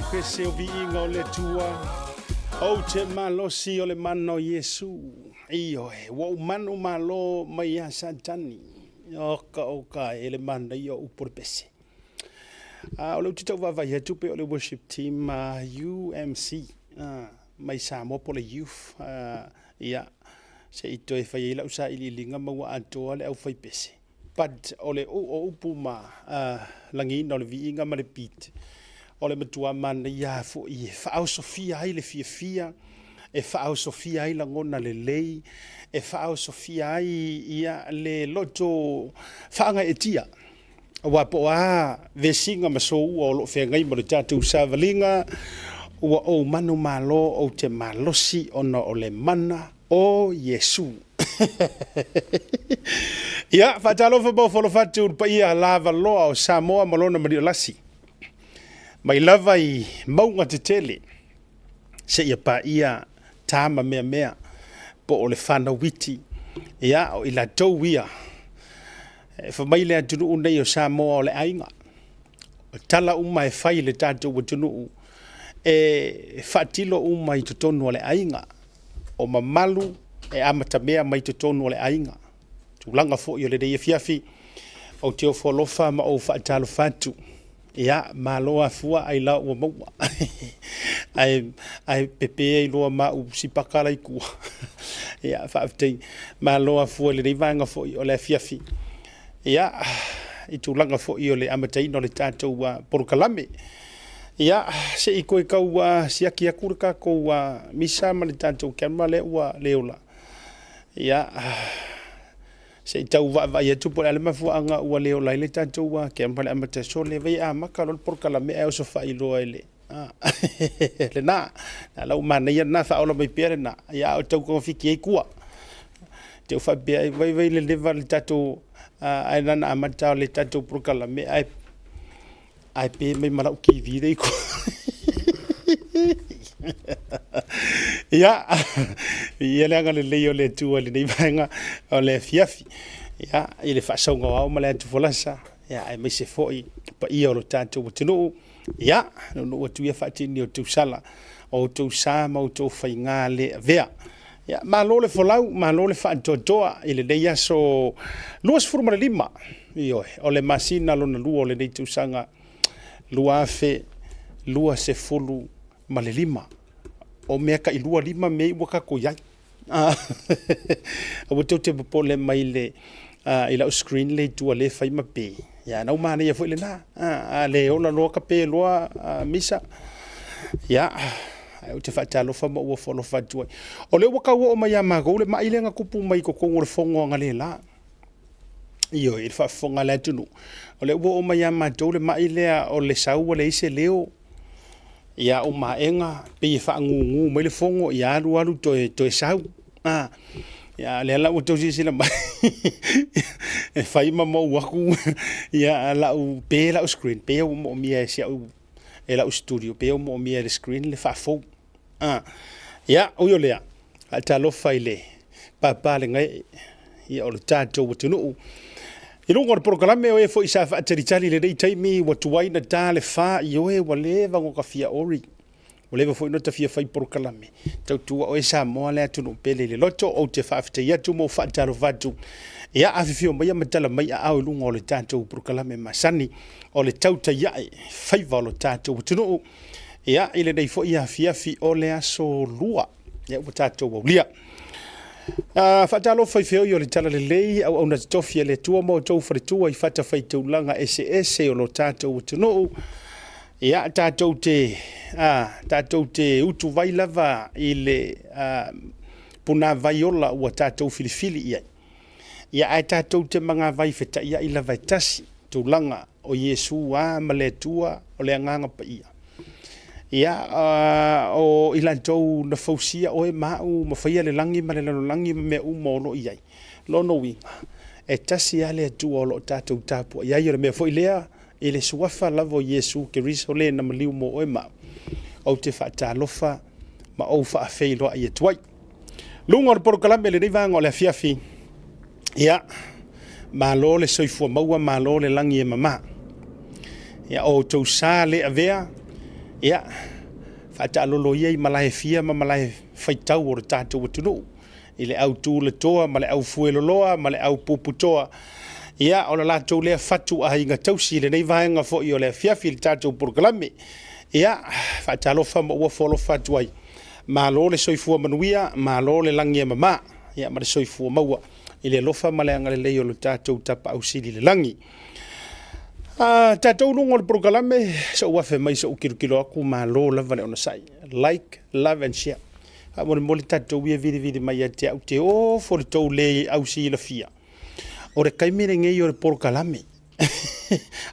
ke se o viinga o le tua. O te malosi o le mano Yesu. Iyo e, wa umanu malo mai a santani. O ka e le mana i o upurpese. O le utitau vavai he tupe o le worship team UMC. Mai sa mo po le youth. Ia, se ito e whai ila usa ili linga maua atoa le au whai pese. But o le o upu ma langina o le viinga ma le pite. O le matua mana ia fo i whaau sofia ai le fia e whaau sofia ai la ngona le lei e whaau sofia ai ia le loto whaanga e tia wa po a vesinga masou o lo whengai mo le tātou savalinga ua o manu malo o te malosi ona o le mana o Yesu. Ia, whatalofa mo wholofatu pa ia lava loa o Samoa malona mari o lasi. Mai lava I maunga te tele, se ia pa ia tāma mea po o le whana witi, ia o ila tau ia. Whamai lea tunu unei o Samoa o le ainga. O tala uma e whai le tātou wa tunu e whatilo uma I tutonu o le ainga. O mamalu e amata mea mai tutonu o le ainga. Tūlanga fo I o le reia fiafi, o te o wholofa ma o whaatalo fatu. Ia, maloa fua ai la ua maua. ai pepe ai loa ma u sipakala I kua. Ia, whaafutei, maloa fua le reivanga fo I o le fiafi. Ia, I tūlanga fo I o le amataina o le tātou porokalame. Ia, se I koe kau siaki akurika kou misa ma le tātou kianma le ua leola. Ia, se tau va ia tu por ale mafu anga ua leo lai le tātou ke ampale amata so le vai a maka lo porkala me o so fai lo ele le na lau mana ia na fa ola mai pere na ia o tau ko fiki ai kua te fa be ai vai le leva le tātou ai na amata le tātou porkala me ai pe mai mala ki vire ko ia ia le anga le leo le tua le nei vanga o le fiafi ia I le whaasonga wao ma le atu folasa ia ai mai se foi pa ia o lo tātou tunu ia no atu ia whaatini o tau sala o tau sama o tau whainga le vea ia ma lo le folau ma lo le whaatotoa I le nei aso luas furuma le lima io o le masina lo na lua o le nei tau sanga lua afe lua se fulu ma le lima o mea ka ilua lima mei waka ko yai. O tau te popole mai le ila o screen le tua le fai ma pe. Ya nau mana ia foi le na. Le ola loa ka pe loa misa. Ya o te whaatalo fa ma ua wholo whatua. O le waka ua o mai a mago le mai le nga kupu mai ko kongo le fongo nga le la. Iyo I whafonga le tunu. O le ua o mai a mato le mai lea o le saua le ise leo. Ia o maenga pe whaangungu mai le fongo ia alu to sau ia le ala o tosi sila mai e whai ma mau waku ia ala o pe la o screen pe o mo mia sia o ela o studio pe o mo mia le screen le whafou ia o yo lea a talo whaile papa le ngai ia o le tātou watunu I rungo le prokalame o e fo isa whaataritari le rei taimi wa tuwaina tā le wha I oe wa lewa ngo ka fia ori. Wa lewa fo inota fia whai prokalame. Tau tua o e sa moa lea tunu pele le loto o te whaafita iatu mo whaataro vatu. Ia awhiwhio mai a matala mai a au lunga o le tātou prokalame masani o le tauta iae whaiva o le tātou tunu. Ia ile nei fo ia fiafi o le aso lua. Ia wa tātou au lia. Whaatalo whai whio I o le tala le lei au na tofia le tua mo tau wharetua I whata whai taulanga ese o lo tātou tunu. Ia tātou te utu vai lava I le puna vai ola ua tātou filifili iai. Ia ai tātou te mga vai wheta ia I lava tasi taulanga o Yesu ma le tua o le anganga pa ia. Ia o ilantou na fausia o e mau ma faia le langi ma le langi me u molo iai lono wi e tasi ale tu o lo tatou tapu ia ia me foi lea I le suafa lavo Yesu ke riso le na maliu mo o e mau o te whaatalofa ma o whaafeilo ai e tuai lunga o porokalame le rivanga o le fiafi ia ma lo le soifua maua ma lo le langi e mama ia o tau sa le avea ia faataalolo ia i malahe fia ma malahe faitau o le tatou atunuu i le au tuletoa ma le au fueloloa ma le au puputoa ia o le latou lea fatu aiga tausi lenei vaega foʻi o le afiafi i le tatou porokalame ia faatalofa ma ua folofa atu ai malo le soifua manuia malo le lagi e mamā ia ma le soifua maua i le alofa ma le agalelei o le tatou tapaʻausili le lagi tatou luga o le porokalame soʻu afe mai soʻu kilokilo aku malo lava le ona saʻi like love and share faamole tatou ia vilivili mai ia te aʻu te ofo le tou lē ausilafia o le kaimi legei o le porokalame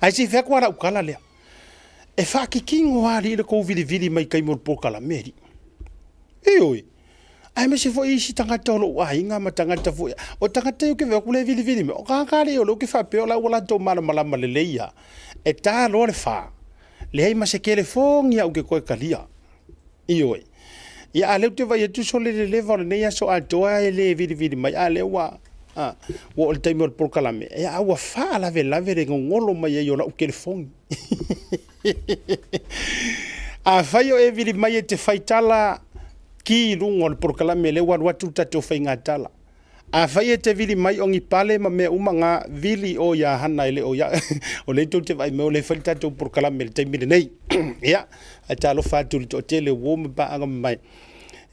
ai si fea kua laʻukala lea e faakikigo alii le kou vilivili mai kaimi o le porokalame ali ioi ai me se foʻi isi tagata o loʻu aiga ma tagata foʻi o tagata io ke veaku le vilivili me o kakale o lou ke faapea o lau o latou malamalama leleia e taloa le fā leai ma se kelefogi aʻu ke koe kalia ioi ia a leu te vai atu so le leleva o lenei aso atoa e lē vilivili mai a leu ua ua o le taimi o le porokalame e aua faalavelave le gogolo mai ai o laʻu kelefogi afai o e vili mai e te faitala ki luga o le porokalame leu alu atu tatou faigatala afai e te vili mai o gipale ma mea uma ga vili o ia hana e le o ia o lei tou te vai me o le fai tatou porokalame le taimi lenei ia a talofa atu le toʻatele ua ma paaga mamai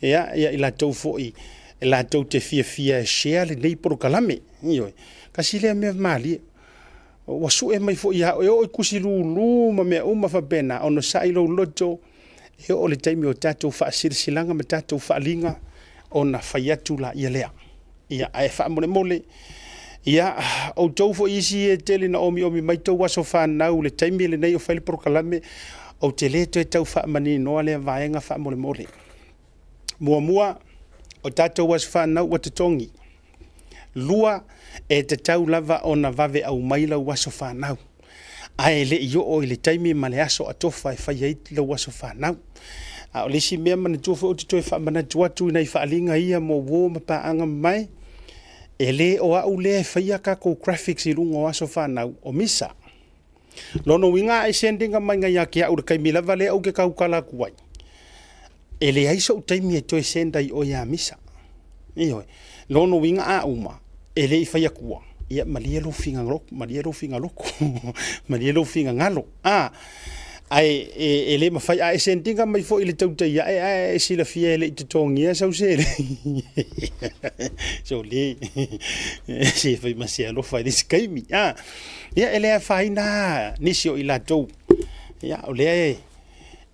ia i latou foʻi e latou te fiafia e share lenei porokalame ioi kasi lea mea malie ua suʻe mai foʻi ia e o i kusi lūlū ma mea uma faapena ona saʻi lou loto e o le taimi o tatou faasilasilaga ma tatou faaliga ona fai atu laia lea ia ae faamolemole ia outou foʻi isi e tele na omiomi mai tou aso fanau le taimi lenei o fai le porokalame ou te lē toe tau faamaninoa lea vaega faamolemole muamua o tatou aso fanau ua totogi lua e tatau lava ona vave au mai lau aso fanau ae leʻi oo i le taimi ma le aso atofa e fai ai lau aso fanau a o lesi mea manatua foʻi o te toe faamanatu atu inai faaliga ia mo uō ma paaga mamae e lē o aʻu lea e faia kakou graphics i luga o aso fanau o misa lona uiga e sendinga mai gai ake aʻu le kaimi lava lea au ke kaukala aku ai e leai soʻu taimi e toe senda i o iā misa ioe lona uiga a uma e leʻi fai akua ia malia lou figaloko malia lou figaloko malia lou figagalo ae e lē mafai a e sendinga mai foʻi le tautaiaʻe ae e silafia e leʻi totogia sausele so lē se fai mase alofa i lesi kaimi ia e lea faina nisi o i latou ia o lea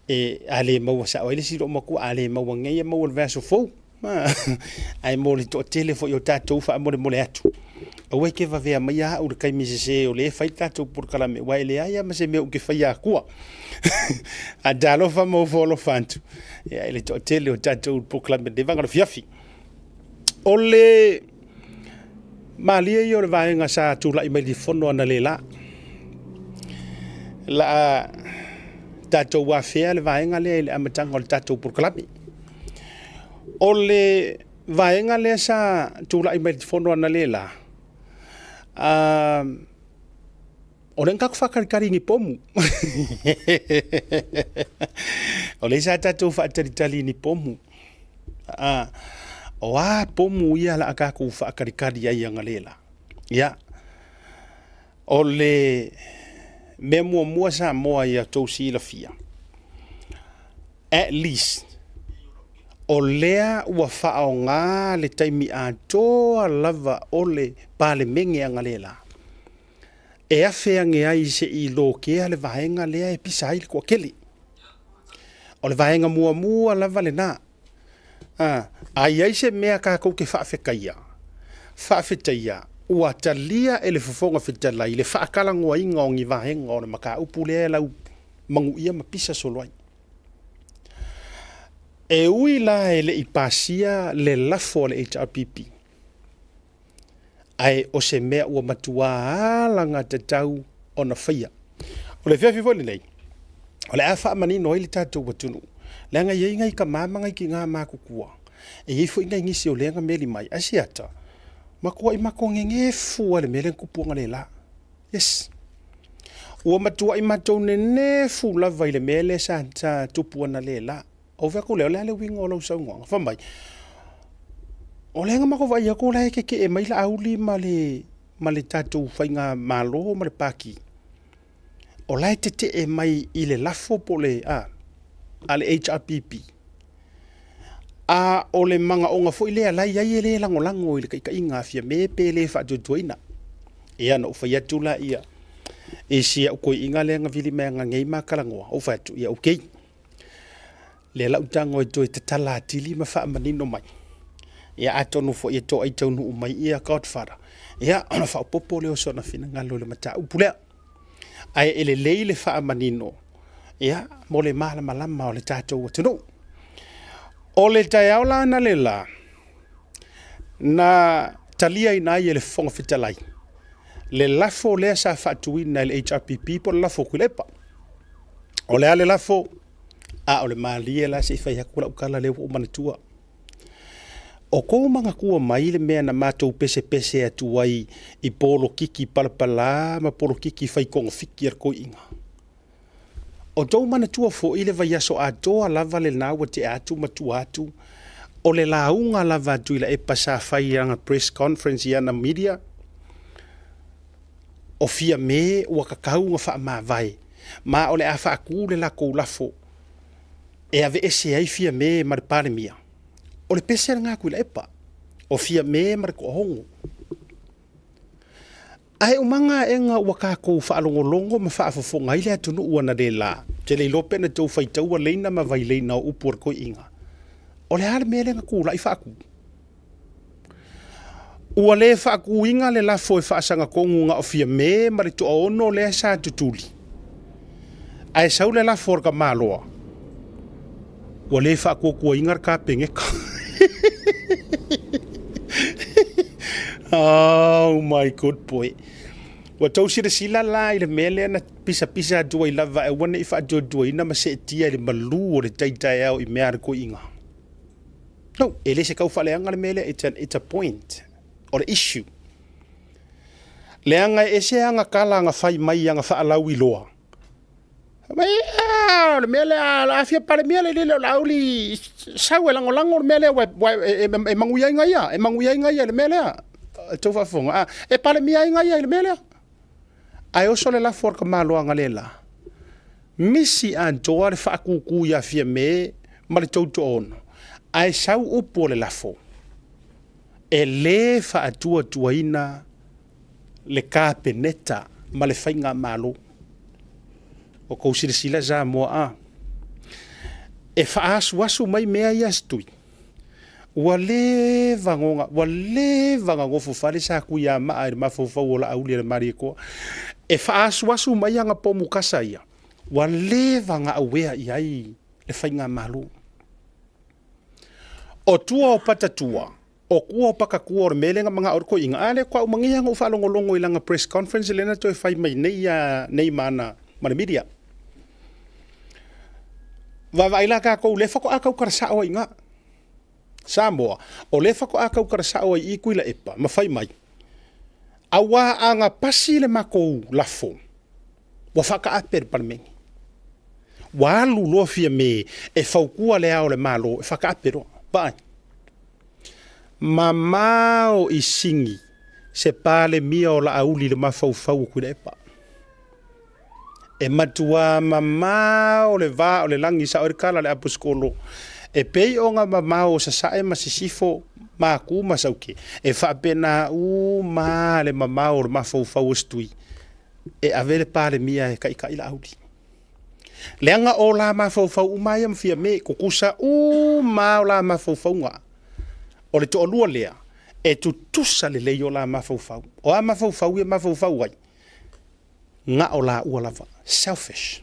e a lē maua saʻo ai lesi loo makua a lē maua gai e maua le veaso fou ae mo le toʻatele foʻi o tatou faamolemole atu aua ke vavea mai aʻu le kaimi sesē o lē fai tatou porokalame ua e leā ia ma se mea uke fai akua a talofa ma ufolofa atu ia i le toʻatele o tatou porokalame le vagalofiafi o le malia i o le vaega sa tulaʻi mai lifono ana lē la tatou afea le vaega lea i le amataga o le tatou porokalame o le vaega lea sa tulaʻi mai lifono ana lē o le ngako whakarikari ni pomu. O le sa tatou whaataritali ni pomu. O a pomu ia la akako whakarikari ai anga lela. Ia. O le me mua sa moa ia tau sila fia. At least. O lea ua whao ngā le taimi a toa lava o le pale menge anga lela. E a whea nge ai se i lo kea le vahenga lea e pisa ai le kua kele. O le vahenga mua lava le nā. Ai ai se mea kākou ke whaafekaia. Whaafetaia. Ua talia e le fofonga whetalai. Le whaakalangoa inga o ngi vahenga o le maka upu lea lau mangu ia ma pisa soloi. E ui la e le ipasia le lafo le HRPP. Ai o se mea ua matua alanga te tau o na whaia. O le whiawhi wole nei. O le awha amani noi le tātou watunu. Le anga iei ngai ka māmanga ki ngā mākukua. E iei fo ingai ngisi o le anga meli mai. Asiata. Makua i mako ngenge fua le mele kupuanga le la. Yes. ua matua i matou nene fulava i le mea le sa tupu ana le la o vea ko leo le winga o lau saugoaga famai o le aga makovai ako la ke e mai la auli ma le tatou faiga malo ma le paki o la te e mai i le lafo po le a le HRPP a o le manga onga fo i le alai ai e le lango i le kaikainga afia me pe le whaatutuaina ia na ufa ia tula ia e sia uko inga le nga vili mea ngei makalangoa o whaatu ia ukei le lau tango e toi te tala atili ma wha manino mai ia atonu fo ia to ai taunu umai ia Godfather ia ona wha upopo leo sona fina ngalo le mata upulea ai ele leile wha manino ia mo le mahala malama o le tātou o tino o le tai au lana le la na talia ina i le fonga fitalai le lafo lea sa whaatuina le HRPP po le lafo kuilepa o le ale lafo a o le maalia la se i whai hakula ukala leo o manatua o kou manga kua mai le mea na mātou pese atu ai i polo kiki palapala ma polo kiki whai kongo fiki ar ko inga o tau manatua fo i le vai aso atoa lava le naua te atu matu atu o le launga lava atu i la e pasa whai anga press conference i ana media o fia me ua kakau nga wha maa vai ma o le a wha aku le la kou lafo e ave ese ai fia me ma le pare mia o le pese ngā kui la epa o fia me ma le ko hongo ai umanga e nga ua kākou whaalongolongo ma whaafofonga i le atunu ua na le la te le lope na tau whaitaua leina ma vai leina o upu ar koe inga o le hale mea le nga kula i whaaku ua le whaaku inga le lafo e whaasanga kongu nga o fia me ma le toa ono le sa tutuli ai sau le lafo orka maloa ua le whaaku kua inga ka pengeka oh my good boy wa tau sila la i le mele na pisa dua i lava e wana i wha dua ina ma se tia i le malu o le taitai au i mea ko inga no e le se kau whaleanga le mele it's a point or issue leanga e se anga kala anga whai mai anga wha alau i loa mai le mele a fia pare mele le lauli sau e lango le mele e manguia inga ia le mele tau whafonga e pare mia inga ia le mele ai oso le la forka malo anga le la misi antoa le whaakuku ia fia me ma le tauto ono ai sau upo le lafo e le whaatua tuaina le kāpeneta ma le whainga malo o kou sila za moa e whaasu mai mea ia stui ua le vanga ngofu whare sa kuia maa i mawhauwhau o la auli le mari koa e whaasu mai anga po mukasa ia ua le vanga awea i ai le whainga malo o tua o patatua o kua o pakakua o melenga mga orko inga ale kwa umangianga ufalongolongo ilanga press conference lena toi whai mai nei mana media Wawaila ka ko le fako akau karasa o inga Samoa o le fako akau karasa o i kuila epa mafai mai awa anga pasi le mako lafo wa faka aper parmengi wa lulo fia me e faukua le ao le malo e faka apero ba mamao i singi se pale mia o la auli le mafau kuila epa e matua mamao le va o le langi sa o kala le apuskolo e pei onga mamao sa sae masisifo maku masauke e fa pena ma le mamao le mafau stui e avele pale mia e kai la audi le anga o la mafau umai am fia me kukusa ma o la mafau nga o le to lua lea e tu tusa le leio la mafau o a mafau e mafau wai nga o la ua lava selfish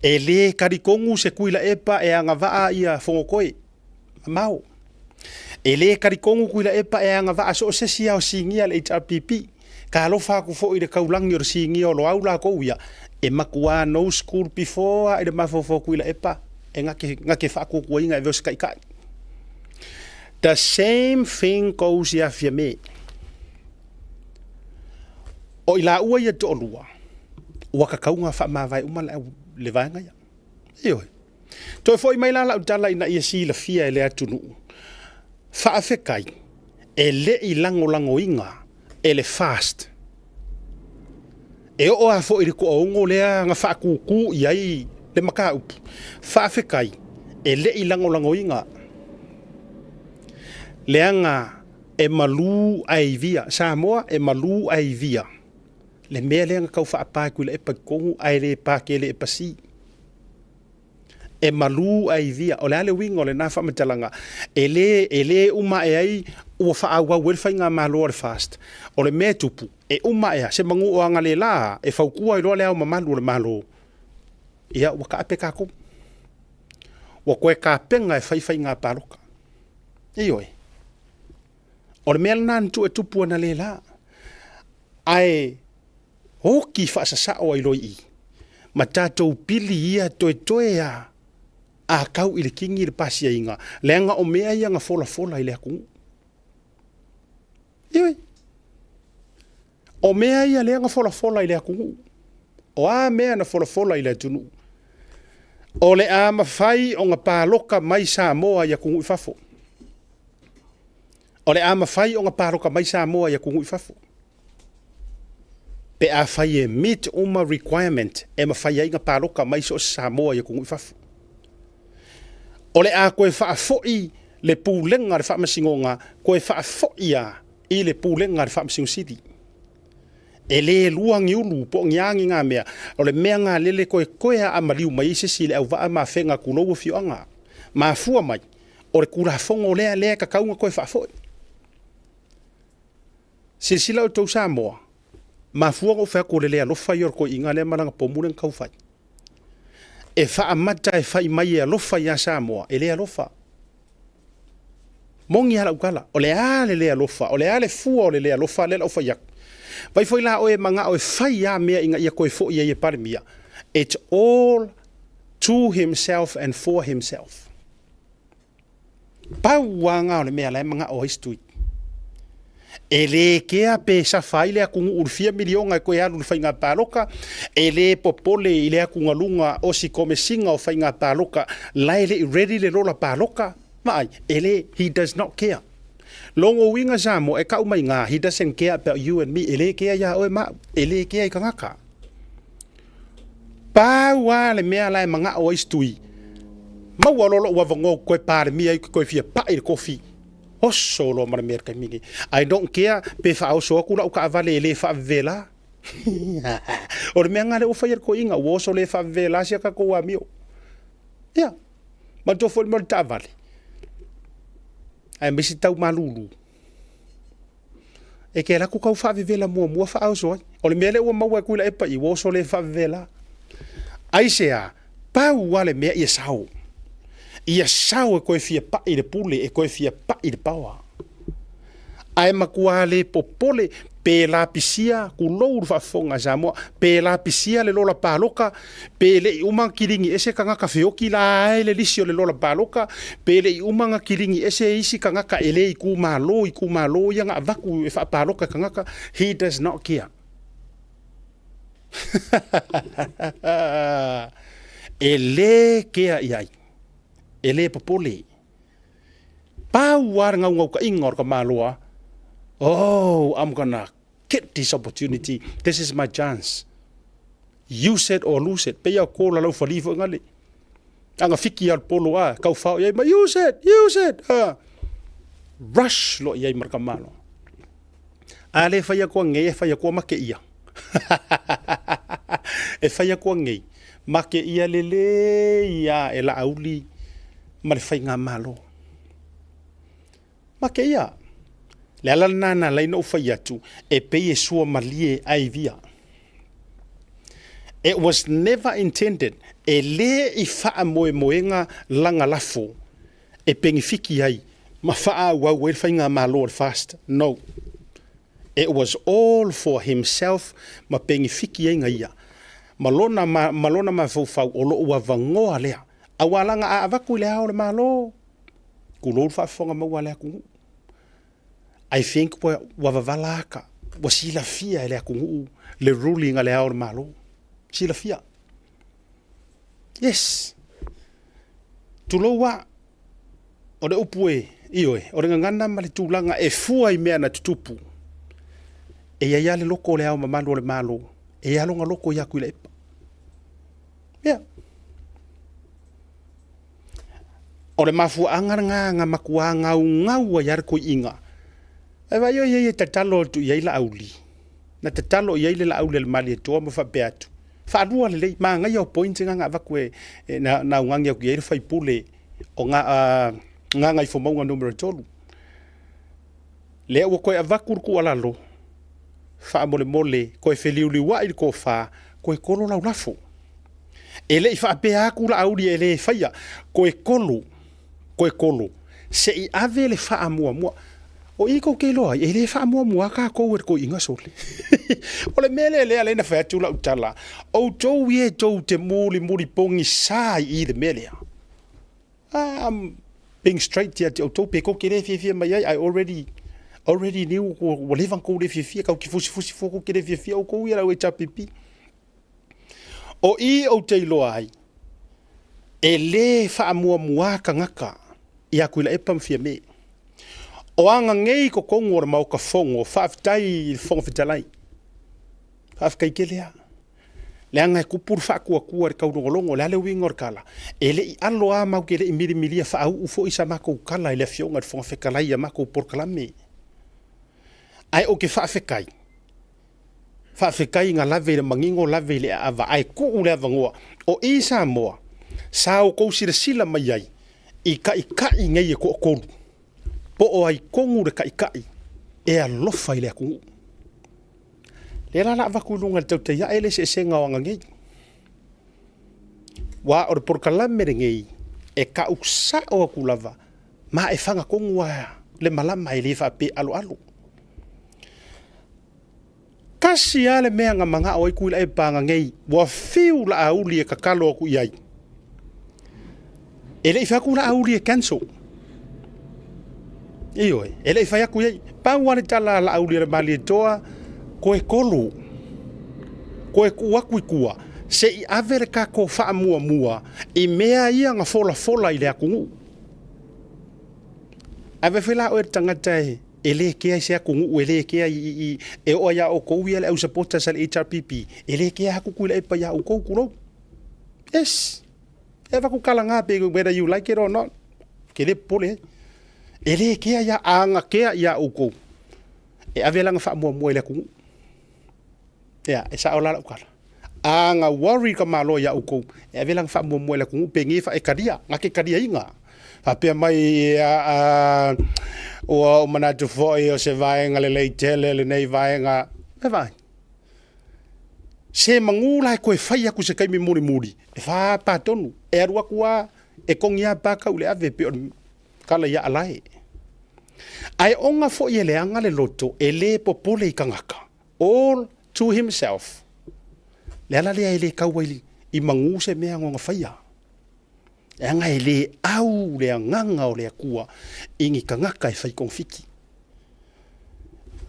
e le karikongu se kuila epa e anga vaa ia fongokoe mau e le karikongu kuila epa e anga vaa so se sia o singia le HRPP ka alofa ku fo i le kaulangi o singia o lo aula ko ia e makua no school before i le mafofo kuila epa e ngake fa ku kuinga e vos kai the same thing goes ia fia me o ila ua ia to lua ua kakaunga wha mawai uma le vaenga ia. Ioi. Toi foi mai la utala ina ia si la fia ele atunu. Wha awhekai, e le I lango inga, e le fast. E o a fo I ko ongo lea nga wha kuku iai le maka upu. Wha awhekai, e le I lango inga. Leanga e malu ai via. Samoa e malu ai via. Le mea leanga kau wha apaku le e pakongu ai le pakele e pasi. E malu ai via. O le ale wingo le na wha matalanga. E le uma e ai ua wha awa welfai ngā malo le fast. O le mea tupu. E uma ea. Se mangu o anga le la. E whaukua I loa leo mamalu le malo. Ia ua ka ape kako. Ua koe ka penga e whai ngā paroka. Ioi. O le mea nan tu e tupu ana le la. Ai hoki whaasasa o ai loi I. Ma tātou pili ia toe a a kau I le kingi I le pasia inga. Leanga o mea ia nga fola I le akungu. Ioi. O mea ia leanga fola I le akungu. O a mea na fola I le atunu. O le a mawhai o nga pāloka mai Samoa I akungu I fafo. O le a mawhai o nga pāloka mai Samoa I akungu I fafo. Pe a whai e meet uma requirement e mawhai ai nga pāloka mai so Samoa I akungu I fafo. O le a koe whaafoi le pūlenga le whaamasingonga, koe whaafoi a I le pūlenga le whaamasingo City. E le luangi ulu po ngiangi ngā mea, o le mea ngā lele koe a amaliu mai se si le au waa ma whenga kuloua fioanga. Ma fua mai, o le kura fongo lea ka kaunga koe whaafoi. Sila o tau Samoa, ma fua o whea ko le lea lofa I or koe inga lea maranga pomure kau whai. E wha amata e whai mai e alofa I a Samoa, e lea alofa. Mongi hala ukala, o le a le lea alofa, o le a le fua o le lea alofa, le alofa yak. Vai foi la o e manga o e whai a mea inga ia koe fo ia e pare mia. It's all to himself and for himself. Pau wanga o le mea lai manga o histui. E le kea pe sa whai le akungu urfia milionga e koe alu le whai ngā pāloka, e le popole I le akunga lunga o si kome singa o whai ngā pāloka, lai le ready le rola pāloka, mai, e le, he does not care. Longo winga Samo e kau mai ngā, he doesn't care about you and me, e le kea ia oe mau, e le kea I kangaka. Pau a le mea lai manga o istui, mau alolo ua vango koe pāre mia I koe fia pai le kofi. Oso lo mara merka mingi. I don't care pe fa o so kula o ka vale le fa vela. O me ngale o fa yer ko inga o so le fa vela sia ka ko amio. Ya. Ma to fo mo ta vale. Ai me si tau malulu. E ke la ku ka fa vela mo fa o so. O le mele o ma wa ku la e pa I o so le fa vela. Ai sea pa wale me ia sao. Ia sao e koe fia pa I le pule, e koe fia pa I le paua. Ai makua le popole, pe la pisia, ku louru whafonga Samoa, pe la pisia le lola pāloka, pe le I umanga kiringi ese ka ngaka whioki la ai le lisio le lola pāloka, pe le I umanga kiringi ese isi ka ngaka ele I ku malo, ia ngā vaku e wha pāloka ka ngaka, he does not care. E le kea iai. E le popole. Pau ar ngau ka ingor ka maloa. Oh, I'm gonna get this opportunity. This is my chance. Use it or lose it. Pea ko la lau falifo ngali. Anga fiki al polo a. Kau fao iai ma use it. Rush lo iai marka malo. Ale faya ko nge, faya ko make ia. E faya ko nge. Make ia lele ia e la auli. Ma le whai ngā malo. Ma ke ia. Le ala nana lai no whai atu e pei e sua malie ai via. It was never intended e le I wha moenga langa lafo e pengi fiki ai ma wha wau e whai ngā malo fast. No. It was all for himself ma pengi fiki ai ngā ia. Malona ma fau o lo ua vangoa lea. Awalanga a avaku le hao le malo. Kulou whafonga maua le akungu. I think wa vavalaka. Wa sila fia le akungu. Le ruling le hao le malo. silafia. Yes. Tuloa o le upu ioe, o le ngana ma le tūlanga e fua I mea na tutupu. E ia le loko le au mamalu o le malo. E ia longa loko ia kui le epa. Yeah. O le mafua anganga makua ngau ia ko inga. E vai ia tatalo tu ia la auli. Na tatalo ia la auli le mali to mo fa beatu. Fa rua le ma nga yo point nga va ko na ungangi ku ia fa pule o nga I fo mo numero tolu. Le o ko ava kurku ala lo. Fa mole ko e feliuli wa I ko fa ko e kolo la ulafo. Ele fa pe aku la auli ele fa ia ko e kolo se I ave le fa mua o I ko ke loa ele fa mua ka ko ko inga sole o le mele le na fa tu la utala o to ye to te muli pongi sai I the mele being straight here to pe ko ke le fi mai I already knew ko le van ko le fi ka ki fusi fo ko ke le fi o ko ia we chapipi o I o te loa ai ele fa mua ka ngaka ia kuila e pamfia me. O anga ngei ko kongo o mau ka fongo, whaafitai fongo fitalai. Whaafikai ke lea. Le anga e kupur whaakua kua re kaurongolongo, le ale wingo kala. E le I alo a mau ke le I miria whaau ufo isa mako ukala I le fionga re fonga whekalai a mako porkalame. Ai o ke whaafikai. Whaafikai ngā lave le mangingo lave le ava. Ai ku ule avangoa. O isa moa. Sao kousira sila mai ai. I kai ngai e ko koru. Po o ai kongu re kai. E a lofa I le akungu. Le la vakulunga le tauta ia ele se nga wanga ngai. Wa o re porkalame re ngai. E ka uksa o akulava. Ma e fanga kongu wa le malama e le pe alo. Kasi ale mea nga manga o ikuila e panga ngai. Wa fiu la auli e kakalo aku iai. Ele I whakura auri e cancel. Ioi, ele I whayaku iei. Pauane tala la auri e mali e toa, ko e kolu. Ko e kuaku I kua. Se I avere ka ko wha mua. I mea ia nga fola I le akungu. Ave whila o e tangata ele kea se akungu, ele kea I e oia o kou ia le au supporta sa le HRPP. Ele kea hakuku le e pa ia o kou kuro. Yes. Eva ku kala ngā pe whether you like it or not. Ke le pole. Ele kea ia anga kea ia uko. E avela nga wha mua ele kungu. Ea, e sa o lala ukala. Anga worry ka malo ia uko. E avela nga wha mua ele kungu. Pe ngi wha e karia. Nga ke karia inga. Hapea mai o manatu foi o se vaenga le leitele le nei vaenga. E vai. Se mangula e koe whai aku se kaimi muri. E wha pātonu. E arua kua e kongia baka ule ave pe on kala ia alai. Ai onga fo I ele anga le loto e le popole I kangaka. All to himself. Le ala lea ele kaua I mangu se mea ngonga whaia. E anga ele au lea nganga o lea kua ingi kangaka e whai konfiki.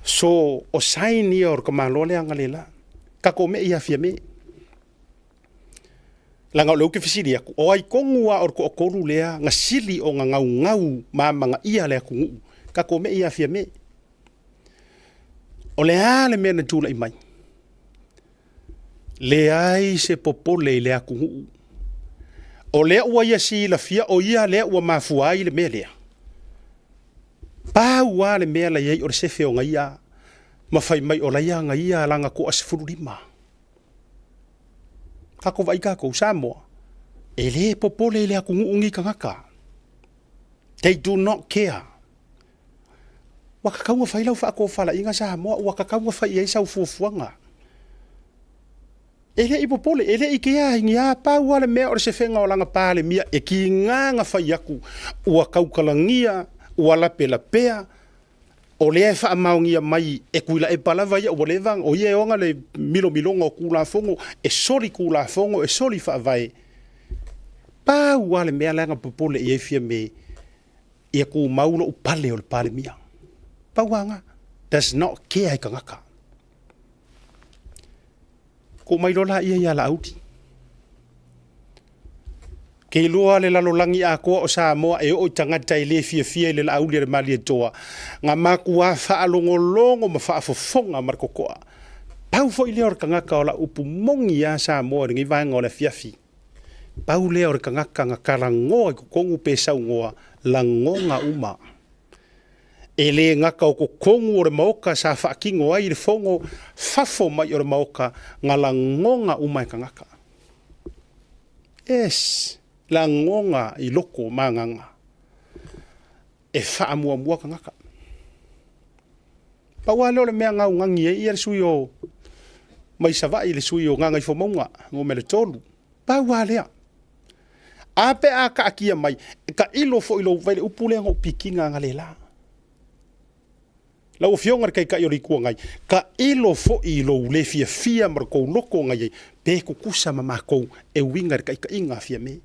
So o saini or kamalo le anga le la. Kako me ia fia me. Langa o leu ke fisiri aku. O ai kongua or ko okoru lea nga sili o nga ngau mamanga ia lea kungu. Kako me ia fia me. O lea le mea na tūla I mai. Le ai se popole lea kungu. O lea ua ia si la fia o ia lea ua mafuai le mea lea. Pāua le mea la iei o le sefe o ngaia. Mawhai mai o laia ngaia langa ko asifuru lima. Kako vai kako Samoa. E le popole le aku ngungi kangaka. They do not care. Wakakaunga whailau whaako whala inga Samoa. Wakakaunga whai ei sau fuafuanga. E le I popole. E le I kea hingi a pāua le mea o le sefenga o langa pāle mia. E ki nganga whai aku. Ua kaukalangia. Ua lapelapea. O lea wha maungia mai e kuila e palawa ia o levang o ia onga le milonga o kula fongo e sori kula fongo e sori wha vai. Pā ua le mea langa popole e fia me e ku maula o pale o le pale mia. Pā wanga does not care I kangaka. ko mai lola ia la auti ke loa le lalolangi a ko o Samoa e o tangata i le fia le la auli le mali toa nga maku a whaalongolongo ma whaafofonga markokoa pau fo i leo kangaka o la upu mongi a Samoa ringi vanga o le fiafi pau leo kangaka nga karangoa i kukongu pe saungoa la ngonga uma e le ngaka o kukongu o le maoka sa whaakingo ai le fongo fafo mai o le maoka nga la ngonga uma i kangaka la ngonga i loko manganga e whaamua kangaka paua leo le mea ngau ngangi e ia le sui o mai savai le sui o nganga i fomaunga ngō mele tolu paua lea ape a ka akia mai ka ilo fo ilo vai le upule ngo pikinga nga le la la o fionga kai ka yori ku ngai ka ilo fo ilo le fia mar ko loko ngai pe ku kusa mama ko e winga kai ka inga fia me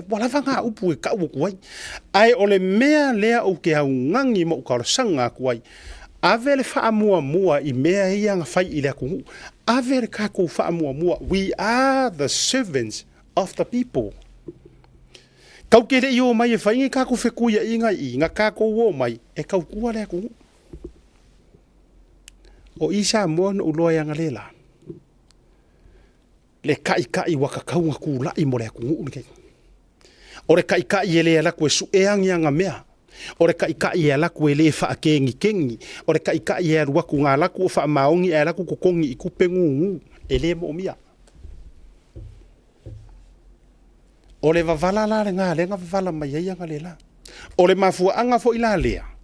wala vanga upu e ka uku ai ai ole mea lea o ke au ngangi mo ka sanga ku ai avele fa mua i mea ia nga fai ile ku avele ka ko fa mua we are the servants of the people kau kere i o mai e whaingi kako whekuia inga i nga kako o mai e kau kua lea ku o isa moana uloa yanga lela le kai waka kaunga ku lai mo lea ku ngu kei o le kai e lea la kue su e angi anga mea o le kai e la kue le wha kengi o le kai e arua ku ngā laku o wha maongi e la ku kukongi i kupe ngu e le mo mia o le wavala la le ngā lenga wavala mai ai anga le la o le mafua anga fo ila lea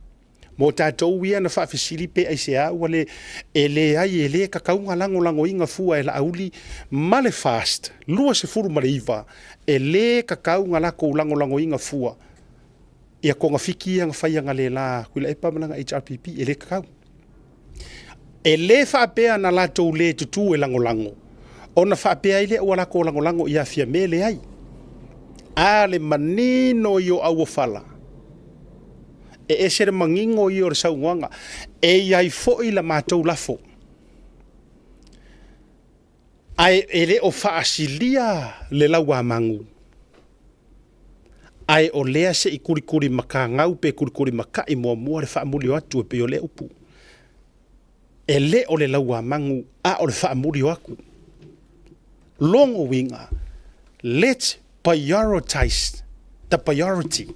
mo tātou ia na whaafisiri pe ai se au le e le ai e le kakaunga lango inga fua e la auli male fast lua se furu male iwa e le kakaunga lako lango inga fua ia konga fiki anga whai anga le la kuila e pamananga HRPP e le kakau e le whaapea na latou le tutu e lango o na whaapea ile ua lako lango ia fia mele ai a le manino i o au fala e sere mangingo i o re saungoanga e iai foi la mātou lafo ai e le o faasilia le laua mangu ai o lea se i kurikuri maka ngau pe kurikuri maka i mua le whaamuli o atu e pe o le upu e le o le laua mangu a o le whaamuli o aku longo winga let's prioritize the priority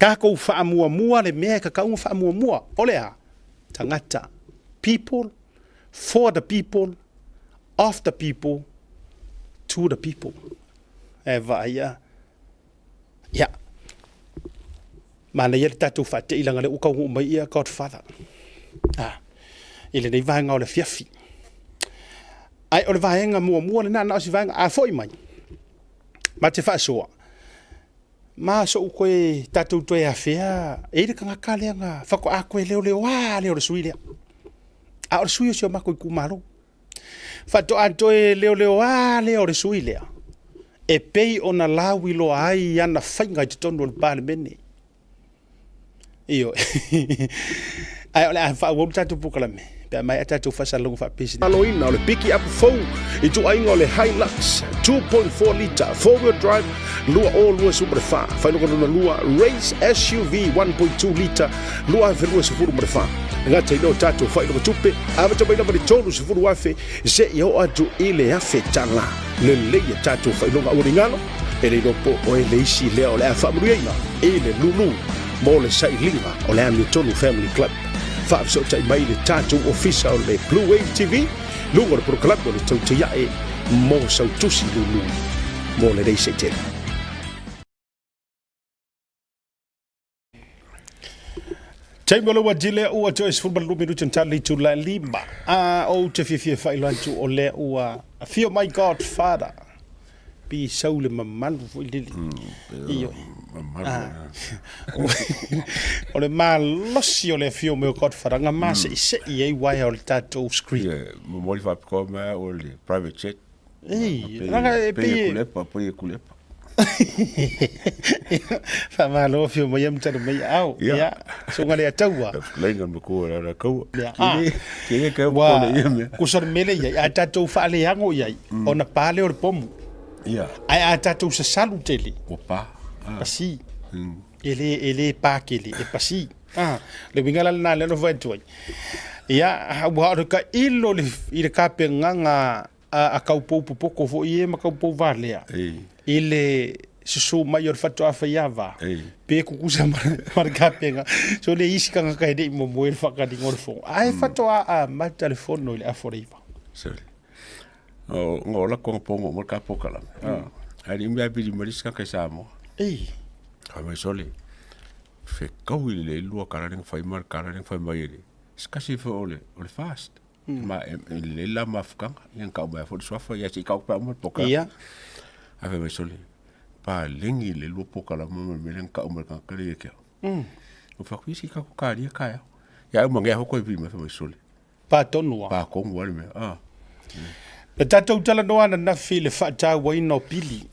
kako whaamua le mea kakaunga whaamua olea tangata people for the people of the people to the people e vaia ya mana ia tatu fate ilanga le uka mai ia Godfather ile nei vanga o le fiafi ai o le vaenga mua le na si vanga a foi mai ma te fa soa ma so koe tatu to e afea e le kanga kalenga fa ko a koe leo suile a o suio sio mako ku malo fa to anto e leo leo suile e pei ona lawi lo ai ana fainga te tono le parliament io ai ole fa wo tatu pukalame pe mai atatu fa salongo fa pisi aloina le pick up phone i tu ai ngole Hilux 2.4 liter 4-wheel drive lua all super fa fa no kono lua race SUV 1.2 liter lua fe lua sufuru mrefa ngata ino tatu fa no tupe ava to baina tolu sufuru wafe se yo atu ile afe tala le leia tatu fa no oringalo ele no po o ele isi le o le fa mruina ele lulu mo le sai linga o le ami tolu family club fa so tai mai le tatu official le Blue Wave TV lungo le proclamo le tau ya e mo so tusi lulu mo le dei setela Chaimolo wa jile ua Joyce football lu minuto tali tu la lima o te fifia fa ilantu o le ua feel my Godfather bi saule mamalu fo lili iyo o le malosi o le fio me o Godfather nga masa i se i ei wai o le tatou screen mo le fa ko ma o le private jet ei ranga e pe kulepa fa malo fio mai am tana mai au ya so ngale atawa lenga mko la kau ke ke wa ku sor mele ya tatou fa le yango ya ona pale o pomu ya ai tatou sa salu tele opa pasi ele pa kele e pasi le wingala na le no vai tu ya wa ka ilo le ka penganga a kaupou popoko fo ie ma kaupou valea ile susu maior fatu afa yava pe kukusa markapenga so le isi kanga kai de mo moel faka di ngorfo ai fatu a ma telefono le aforiva so ngola ko pongo mo ka pokala ai mi abi di mariska ka samo mai sole fe kau le lua kararing fai mar kararing fai mai skasi fo ole fast ma le la mafkanga yang ka ba fo swafa ya si ka pa mo poka ia ave mai sole pa lengi le lu pokala mo me len ka o ka kale ke o fa kwisi ka ko ka ya mo nge ho ko vi me mai sole pa tonua pa ko mo me le tatou tala no ana na file fa ta wa ino pili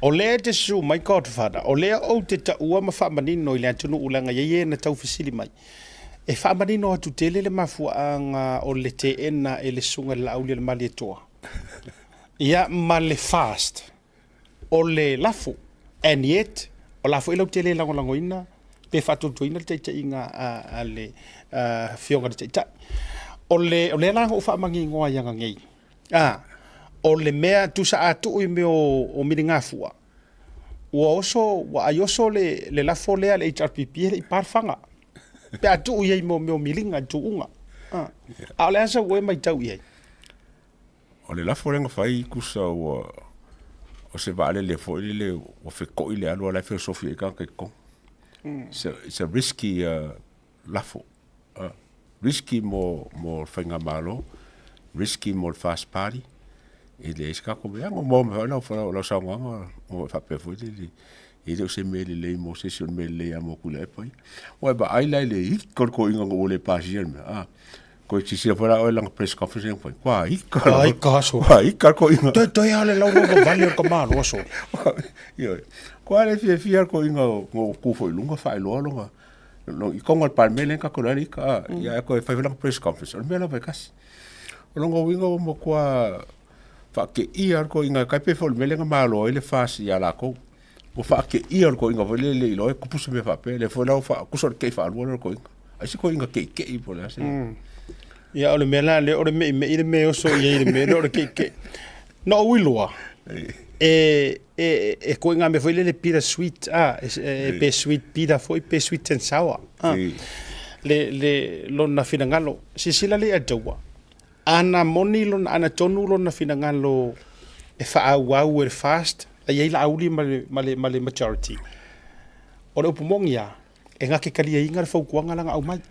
o le te su mai godfather o le o te ta ua ma fa manino ile tunu ulanga ye na tau fisili mai e fa manino atu tele le mafu anga o le te ena ele sunga la auli le mali toa ya male fast o le lafu and yet o lafu ilo tele lango lango ina pe fatu tu ina te inga ale fionga te ta o le lango fa mangi ngoa yanga ngei o le mea tu sa atu i me o miringa fua wa oso wa ayoso le lafo le ale HRPP le parfanga pe atu i mo milinga tu unga a le asa we mai tau i o le lafo lenga fai kusa o se vale le fo le o fe ko ile alo la filosofia ka ko it's a risky lafo risky mo fanga malo risky mo fast party ele ska ko bia mo na fa la sa ngo mo fa pe fo ele se mele le mo session mele ya mo kula pai o ba ai lai le ko inga o le pasien ko ci se fora o lang press conference ko ai ka so ko inga to ya le lo vale ko ma lo so yo ko ale fi ko inga ngo ku fo lunga fa lo i kongo par mele ka ko ri ka ya ko fa lang press conference me la bekas longo winga mo kwa fa ke iar ko inga kai pe fol mele nga malo ele fasi ya la ko o fa ke iar ko inga vole le lo ko pusu me fa pe le fo la fa ku sor ke fa lo ko inga asi ko inga ke i po la se ya ole mela le ore me o so ye me lo ke no wilwa ko inga me foi le pira sweet pe sweet pira foi pe sweet and sour le lo na finangalo sisila le atawa ana moni lon ana tonu lon na finangalo e fa au e fast ai la auli male majority o le upumongia e nga ke kalia inga fa kuanga langa au mai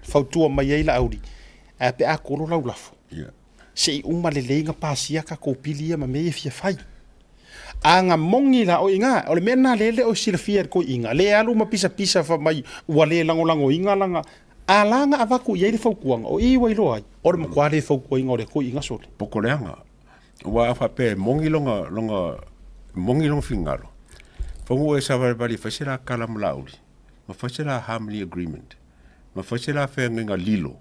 fa tua mai ai la auli a pe a kono la ulafo se uma le lenga pasia ka ko pilia ma me fia fai anga mongi la o inga o le mena lele o silfia ko inga le alu ma pisa fa mai wale lango inga langa alanga avaku ye le faukuanga o I wai loai o le makwale faukuanga o le ko inga sole poko leanga wa fa pe mongi longa fingalo fongo e sa bali fasira kala mlauli ma fasira harmony agreement ma fasira fe nga lilo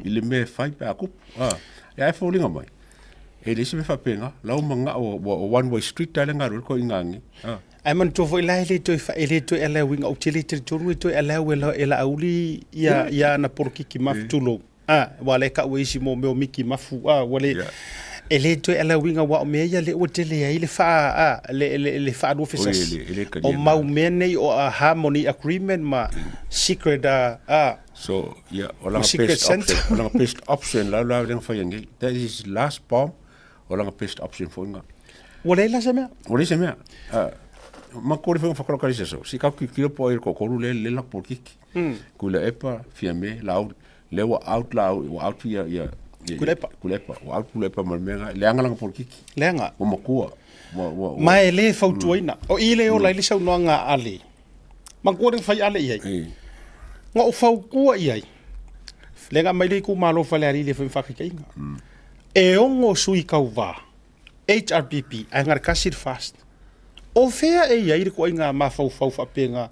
ile me fai pa ku ya fo linga mai e le se fa penga la o manga o one way street tale nga ko ingangi ai man to foi lai le to fa ele to ele wing o tele te to to ele wela ela auli ya na porki ki maftulo wale ka wisi mo me miki mafu wale ele to ele wing wa me ya le o tele ya ile fa le fa do fisas o mau mene o harmony agreement ma secret so yeah ola best option la den fa yangi that is last bomb ola best option for nga wale la semea ma kore fa fakoro kali so si ka ki po ir ko koru le la por kiki kula epa fiame la le wa out ya kulepa wa out kulepa malmenga le anga lang por kiki lenga o makua ma ele fautuina o ile o lai sau noanga ale ma kore fa ale ia nga o fau kua ia lenga mai le ku malo fa le ari le fa kinga e ongo sui kauva HRPP angar kasir fast o fea e ia iri ko inga mafau fau fa penga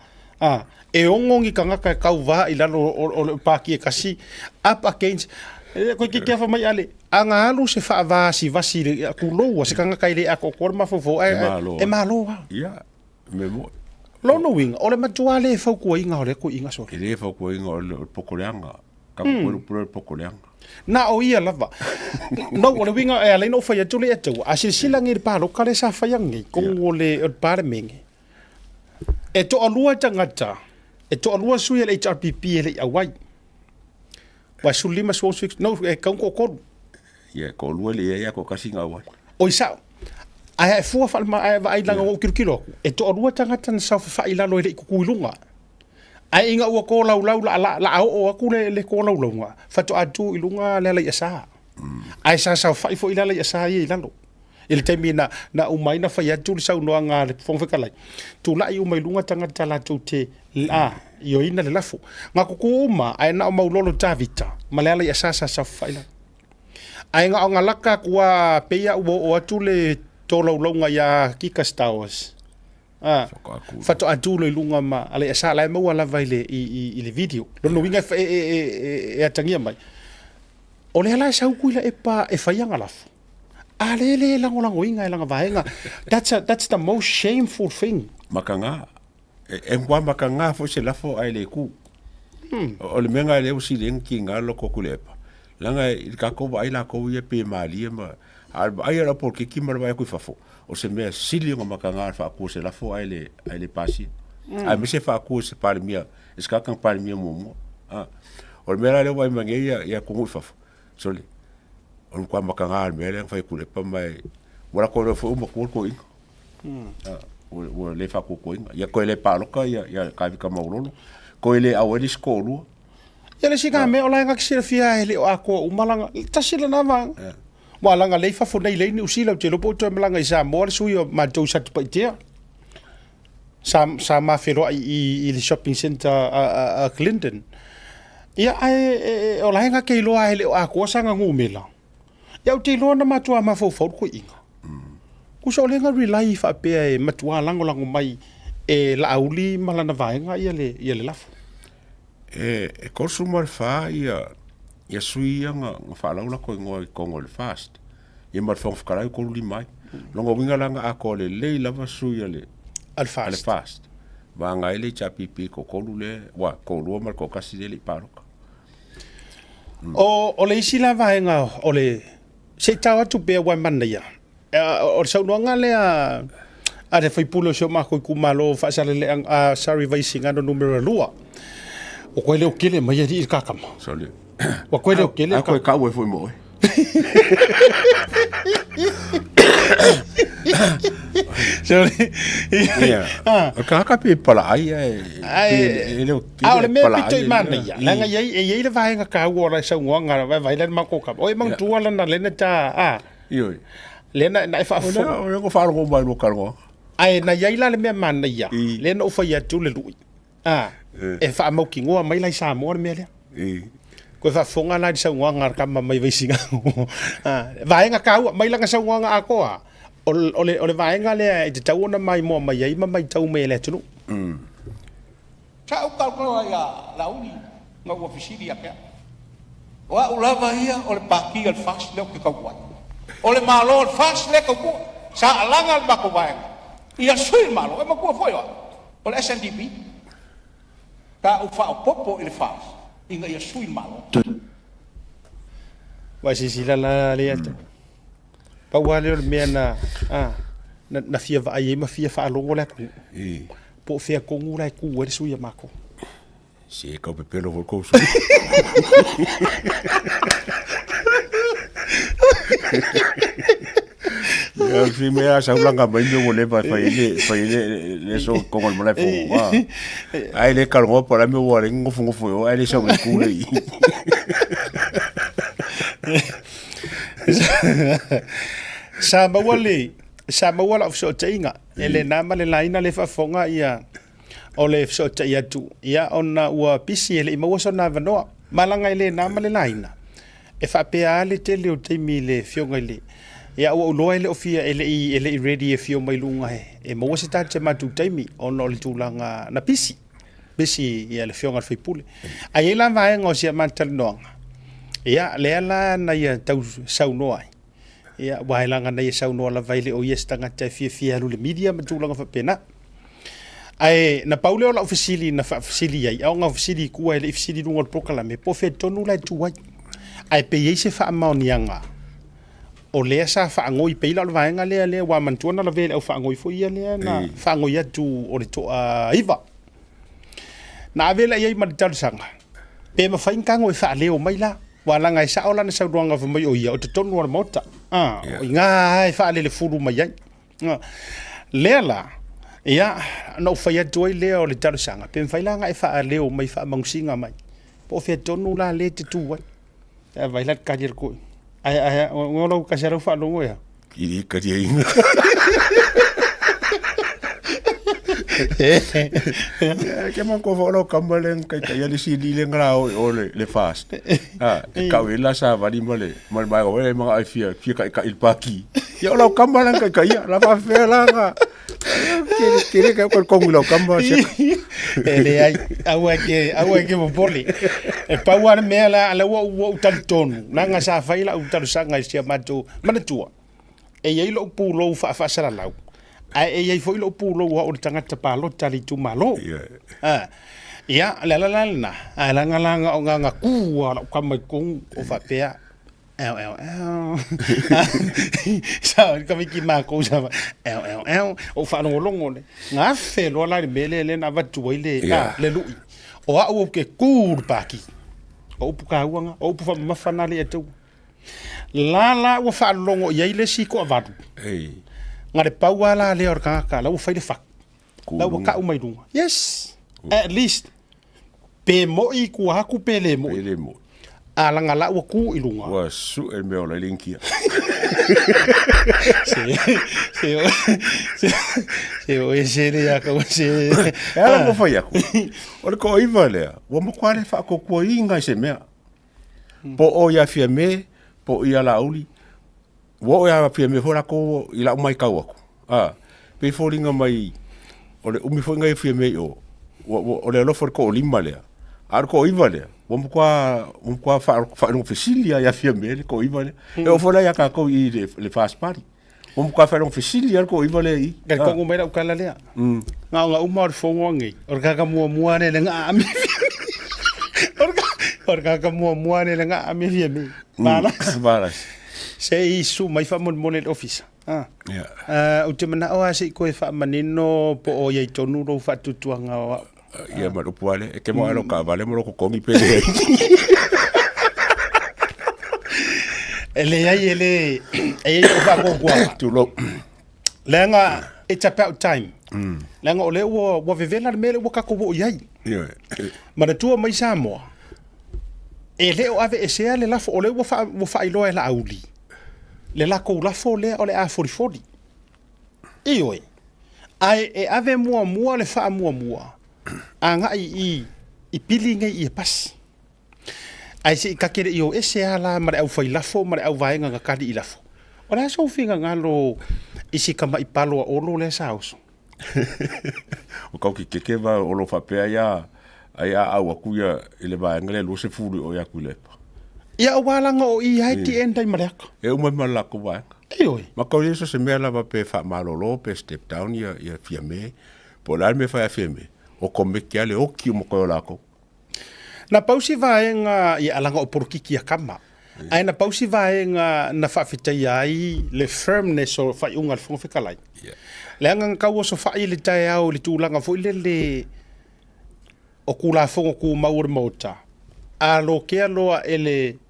e ongongi kanga ka kauva ilalo o paki e kasi up against ko ki fa mai ale anga alu se fa vasi ku lo se kanga kai le ako ko ma fo e malo ia me mo lo no wing o le matua le fa ko inga o le ko inga so le fa ko inga o pokoleanga ka ko pokoleanga na o ia lava no o le winga e ale no fa ya tule e tu a sila ngir pa lo kale sa fa yang ko le o pa mengi e to alua tangata e to alua sui le HRPP le awai wa sulima so fix no e kan ko ia ko lua le ia ko kasi nga wa o isa ai fu fa ma ai langa o kirkilo e to alua tangata na sa fa ila lo le ku ilunga ai inga ua ko lau la o aku le ko lau nga fa to atu ilunga le la sa ai sa fa fo ila la sa i lalo il temina na umaina fa ya tu sa no nga le fon fa kala tu la i umai lunga tanga tala tu te la yo ina le lafu nga ko kuma ai na mau lolo tavita malela ya sa fa ila ai nga laka kwa pe ya o atu le to lau nga ya Kika Stars fato atulo ilunga ma ale sa la mo ala vai i le video lo winga e atangia mai o le ala sa kuila e pa e faianga lafu ale le lango inga e langa vaenga that's the most shameful thing makanga e ngwa makanga fo se lafo ai le ku o le menga le usi le kinga lo ko kulepa langa il ka ko ai la ko ye pe mali ma ai era porque ki mar vai ku fafo o se mea sili nga makanga fa ku se lafo ai le pasi ai me se fa ku se par mia eska kan par mia mo o le mera le vai mangeia ya ku fafo sole on kwa makanga me le fa ku le pa mai wala ko fo mo ko o le fa ku ko ya ko le pa lo ka ya ka vi ka maulolo ko le aweli skolu ya le sika me ola nga ksia fia ele o ako umalanga tasila na va malanga le fa fo nei le ni usila te lo poto malanga isa mo sui o ma to sa pa tia sa ma fero i le shopping center a Clinton ya ai ola nga ke lo ele o ako sa nga ngumela ya te lo na matua ma fo ko inga ku so le nga rely fa pe matua lango mai e la auli malana vaenga ia le lafu e consumer fa ia sui nga fa la ko ngol fast ia mar fa fkara ko li mai longo winga langa a ko le lava sui le al fast ba nga ile cha pipi ko le wa ko lu mar ko kasi le paro o le isi la vaenga o le se tawa tu be wa mandia o sa no nga le a de foi pulo so ma ko kumalo fa sa le sorry vai singa no numero lua o ko le o kele mai ri ka kama sole o ko le o kele ka ka we foi mo sole ka ka pe pala ai le o le me pito i mana ya la nga ye le vai nga ka wo ra sa nga vai le ma ko ka o mang tu ala na le na ta yo le na fa fo o ko fa ro ba lo ka ro ai na ye la le me mana ya le no fa ya tu le lu e fa mo ki ngoa mai lai sa mo me le ko fa fonga la sa ngoa ngar ka mai vai singa vai nga ka mai la nga sa ngoa nga ako o le vai nga le te tau na mai mo mai ai mai tau me le tu sa o ka ko ya la uni nga wa fisili ya wa ulava ia o le paki al fast le ki ka wa o le malo al fast le ka ko sa alanga ba ko vai ia sui malo e ma ko foi o le SNDP ka o fa o popo il fast inga ia sui malo wa si la le ata pa wa le me na na fia va ai ma fia fa longo le po fia ko ngula ku we sui ya mako si ko pe pelo vol ko ya si me asa ulanga ba ndo le pa fa ile so ko ngol mala fo wa ai le kalgo para me wa ngofu yo ai le so ku le sa mawala so tainga ele na male laina le fa fonga ia ole so ia tu ia ona ua pisi ele mo so na vano malanga ele na male laina e fa pe ale te le o te mi le fionga le ia o loa ele ofia ele i ready e fio mai lunga he e mo se ta te matu taimi ono le tulanga na pisi besi ia le fionga fai pule ai la vai ngo sia mantal noanga ia le ala na ia tau sau noa ia wailanga na ia sau noa la vai le o ia stanga te fia lu le media matulanga fa pena ai na paule o la ofisili na ofisili ai au nga ofisili ku ai le ofisili lunga prokala me po fe tonu la tu ai pe ye se fa maunianga o le sa fa ngoi pe la vaenga le wa mantuana la vele o fa ngoi fo ia le na fa ngoi atu o le to iva na vele ye ma tal sanga pe ma fa inka ngoi fa le o mai la wala ngai sa ola na sa ruanga fa mai o ia o te tonu o mota nga ai fa le furu mai le la ia no fa ia toi le o le tal sanga pe fa la ngai fa le o mai fa mangsinga mai po fe tonu la le te tu wa vai la kajer ko ai ngolo ka sero fa longo ya Iri ka dia inga. Ke man ko folo kambaleng kai kai ali si di le ngra o le fast. Ka wela sa vali male mal mai o le mga ai fia ka il paki. Ya lo kambaleng kai kai la fa fela nga. Kere ka ko lo kamba se. Ele ai awa ke mo poli. E pa wa me la wo tal tonu. Nanga sa fa ila u tal sanga sia matu manatua. E ye lo pu lo fa sala lau. Ai e foi lo pulo wa o tangata palo tali tu malo ia la na langa o nga ku wa ka mai kong o fa pea sa ka mi ki ma ko sa o fa no longo le nga fe lo la mele le na va tu ile le lu o a o ke ku pa ki o pu ka wa o pu fa ma fa na le tu la o fa longo ye le si ko va ngare pauala le or ka la u fai le fak la u ka u mai dunga yes at least pe mo I ku ha ku pe le mo ala ngala u ku I lunga wa su el me ola linkia se o ese ya ka se ala mo fai aku o ko I vale wa mo kwale fa ko ko inga se me po o ya fie me po I ala uli wo ya pia me fora ko I la mai kau aku pe foringa mai ole umi foringa fia me o le lo for ko lima le ar ko iva le mo kwa fa no fisilia ya fia me ko iva le e o fora ya ka ko I le fast party mo kwa fa no fisilia ko iva le I ko ngomera u kala le nga umar fo ngi or ka mua ne nga ami or ka mua ne nga ami fia me bala se isu mai fa mon le office o te mana o ase ko fa manino po o ye tonu ro fa tutuanga ia ma puale e ke mo alo ka vale mo ko kongi pele ele ai fa ko kwa tu lo lenga it's about time lenga ole wo vevela mele wo ka ko wo yai ma tu mai samo ele o ave ese le la ole wo fa ilo la auli le la ko la fo le ole a 40 ioi ai e ave mua le fa mua anga I pilinga I pas ai se ka kere io ese ala mare au fai la fo mare au vaenga ga kali I la fo ora so finga ngalo isi kama I palo o lo le sauso o ka ki ke va o lo fa pe ya ai au akuia ile vaenga le lo se furu o ya kulepa ia wala ngo I haiti endai mareka e uma malako wa ioi ma ko yeso se mela va pe fa malolo pe step down ya fia me po la me fa fia me o come ke ale o ki mo ko la ko na pausi vaenga ia alanga o porkiki ya kama ai na pausi vaenga na fa fitai ai le firmness o fa unga fo fikalai le anga ka wo so fa ile tai au le tulanga fo ile o kula fo ku maur mota a lo ke aloa ele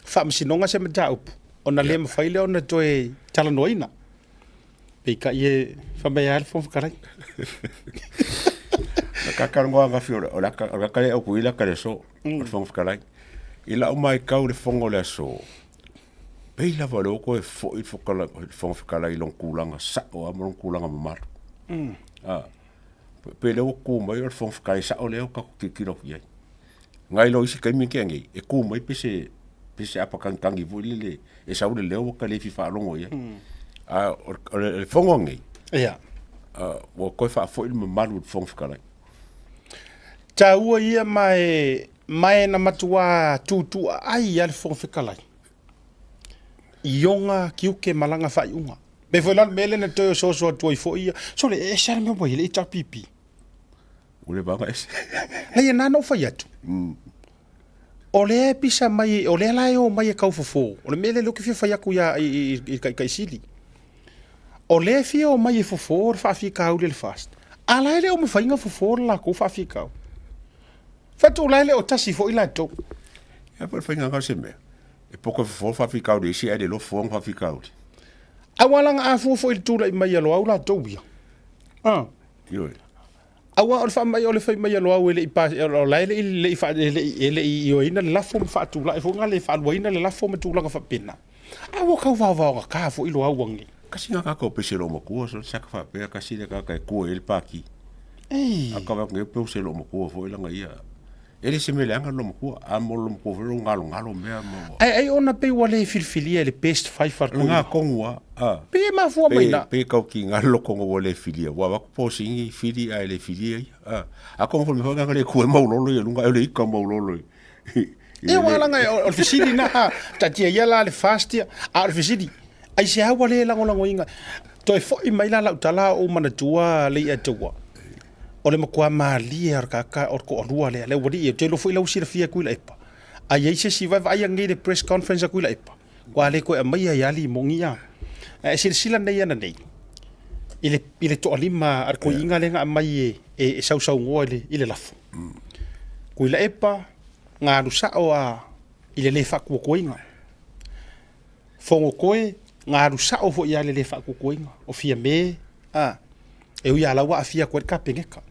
fa msinonga se mta up ona le mfaile ona toe talanoina pe ka ye fa me al fo karai ka karonga nga fiora o la ka o kuila ka so fo karai ila o mai ka o le fongo le so pe la valo ko fo karai long kulanga sa o amon kulanga mar pe le ko mai o fo karai sa o le ka ki kiro ye ngai lo isi kai mi kengi e ku mai pe se pese apa kangi vo le e sa ule leo ka le fi fa longo ia le fongo ngi ia wo ko fa fo il malu fong fikala taua ia mai na matua tutu ai al fong fikala ionga kiuke malanga fa iunga be foi lan mele na to so tu fo ia so le e sa me boile ta pipi ule banga es le na no fa yatu o le pisa mai o le lai o mai kau fofo o le mele lo ke fa yaku ya i kai sili o le fi o mai fofo fa fi ka le fast ala le o me fa inga fofo la ko fa fi ka fa tu lai le o tasi fo ila to ya por fa nga se me e pouco fofo fa fi ka de si e de lo fo fa fi ka awalanga a fofo il tu lai mai lo au la to bia yo awa o fa mai o le fa mai lo ele pa o lai le fa ele io ina la fo fa tu la fo nga le fa lo ina le la fo me tu la fa pena awa ka va ka fo ilo awangi kasi nga ka ko pe se lo mo ko so sa ka fa pe kasi le ka ko el pa ki aka va nge pe se lo mo ko fo ila nga ia ele se me langa lo mo ko a mo lo mo ko lo ngalo me mo ai ona pe wale filfilia le best five far ko nga ko wa pe ma fo mai na pe ka ki ngalo ko wale filia wa ko po singi fili ai le filia a ko mo me nga le ko mo lo le lunga ele ka mo lo e wala nga o fisili na ta tia yala le fastia a fisili ai se hawa le lango inga to e fo i mai la tala o mana tua le ia tua o le makua mali ar ka or ko rua le wadi e te lo fo i la usira fia kuila epa ai ai se si vai ai ngi de press conference kuila epa kwa le ko e mai ai ali mongia e sila nei ana nei ile to alima ar ko inga le nga mai e sau ngole ile lafo kuila epa nga rusa o a ile le fa ko inga fongo koe nga rusa o fo ia le fa ko inga o fia me e u ia la wa fia ko ka pengeka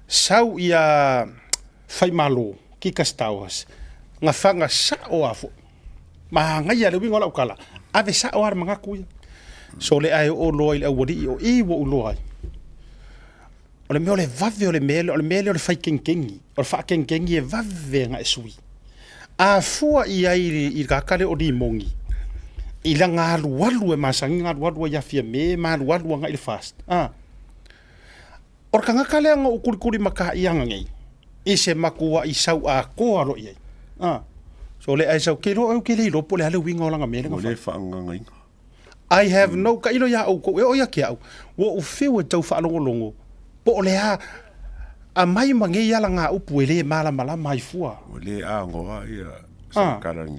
sau ia fai malo ki kastawas nga fanga sa o afo ma nga ia le winga la kala ave sa o ar manga kuia so le ai o loi le wadi o i wo loi o le mele vave o le mele o le fai kenkengi o fa kenkengi e vave nga sui a fua i ai i ka kale o di mongi i la nga walu e masangi nga walu ya fia me ma walu nga il fast or kanga kale nga ukuri maka ianga ngai ise makua i sau a ko alo i so le ai sau kilo au kile lo pole ale winga nga mele nga fa ngai I have no ka ilo ya o ko o ya ke au wo u feel tau fa longo po le a mai mangi ya nga upu ele mala mai fua le ngo ia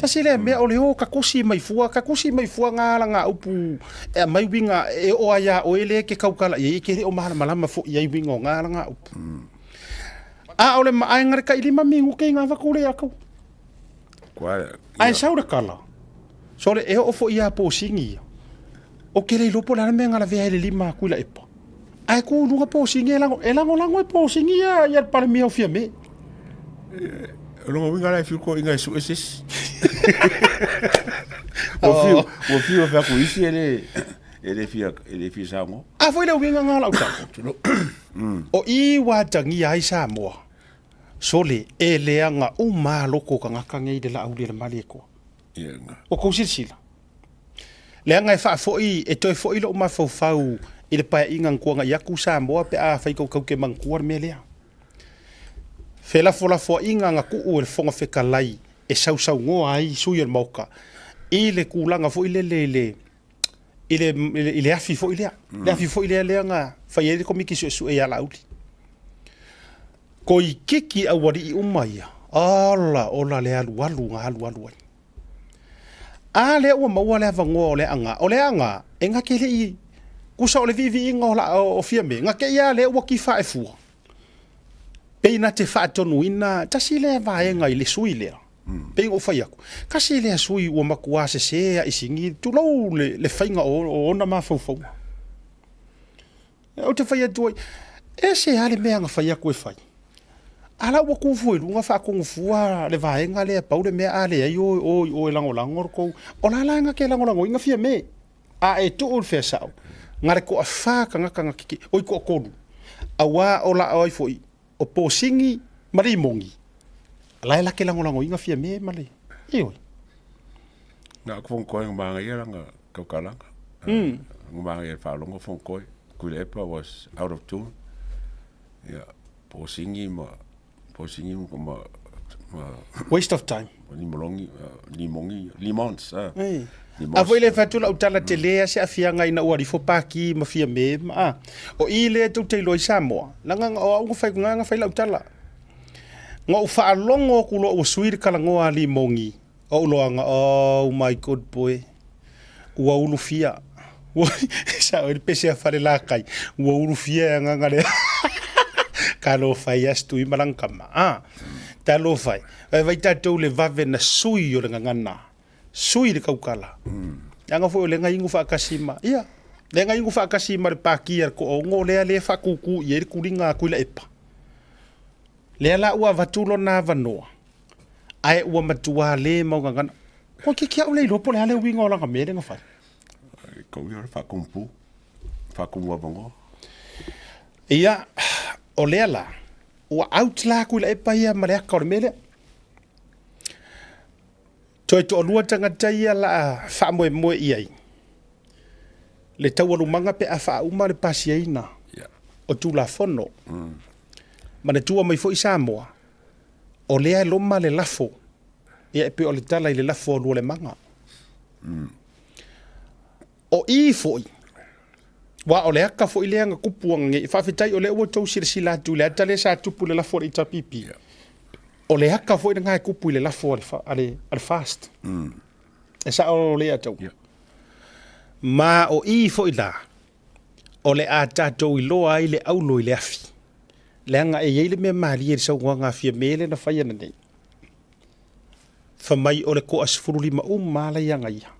ta sile me o le o ka kusi mai fua nga upu e mai winga e o ya o ele ke kaukala e ke o mala fu ia winga nga upu o le mai ngar ka ilima mingu ke nga va kule ako kwa ai saura kala so le e o fo ia po singi o ke le lopo la me ngala ve le lima kula epa ai ku lunga po singi lango e po singi ya para mi o fia me lo winga la fico inga su eses o fio fa ku isi ele fia sango foi le winga ngala o o i wa tangi ai sa mo sole e le anga o ma loko ka ngaka ngai de la au le mali ko o ko sila le anga fa foi e to foi lo ma fau i le pa inga ko nga yaku sa mo pe a fa ko ke man ko me le fela fola fo inga nga ku o le fonga fe kalai e sau ngo ai su yer moka i le kulanga fo ile afi fo ile le afi fo ile le nga fa ye ko miki su e ala uli ko i kiki a wari i umaya ala ola le alu a le o maua le avango o le anga e nga ke le i kusa o le vivi inga o fia me nga ke ia le o ki fa e fua pe na te fa tonu ina tasi le va e nga i le sui le pe o fa yaku kasi le sui o makua se a isingi tu lo le fainga o na ma fo o te fa ya tu e se ale me nga fa yaku e fai ala wa ku fu lunga fa ku fua le va nga le pa le me ale ai o lango ko o la nga ke lango inga fia me a e tu ul fe sa ngare ko fa ka nga kiki o ko awa o la ai foi o po singi mari mongi la ke lango inga fia me male ioi Nga ko ko nga ia nga ka kalanga. Nga ia fa longo fon ko. Kulepa was out of tune. Yeah, posingi ma waste of time. Limons. A voi le fatula utala te lea se afianga ina ua rifo paki ma fia me ma. O i le tu te loi Samoa. Langa o au fai nga fai la utala. Nga u fa longo ku lo o suir kala ngoa limongi. O loanga oh my god boy. Ua ulu fia. Sa o pese a fare la kai. Ua ulu fia nga ngare. Ka lo fai astu i malangkama. Ta lo fai. Vai tatou le vave na sui o le ngana. Sui le kaukala. Anga fo le ngai ngu fa kasima. Ia. Le ngai ngu fa kasima le pakia ko o ngo le fa kuku ye kuringa kuila epa. Le ala ua vatulo na vanoa. Ai ua matua le mau ngana. Ko ke kia ule lopo le ale winga ola ngamere nga fa. Ko wi fa kumpu. Fa kumwa bongo. Ia o le ala ua outla kuila epa ia mare ka o mele. Toi to lua tanga tai la fa mo ia. Le tau lumanga pe afa uma le pasiaina. O tu la fono. Mana tua mai fo Samoa. O lea loma le lafo. Ia pe o le tala i le lafo lua le manga. O i foi. Wa o le aka foi leanga kupuanga nge fa fitai o le o tau sila tu le tale sa tupu le lafo i tapipi. O le haka foi nga kupu le lafo ale fast. E sa o le atau. Ma o i foi la. O le ata to i loa i le aulo i le afi. Le nga e yele me mali e sa nga fia mele na fai na nei. Fa mai o le ko asfuru lima mala ia ia.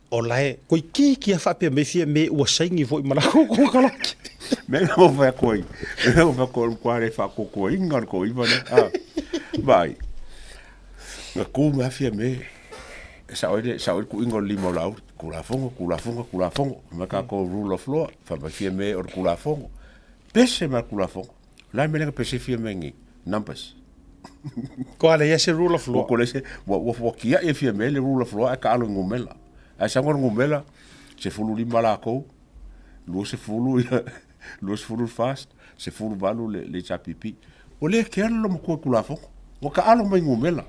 O lai koi ki a fa pe me fia me ua saingi foi malako ko kalaki. Menga mo fa koi. Menga mo fa ko kware fa ko ko inga ko iba ne. Vai. Nga ku ma fia me. Sa o ku inga limo lau kula fongo. Ma ka ko rule of law fa ma fia me o kula fongo. Pese ma kula fongo. La me nga pese fia me ngi numbers. Ko ale ese rule of law. Ko le se wo kia e fia me le rule of law ka alo ngumela. Ai sa ngumela se fulu lima la ko. Lo se fulu fast, se fulu balu le chapipi. O le ke alo mo ko kula fongo. O ka alo mai ngumela.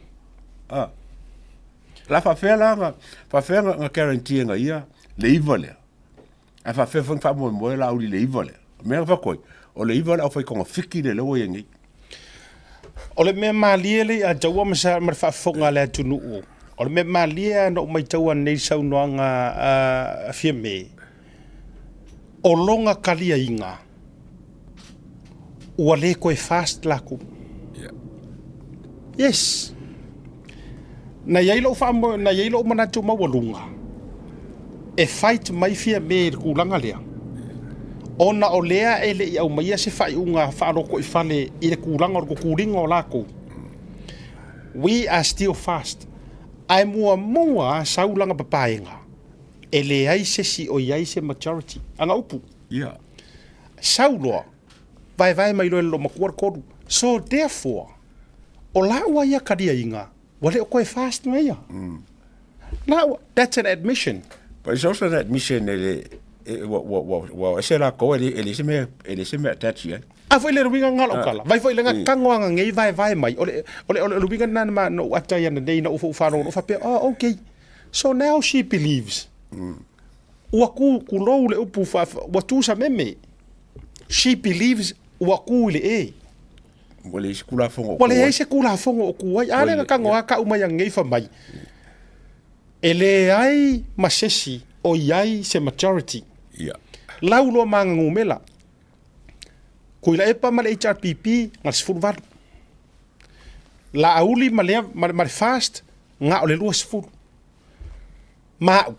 La fa nga guarantee nga ia le ivale. A fa mo la uli le ivale. Me fa koi. O le ivale au fa ko fiki le lo yengi. O le me maliele a jaua masa mar fa fonga le tunu. O le me malia no mai taua nei sau noanga fia me. O longa kalia inga. Ua le koe fast laku. Yes. Na yailo manatu mawalunga. E fight mai fia me kulanga lea. Ona o lea ele i au maia se fai unga whaaroko i fale i le kulanga o kuringa o lako. We are still fast. Ai mua saulanga papaenga. Ele ai se si o iai se majority. Anga upu. Yeah. Sauloa. Vai mai lo makuar kodu. So therefore, o la ua ia karia inga. Wale o koe fast nga ia. Now, that's an admission. But it's also an admission se la ko ele se me attach ya. A foi le ruinga ngalo kala. Vai foi le nga kangoanga ngei vai mai. Ole ruinga nana ma no ataya na nei na ufu faro no fa pe. Oh, okay. So now she believes. Waku kulo le upu fa watu sa meme. She believes waku le e. Wale skula fongo. Wale se kula fongo ku ai ale nga kangoa ka uma yang ngei fa mai. Ele ai masesi o iai se majority. Yeah. Laulo manga ngumela. Kuila epa male HRPP ngal sifuru valu. La auli male fast nga ole lua sifuru. Mau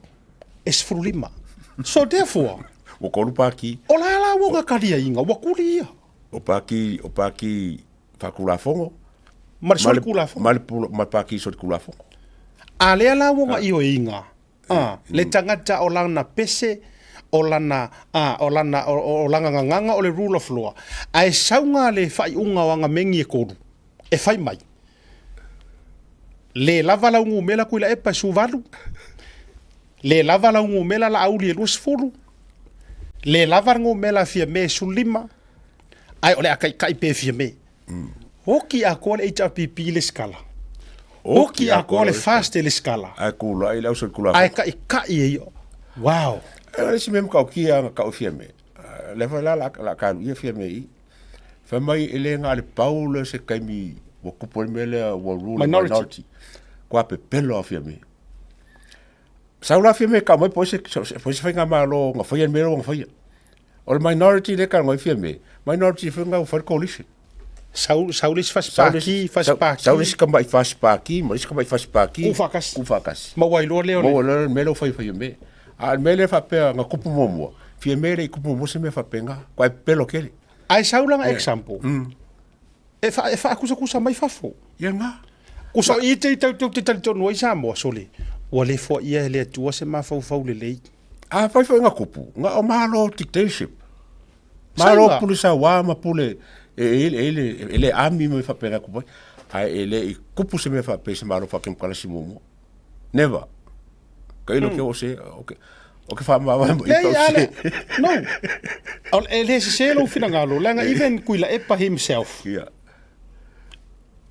sifuru lima. So therefore, Wakolu paki. O la wonga karia inga wakuli ia. O paki fakula fongo. Marisol kula fongo. Mal paki sot kula fongo. Ale la wonga io inga. Le tangata o lana pese o lana nganga o le rule of law. Ai saunga le fai unga wanga mengi e koru. E fai mai. le lava la ngu mela kuila epa suvalu le lava la ngu mela la auli lu sfulu le lava ngu mela fia me sulima ai ole akai kai pe fia me hoki a kole HRPP le skala hoki a kole fast le skala ai kula ai lau sol kula ai kai yo wow si mem ka kia ka fia me le fa la ka ia fia me i fa mai ele nga le paulo se kai mi wo kupo mele wo rule minority kwa pe pelo fia me saula fia me ka mai po se fa nga malo nga fa ia me nga fa ia o minority le ka nga fia me minority fa nga fa coalition Saulis faspaki Saulis ka mai faspaki mas ka mai faspaki kufakas mawailo leo mo melo fa me a mele fa pe nga kupu momo fia mele kupu mo se me fa penga kwa pelo kele ai saula nga example e fa kusa mai fafo ia nga kusa i te no isa mo soli wale fo ia le tua se ma fau le a fa nga kupu nga o malo dictatorship malo pulisa wa ma pule ele ami me fa penga kupu ai ele kupu se me fa pe se malo fa kem kala si momo never kailo ke o se okay fa ma no ele se selo finangalo langa even kuila epa himself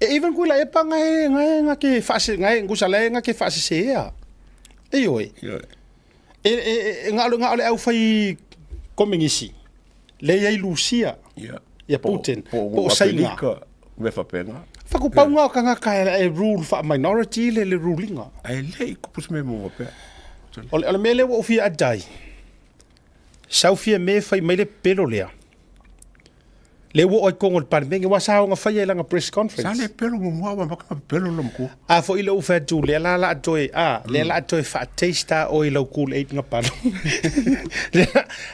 even kuila epa nga ke fase nga ngusale nga ke fase se ya oi nga au fai komingisi le ya Lucia ya Putin po sainga me fa penga fa ku paunga ka nga ka rule fa minority le rulinga ai le ku pus me mo pe ole mele wo fi adai Saufia me fai mai le pelo lea le wo o kongol parmengi wa sa nga fai la nga press conference sa le pelo mo wa ma ka pelo lo mo a fo ile u fa tu le la toy le la toy fa taste o ile cool eat nga palo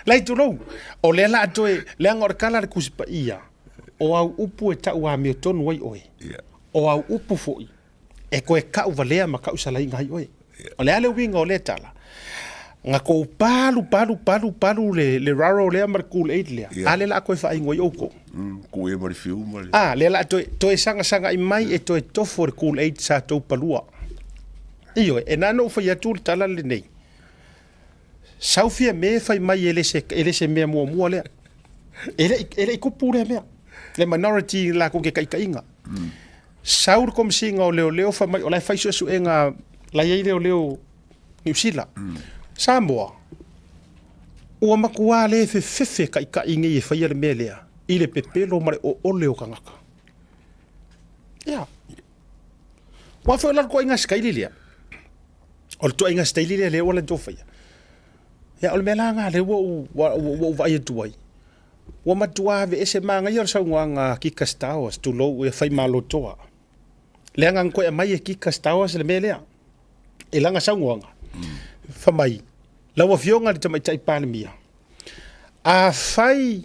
lai tu lo o le la toy le ngor kala le kuspa ia o au upu e ta wa me ton wai oi o au upu fo e ko e ka u valea ma ka usala ngai oi o le ale winga o le tala nga ko palu le raro le mar cool eat le ale la ko fa ingo yoko ku e mar fiu mar le la to e sanga i mai e to for cool eat sa to palua io e nano fa ya tur tala le nei Saufia me fa mai ele se me mo le ele ko pure me le minority la ko ke kai inga saur kom singa o leo fa mai o la fa su enga la ye leo New Zealand Samoa o makua le fe ka ingi e fa ile melea ile pepelo mare o leo kangaka ya wa fa la ko inga skailia o to inga skailia le wala do fa ya o melanga le wo va ye tuai wa matua ve ese manga yer sa nga ki kastawas tu lo e fa malo toa le nga ko e mai ki kastawas le melea e langa sa nga fa mai la wa fionga le tamai tai panemia a fai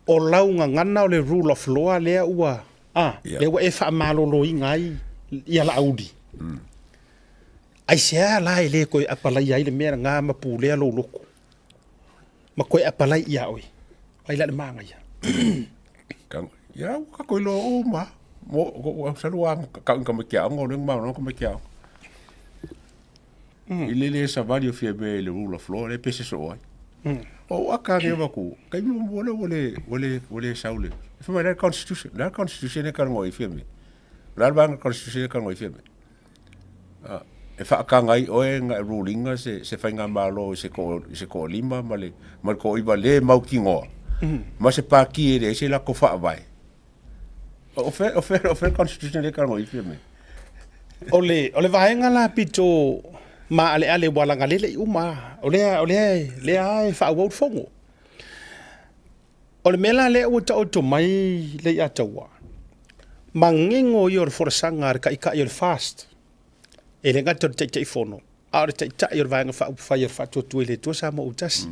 o launga ngana o le rule of law le ua le wa e fa malo lo ingai ia la audi ai sia la ile ko apala ia ile mera nga ma pule lo loko ma ko apala ia oi ai la manga ia kan ya ka ko lo o ma mo sa luang ka me kia ngo le ma no ko me kia ile le sa valio fie be le rule of law le pese so ai o aka re ba ku kai mo wole saule fa ma la constitution e kan ngoi fie me la bang constitution e kan ngoi fie me e fa ka ngai o e nga ruling se fa nga malo se ko lima male mal ko iba le mau kingo ma se pa ki e se la ko fa vai o fe constitution e kan ngoi fie me ole vaenga la pito ma ale wala ngale uma ole ai fa wo fongo ole mela le o to mai le atawa mangingo yor forsangar ka yor fast ele gato te fono ar te yor vanga fa yor fa to le to sa mo utas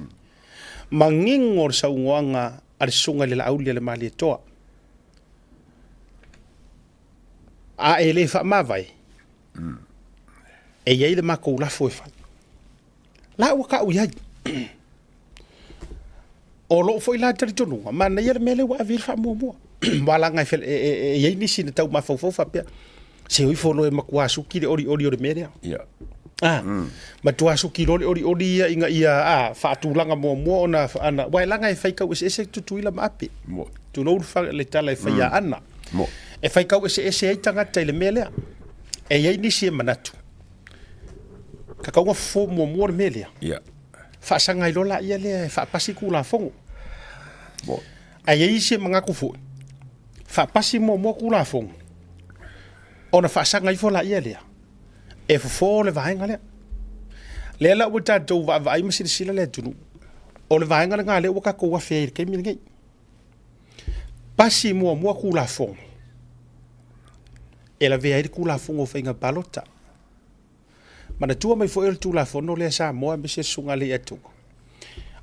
mangingo sa unga ar sunga le aulia le mali to a ele fa ma vai e ia le mako la foi fa la o ka o ia o lo foi la territorio ma na ia mele wa vir fa mo wala ngai fel e ia ni sin tau ma fo fa pe se oi folo e makua suki le ori le mere ia ma tua suki ori ia inga ia faatulanga mo ona ana wailanga e faika ese tutuila mapi mo tu no fa le tala e faia ana mo e faika ese ai tangata ile mele e ia ni si manatu ka ka fo mo mele ia fa sanga ilola ia le fa pasi kula fongo mo ai ia si manga ku fo fa pasi mo kula fongo ona fa sanga i fola ia le e fo le vainga le la uta do va vai masi sila le tunu o le vainga nga le waka ko wa fe ke mi ngai pasi mo kula fongo e la vea i kula fongo fainga balota mana tua mai fo el tula fono le sa mo me se sunga le atu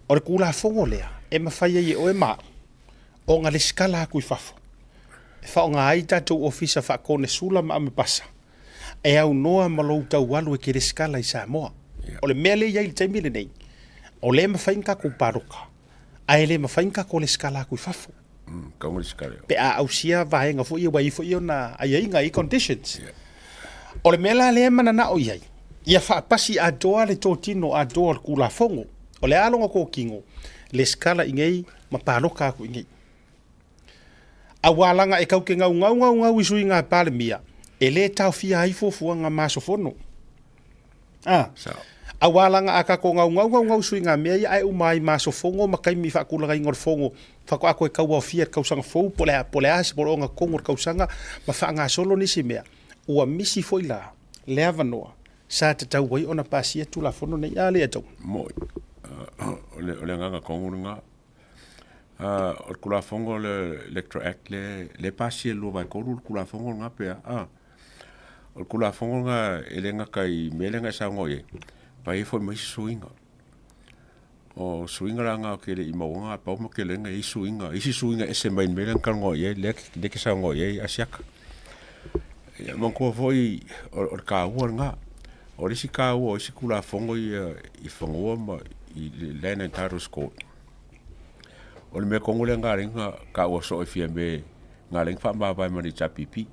o le kula fongo le e ma fai ye o e ma o nga le skala ku fafo e fa nga ai tatu ofisa fa kone sula ma me pasa e au noa malo tau walu e ke le skala i sa mo o le mele ye il taimi le nei o le ma fainga ku paruka ai le ma fainga ko le skala ku fafo ka mo skala pe a ausia vaenga fo i na ai inga i conditions o le mela le mana na o iai ia fa pasi a doa le totino a doa kula fongo o le alonga ko kingo le skala ingei ma paloka ku ingei a walanga e kau ke ngau isu inga pale mia e le tau fia ai fofuanga masofono a walanga aka ko ngau isu inga mea ai umai masofongo makai mi fa kula ngor fongo fa ko ako e kau fia kau sanga fo pole as pole nga kongor kau sanga ma fa nga solo ni si mea ua misi foila le avanoa sa te tau wai ona pasia tu la fono nei ale atau mo ole nga kongunga o kula fongo le electro act le pasia lo vai ko kula fongo nga pe o kula fongo nga elenga kai melenga sa ngoye pai fo mai suinga o suinga nga ke le imaunga pa mo ke lenga i suinga ese mai melenga kan ngoye le ke sa ngoye asiaka ya mon ko foi o ka nga o risi ka o si kula fongo i fongo ma i lena taros ko o le me kongole ngaringa ka o so fia me ngaring fa ma vai mani chapipi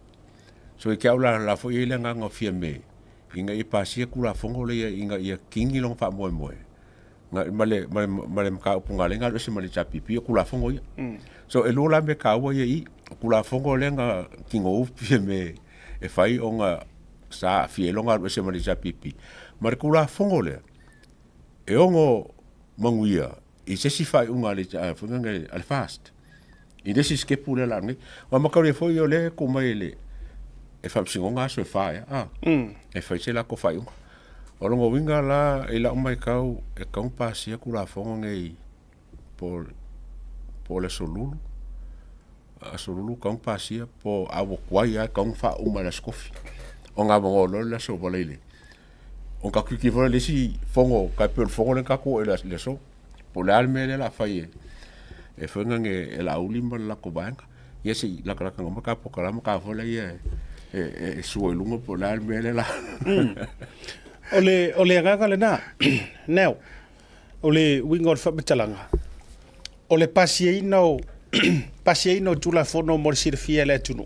so i ka la fo i lenga nga fia me inga i pasia kula fongo le inga ia kingi long fa mo nga male ka punga lenga le si mani chapipi kula fongo ia so e lola me ka o i kula fongo lenga kingo fia me e fai onga sa fielonga se mani chapipi mar kula fongo le e ongo manguia i se si fai unga le funga al fast i desi skepule la ni wa makare foi o le ko mai le e fa singonga so fai e fai se la ko fai o longo winga la e la mai kau e kau pasia kula fongo ngai por le solulu a solulu kau pasia po avo kwai a kau fa uma la skofi o nga mo lo la so bolele on ka ki vola le si fongo ka pe fongo le ka ko le so po le alme le la faye e fonga nge e la ulimba la ko banga yesi la ka ngoma ka po kala ka vola ye e suo lungo po le alme le la ole nga le na neo ole wingor fa betalanga ole pasiino tula fono mo sirfia le tunu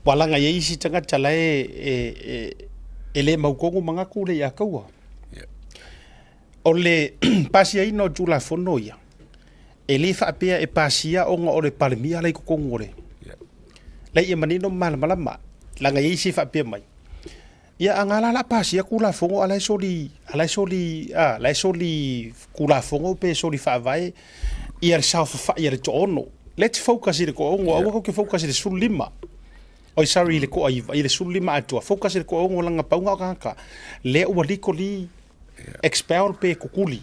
walanga ye isi tanga tala ele maukongo manga kule ya kaua ole pasia ino tula fono ya ele fa apea e pasia onga ole palmia le kokongore le e manino malama langa ye isi fa apea mai ya angala la pasia kula fongo ala soli kula fongo pe soli fa vai ia sa fa ia tono let's focus ile ko ongo awa ko focus ile sulima oi sorry ile ko ai ile sulima atua focus ile ko ongo langa paunga ka le o liko li expel pe kukuli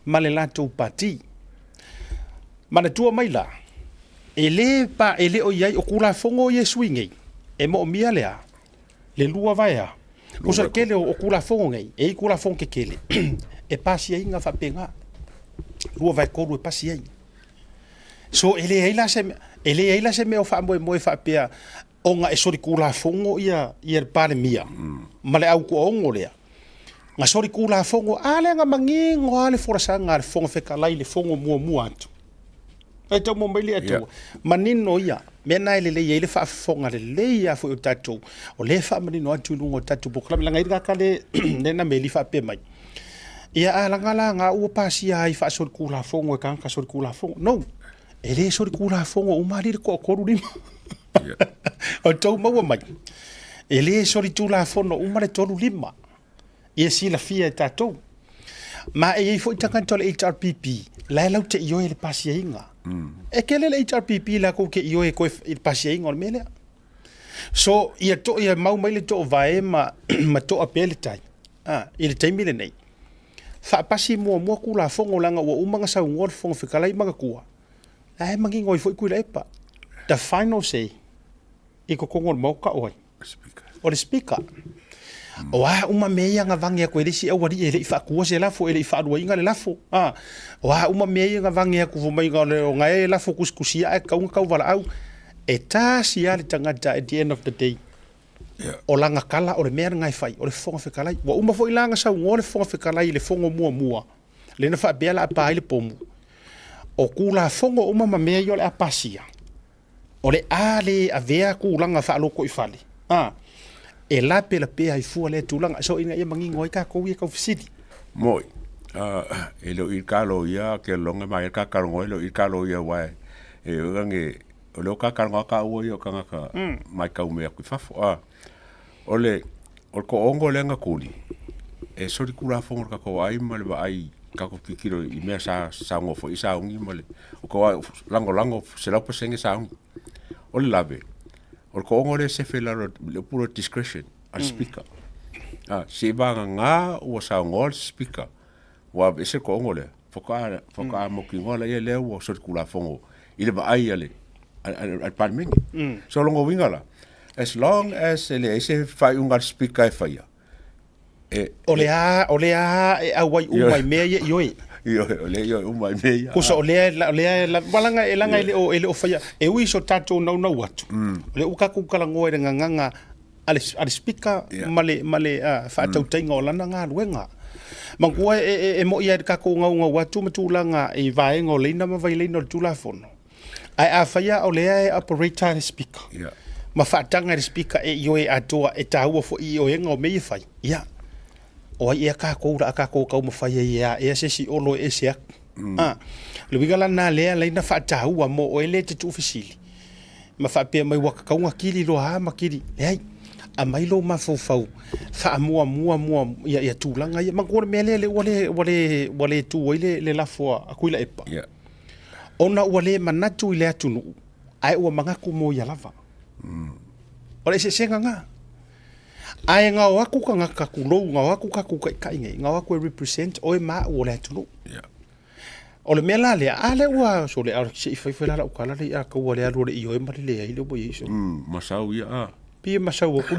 male lato pati mana tua maila ele o yai o kula fongo ye swingi e mo mia lea le lua vaia ko sa kele o kula fongo ngai e kula fongo kele e pasi inga fa penga lua vai ko e pasi ai so ele ela se me o fa mo fa pea onga e sori kula fongo ia pare mia male au ko ongo lea nga sori kula fongo ale nga mangingo ale forasa nga fongo fe kalai le fongo mua atu e tau mo mai le atu manino ia me nai le le fa fonga le ia fo tatu o le fa manino atu lungo tatu bo kala langa ira kale le na meli fa pe mai ia alanga nga u pasi ai fa so kula fongo e kan ka so kula fongo no ele so kula fongo o mari ko ru lima o tau mau mai ele so tula fongo o mari toru lima ia si la fia tatu ma e fo itanga tole HRPP la lau te yo le pasi inga e kele le HRPP la ko ke yo e ko il pasi inga mele so ia mau mai le to vai ma to apele tai il te mile nei fa pasi mo kula fongo langa o umanga sa ngor fongo fikalai manga kua ai mangi ngoi foi kuila epa the final say iko kongo mo ka oi o le speaker wa uma meia nga vangi ko elisi awari ele fa ku se la fo ele fa do inga le la fo wa uma meia nga vangi ku vo mai nga le nga e la fo kuskusia e ka wala au e ta sia le tangata at the end of the day o langa kala o le mea ngai fai o le fonga fekalai wa uma fo ilanga sa ngore fonga fekalai le fonga mua le na fa bela pa ile pomu o kula fonga uma ma mea yo le apasia o le ale avea ku langa fa loko i fale e la pe ai fu le tulanga so ina ia mangi ngoi ka ko ia ka fisiti moi e lo il kalo ia ke longa mai ka ka ngoi lo il kalo ia wa e ngange o lo ka ka ka o ia ka ka mai ka me ku fafo ole o ko ongo lenga kuli e so di kula fo ka ko ai mal ba ai ka ko kikiro i me sa ngo fo isa ungi male o ko lango se la posenge sa o le lave o ko ongo se fe la le puro discretion al speaker se ba nga o sa ngol speaker wa se ko ongo le fo ka mo ki ngola ye le o so di kula fo ile ba ai ale al parming so longo wingala as long as ele se fai ungar speaker e fai ole a e awai umai me yo ole yo umai me ko so ole la balanga elanga ele o fai e wi so tato no watu le uka ku kala ngoe nganga al speaker male fa tau tenga o lana nga luenga mangua e mo ia ka ko nga watu matulanga e vai ngo le na ma vai le no tulafono ai a fai ole e operator speaker ma fatanga le speaker e yo e atoa e taua fo i o enga o me fai o ia ka ko mo fai ia e se si olo e se le wigala na le na fataua mo o ele te tu fisili ma fa pe mai waka kaunga kili lo ha makiri ai a mai lo ma fo fa mua ia tulanga ia mangor mele le wale tu le la fo akuila epa ona wale manatu ile atunu ai o manga ku mo ia lava ole se senga nga ai nga waku ka nga kulo nga waku ka ku ka inge nga waku represent o ma o le tulu ole mela le ale wa so le ar se fa la o kala le a ko le alo le io e mari le ile bo iso masau ia pi masau ku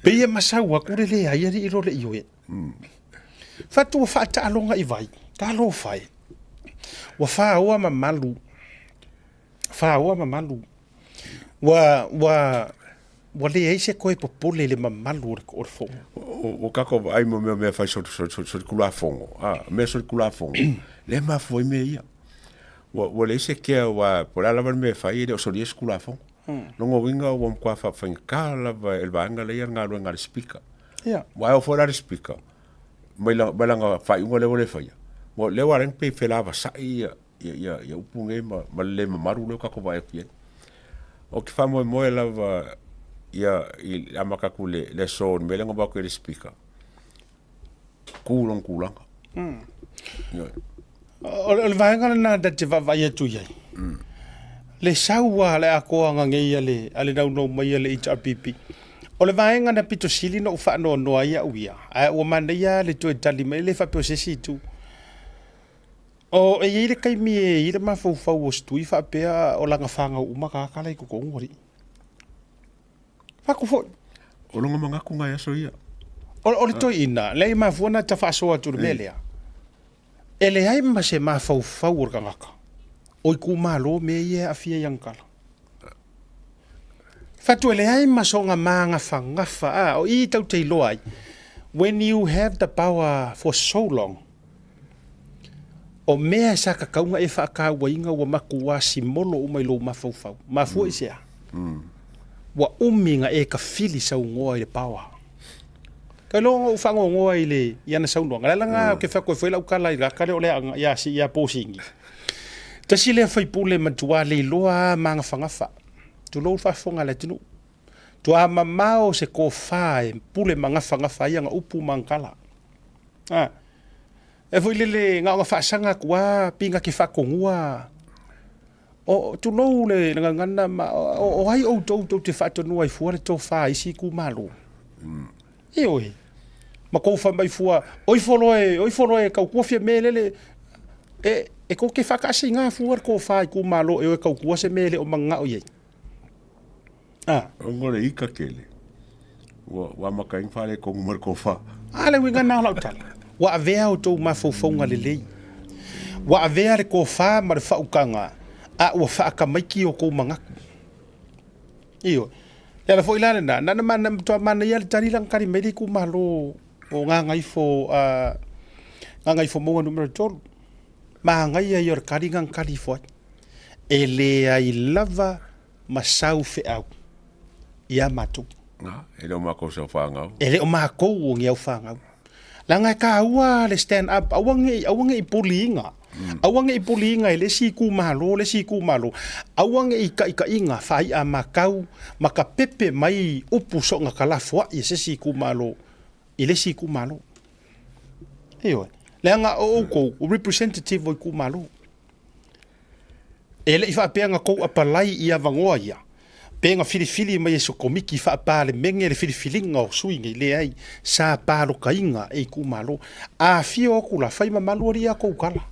pi masau ku le ai ilo le io e fatu fa ta longa i vai ta lo fai wa fa wa mamalu wa le ese ko popole le mamalu o fo o ka ko ai mo me fa so kula fongo me so kula fongo le ma foi me ia wa le ese ke wa por ala me fa ile so di kula fongo no ngo winga wo kwa fa kala va el banga le nga lo nga speaker wa o fora speaker mai la balanga fa ngo le fa ia mo le waren pe felava sa ia upunge ma le maru le ka ko vai pie o que famo mo lava ia il amaka kule le son me lengo ba ko le speaker kulong o vai ngana na da te vai tu ia le saua le ako nga ngeia le ale dau no mai le HRPP o le vai ngana pito sili no fa no ia uia ai o mandia le tu tali me le fa processi tu o e ile kai mi ile ma fo o stui fa pe o langa fanga uma ka kala ko ngori fa ko fo o longa manga ku ngai so ia o le to ina le ma fo na ta fa so atu melia ele ai ma se ma fo o ngaka o ku ma lo me ye afia yang kala fa tu ele ai ma so nga manga fanga fa o i tau te lo ai when you have the power for so long, o mea sa kakaunga e whaakawainga wa makua si molo umai lo mafaufau. Mafua i sea. Wa uminga e ka fili sa ungoa i le power. Kai longa ufango ngoa i le iana sa ungoa. Ngala nga ke whako e whaila ukala i rakare o le anga ia si ia pōsingi. Tasi lea whaipule matua le loa manga whangafa. Tu lo whafonga le tinu. Tu a mamao se ko whae pule manga whangafa ia nga upu mangkala. E voi lele ngā whaasanga kua pinga ki whakongua. O tu lo le ngana o ai o tau te whaatonua i fua le tō wha isi ku malo. E oi. Ma kou wha mai fua. Oi wholoe kau kuafia me lele. E ko ke whakasi ngā fua ko wha i ku malo e oi kau kuase me le o manga o iei. O ngore ika kele. Wa makaing whale ko ngumar ko wha. Ale winga nā lau tala. Wa avea o tō mawhauwhaunga le lei. Wa avea le ko wha ma le whaukanga. A ua whaakamaiki o kou mangaku. Iyo. Lea fo ilane na. Nana mana mtua mana ia le tarilang kari meri ku malo o ngā ngaifo monga numero tolu. Ma ngai a ior kari ngang kari foat. E lea I lava masau fe au. Ia matu. E leo mako sa whangau. E leo mako o ngiau whangau. Langa ka ua le stand up awange I pulinga. Awange I pulinga le si ku malo. Awange I ka inga fai a makau maka pepe mai upu so nga kalafua I se si ku malo. I le si ku malo. Eyo. Langa o ko representative o ku malo. Ele I fa pe nga ko apalai I avangoa ia. Penga filifili mai so komiki fa pale menge le filifilinga o suinga le ai sa palo kainga e ku malo a fio ku la fai malo ria ko kala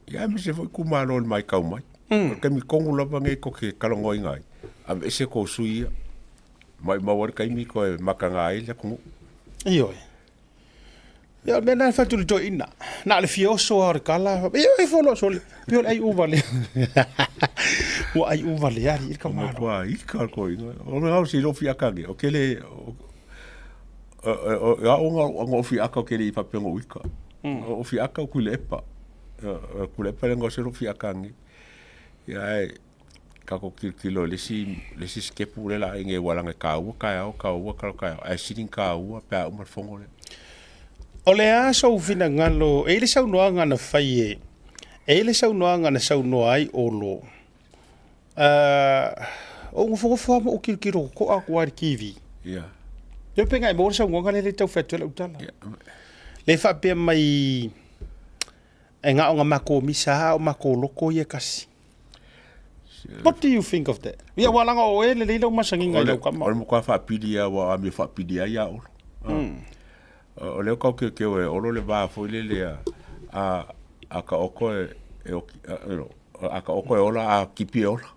ya me se foi ku malo mai kau mai ke mi kongu la bange ko ke kalongo ngai a ese ko suia mai mawar kai mi ko makanga ai le ku iyo ya me na fa tu to ina na le fio so ar kala e folo so pio ai uvale wa ai uvale ari il kamaro wa ika ko o me au si lo fi akage o kele ya o fi aka o kele I papengo wika o fi aka ku lepa ku lepa ngo se lo fi akangi ya ka ko kilo le si skepu le la nge wala nge ka ai sirin ka pa o mar fongo le o le a so fina ngalo e le sau noanga na fai e le sau noanga na sau noai o lo o ngofo mo o kilkiro ko a kwar kiwi ya yo penga mo sa ngonga le tau fetu le utala le fa pe mai e nga o nga mako misa o mako loko ye kasi. What do you think of that? Ia walanga o e le leilo masanginga le kama. O mo kwa fa pidia wa a me fa pidia ya o. O le ko ke o le va fo le a ka oko a ka oko ola a kipi ola.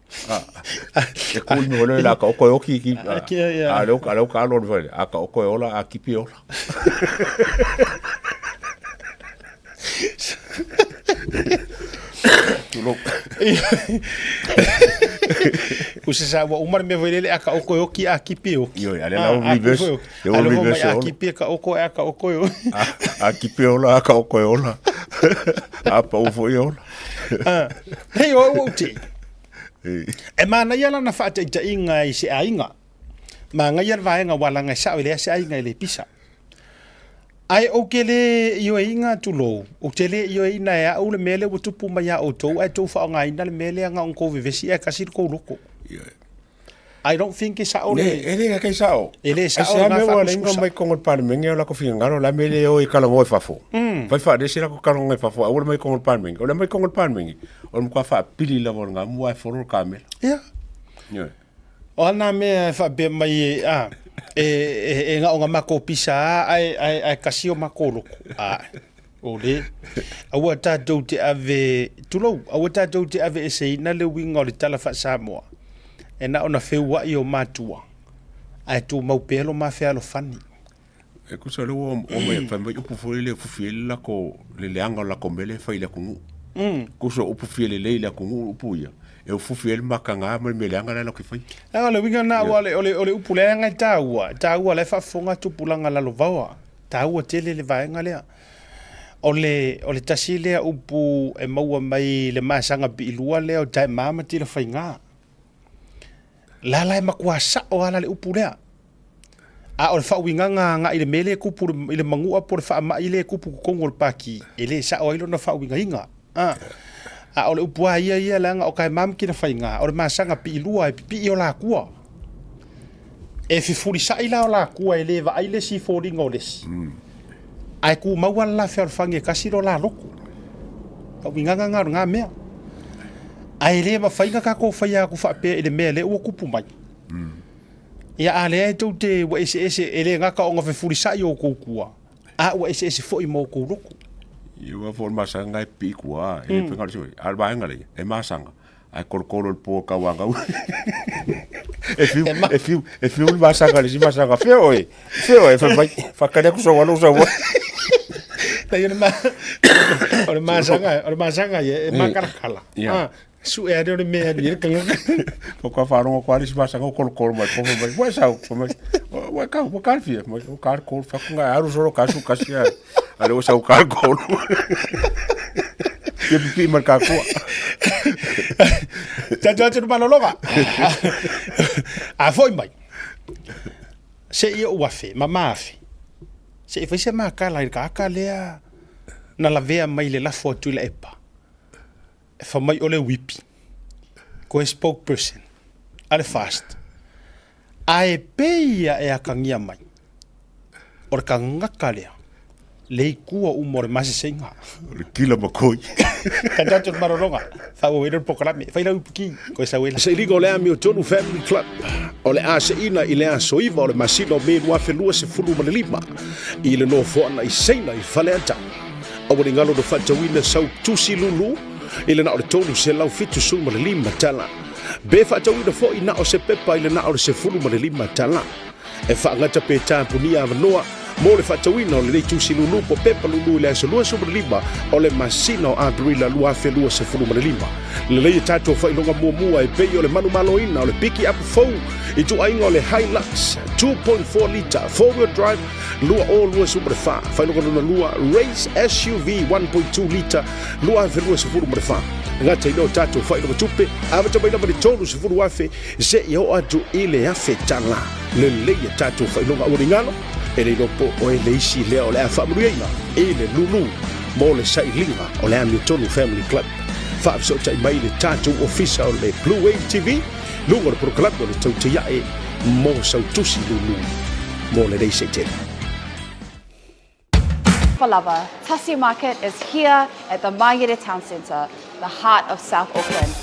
E ko ni ole la ka oko oki ki. A le ka lo vele a ka oko ola a kipi ola. Usisa wa umar me vele aka oko oki a kipi oki. Yo ale la reverse. Yo reverse a kipi ka oko yo. A kipi ola aka oko ola. A pa ufo yo. Hey o uti. E mana yala na fata ita inga I se ainga. Ma nga yala vaenga wala nga sa ile se ainga ile pisa. Ai o kele yo inga tulo o tele yo ina ya o le mele o tupu mai ya o to ai to fa nga ina le mele nga on ko vivesi e kasir ko loko. I don't think it's all. Ele ka sao. Ele sa o me wa lengo mai con el parmenga la ko fingaro la mele o I kala ngoi fafo. Vai fa de sira ko kala ngoi fafo o mai con el parmenga. O le mai con el parmenga. O mo kwa fa pili la nga mo ai for kamel. Yeah. Yeah. O na me fa be mai e nga o nga mako pisa ai kasio makolo o le awa tatou te ave tulo awa tatou te ave e sei na le winga o le talafa Samoa e na ona feua I o matua ai tu mau pelo ma fealo fani e ku sa le o mai fa mai upu foi le fufiel la ko le anga la ko mele fa ile ku ku so upu fiel le la ku upu ia e o fufi ele makanga mo me leanga la ke fai le winga na ole upulenga taua le fa fonga tupulanga la lovawa taua tele le vaenga le ole tasile upu e maua mai le masanga bilua le o tai mama tile fainga la e makuasa o ala le upu le a ole fa winga nga ile mele kupu ile mangua por fa ma ile kupu kongol paki ele sa o ile no fa winga inga a ole upua ia langa o kai mam kina fainga ole masanga pilua pi o la kua e fi furi sa ila o la kua ele va ile si fori ngoles ai ku maua la fer fange kasiro la loko ka winga nga mea ai le ma fainga ka ko faia ku fa pe ele mele o kupu mai ia ale to te wa ese ele nga ka o fe furi sa yo ko kua a wa ese fo i mo ko loko Yo wa for masanga pi kwa e penga so alba ngale e masanga ai korkoro po ka wanga e fiu masanga le masanga feo e fa kada ku so walo so wa ta yo ma masanga e makarakala su e de me de kanga po ka faro ko ari masanga korkoro ma po wa sa wa ka fi ma ka ko fa ku nga aru so ka su ka sia ale o sau kalko ye pipi marka ko ta malologa a foi mai se ia o afe mamafe se foi se makala ka lea na la vea mai le la foto la epa fa mai ole wipi ko spokesperson ale fast ai peia e akangia mai or kanga lea le kua umore mase senga kila makoi tanto maroronga fa o ver programa fa ila upuki ko esa wela se ligo le ami o tonu family club o le ase ina ile aso iva o le masino me lua felua se fulu ma le lima ile no fo na isena I falenta o le ngalo do fatawina sau tusi lulu ile na o le tonu se lau fitu su ma le lima tala be fatawina fo ina o se pepa ile na o se fulu ma le lima tala e fa ngata pe tampunia vanoa mo le fatawina o le tusi lulu po pepa lulu le aso lua su ma le lima o le masino a grila lua felua se fulu ma le lima le le tato fa ilonga mua e pe o le manu maloina o le piki up fou I tu ainga o le Hilux 2.4 liter 4-wheel drive lua o lua super fa ilonga lua race SUV 1.2 liter lua fe lua se fulu ma le fa ngata ino tato fa ilonga tupe ava tama ina ma le tonu se fulu afe se yo atu ile afe tanga le le tato fa ilonga o ringalo e le lopo o e le isi lea o le a whaamuriaina e le lulu mo le sailinga o le Hamiltonu Family Club whaafsota I mai le tātou ofisa o le Blue Wave TV lunga le prokalando le tau te iae mo sautusi lulu mo le reise tele. For lover, Tasi Market is here at the Margate Town Centre, the heart of South Auckland.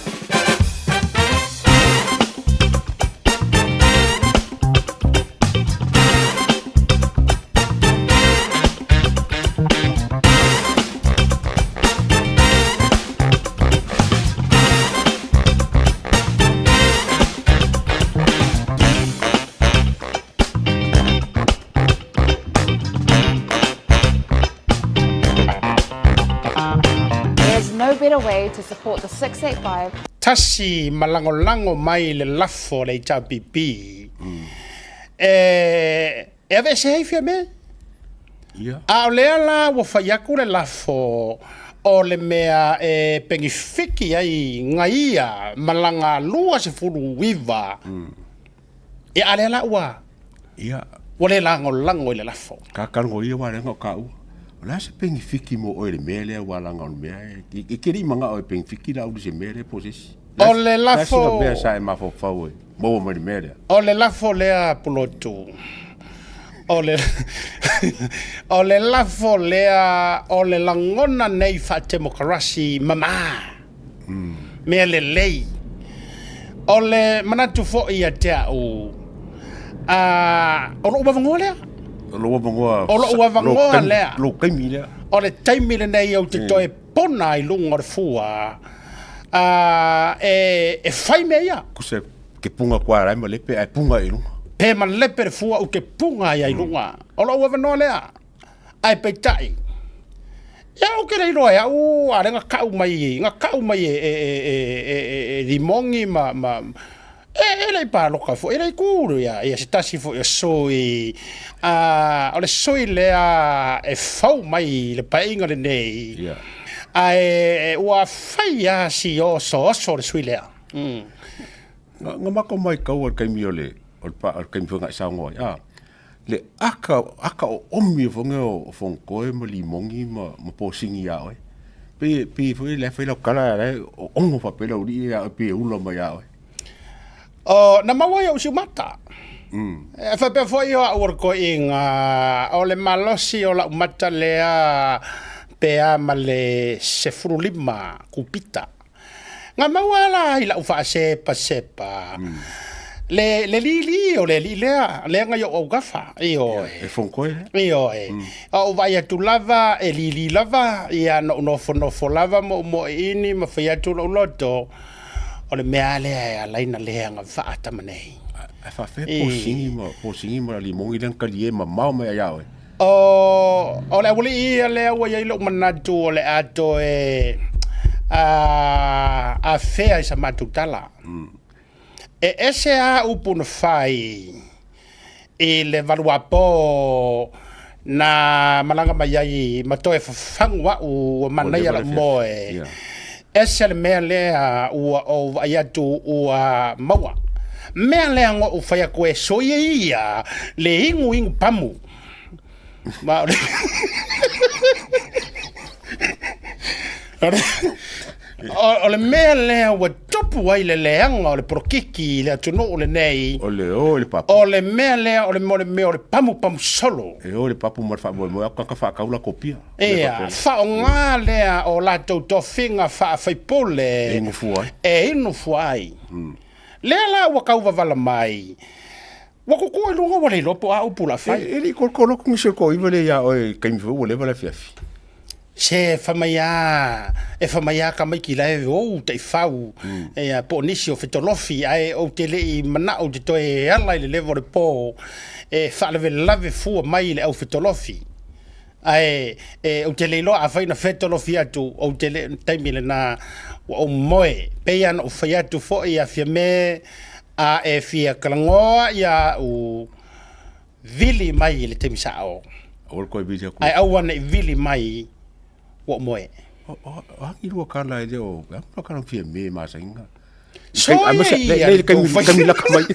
No better way to support the 685. Tasi malango mai le lafo le tapipi. E ave se fia me? ia A lea la wa fayaku le lafo o le mea pengifiki ai ngaia malanga lua se furu wiva. E a lea la ua. ia Wale lango le lafo. ka kango ia wa renga ka u la se pengi fiki mo o le mele wa langa o mea e kiri manga o pengi fiki la u se mele posesi O le lafo la bea sa e mafo fawe mo mo le mele o le lafo lea pulotu. O le lafo lea o le langona nei fa demokrasi mama. Mea le lei. O le manatu fo ia te au. O lo uwavangoa lea? lo wa O lo uwavangoa lea? lo kaimi lea O le taimile nei au te toe pona I lunga o le fua. E fai mea ia. kuse ke punga kwa rai ma lepe ai punga I lunga Pe man lepe fua u ke punga ia I lunga. O lo uwavanoa lea? Ai peitai. Ya o ke rei loa ya o are nga kau mai limongi ma lei pa loka fo lei kuru ya se tasi fo soi ole soi lea fau mai le painga le nei ua fai ya si o so le sui lea nga mako mai kau al kaimi ole al kaimi funga sango ya le aka o omi fonga o fonkoe ma limongi ma posingi ya oi pe foi le foi la kala o ongo fa pela uri ya pe ulo ma ya oi o na mawa o mata fa pe foi o ko inga o le malosi o la mata lea pe amale se frulima kupita nga mawala ila ufa sepa le lili o le lilea le nga yo o gafa io e fonkoe io o vai tu lava e lili lava ia no fo lava mo ini ma fa tu loto o le meale a laina le nga fa tamanei fa fe posingi ma limongi dan kalie ma ma ya oi o le wuli le wa ye lo manatu o le ato a fea isa matutala ese a upun fai le valuapo na malanga mai matoe fangwa o manai ala moe ese le mele o ayatu o mawa mele ngo o fai ko soia le ingu pamu ma o le mea lea ua topu ai le leanga o le prokiki le atuno o le nei o le papu o le mea lea o le mea o le pamu solo o le papu mo mo ka fa kaula kopia ea fa o ngā lea o la tautofinga fa faipole inu fuai lea la ua kauwa vala mai wako ko lunga wale lopo a upula fai ele ko ngisho ko ibele ya o kaimfu wale vala fiafi se famaya ka mai ki lai o te fau e po nisi o fitolofi ai o te le mana o te toe ala le level po e fa le lave fu mai le o fitolofi ai o te le lo a fa na fitolofi atu o te le taimile na o moe pean o fa atu fo ia fiame a e fia kalangoa ia o vili mai le temisao o ko bi ai awana vili mai what moe hangi rua kala e o apa kana fia me ma sainga le kamila kamai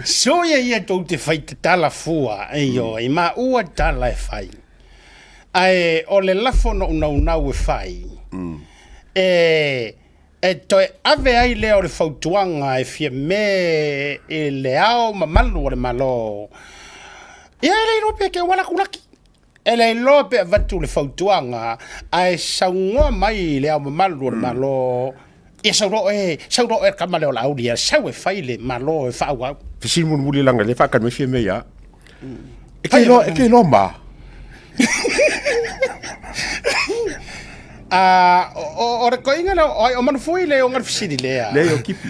so ia to te fai te tala fua yo i ma ua tala e fai ai o le lafo no na e fai e toi ave ai le o le fautuanga e fia me e le ao mamalu o le malo ia le rope ke wala kulaki ele lope vatu le fautuanga ai saungo mai le ao mamalu o le malo ia sauro e kamale o la audia sau e faile malo e faua fisi mun muli langa le fa kan me fia me ya e ke lo ma o re koinga no o man foi le o ngar fisidi le le o kipi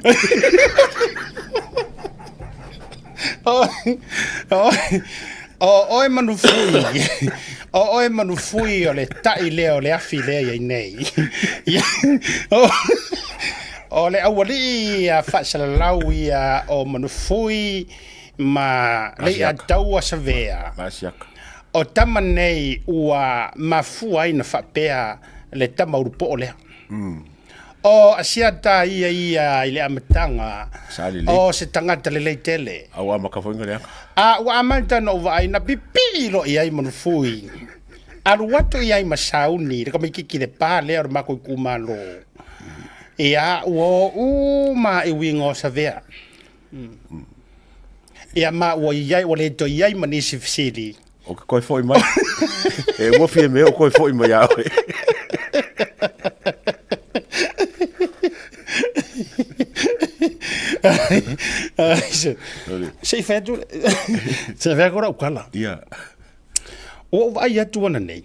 o e manu fui o e manu fui o le tai le o le afi le ia nei o le awali a fa lau ia o manu fui ma le a taua savea masiaka o tama nei ua mafua ina fa pea le tama urupo le o asia ta ia i le amatanga o se tangata le leitele awa makafonga le wa amanta no vai na pipi lo ia i manufui alu watu ia i masauni ka mai kiki le pa le or mako kumalo ia o ma i wingo savea ia ma o ia o le to ia i manisi fisili o ko foi mai e mo fie me o ko foi mai a sei fetu se ve agora o kala ia o vai atu ana nei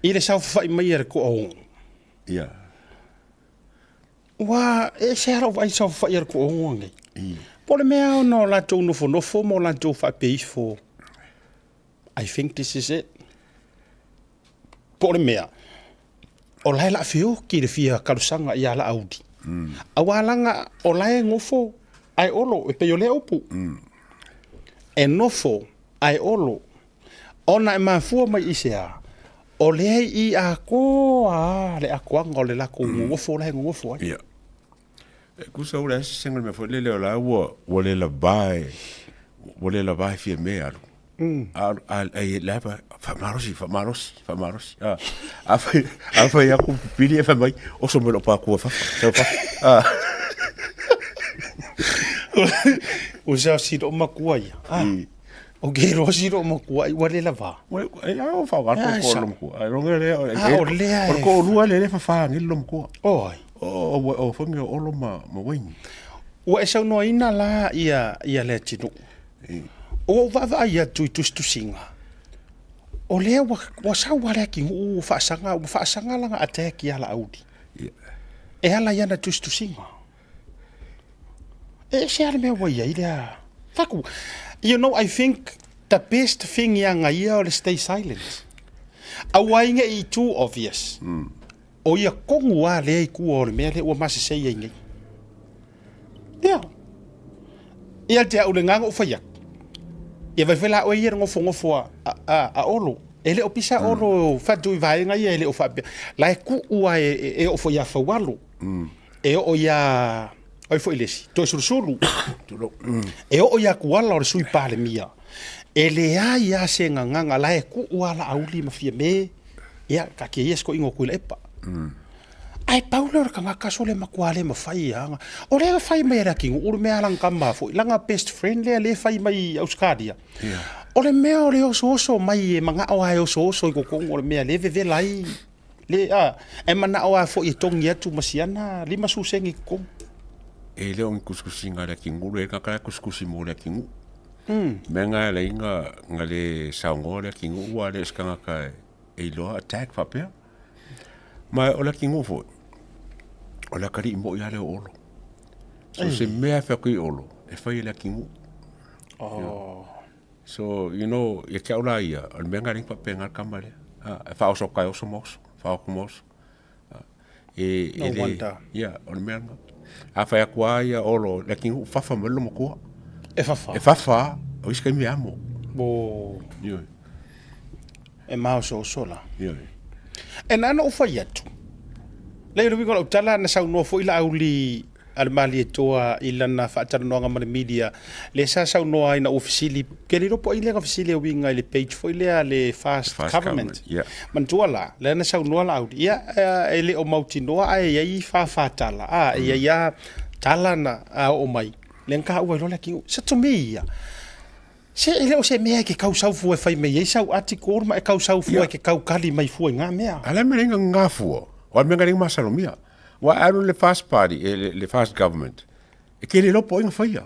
ile sa fai mai er ko o ia wa e se ara vai sa fai er ko o ngai pole mea no la to no fo mo la to fa peaceful I think this is it. Po le mea. O lai la fio ki le fia karusanga ia la audi. Awalanga o lai ngofo ai olo e pe yo le upu. E nofo ai olo. Ona e mafua mai isea. O le I a ko a le akoanga o le lako ngofo lai ngofo ai. Yeah. Kusa ula singa me fo le la wo le la bai. Wo le la bai fia me alu. Ai leva famarosi. Afa ya ku pili e famai o so me lo pa ku fa. O sa si do makua ia. O ge ro si do makua I wale lava. Ai o fa wa ko lo ku. Ai ronga le o ko lua le fa ngi lo ku. Oi. O fa ngi o lo ma wing. O e sa no ina la ia le tinu. O va ia tu singa. O le wa sa wa le ki u fa sanga langa attack ia la audi. E ala ia na tu singa. E se ala me wa ia ida. Faku. You know, I think the best thing yang ia or stay silent. Awainga I too obvious. O ia kongu a le ku o le me le o mase se ia ngai. Yeah. Ia te au le nganga o fa ia. Ia vai fela o ia ngofo a olo. Ele o pisa olo fa tu vai nga ia ele o fa. La ku ua e o fo ia fa walo. E o ia ai foi lesi. To suru. E o ia ku ala o sui pale mia. Ele ia se nganga la ku ua la auli ma fia me. Ia ka ke ia sko ingo ku le pa. Ai Paulo ka nga kasole makwale ma fai anga. O le fai mai ra kingu ur me alang kama fo. Langa best friend le fai mai Australia. O le mea o le oso mai e manga o ai oso I kokong o le mea le veve lai. Le e mana o a fo I tongi atu masiana lima susengi kokong. E le on kuskusinga le kingu le ka kuskusi mo le kingu. Menga le inga ngale saungo le kingu wa le skanga ka e lo attack fa pe. Ma o la kingu fo. O la kari mo ia le olo. So se mea fa kui olo. E fai la kingu. So, you know, ia kia ula ia. O menga ring pa penga kamare. E fa oso kai oso mos. Fa oku mos. No wonder. Ia, o menga. A fa kua ia olo. La kingu fafa melo mo kua. E fafa. E fafa. O iska mi amo. Bo. Ia. E mao so la. Ia. E nana o fai atu. Lei ro wiko tala na sau no fo ila auli al mali toa ila na fa tala no ngama media le sau no ai na officially ke ro po ile officially winga le page fo ile le fast government. Yeah. Man toala le na sau no la audi ia ele o mauti no ai ai fa tala ia tala na o mai le ka o lo le ki sa to me se ele o se mea ke kau sau fu e fai me ia sau article ma e kau sau fu e ke kau kali mai fu nga mea ala me ringa nga fu o menga ringa masalomia wa aru le fast party le fast government e ke le lo po inga faia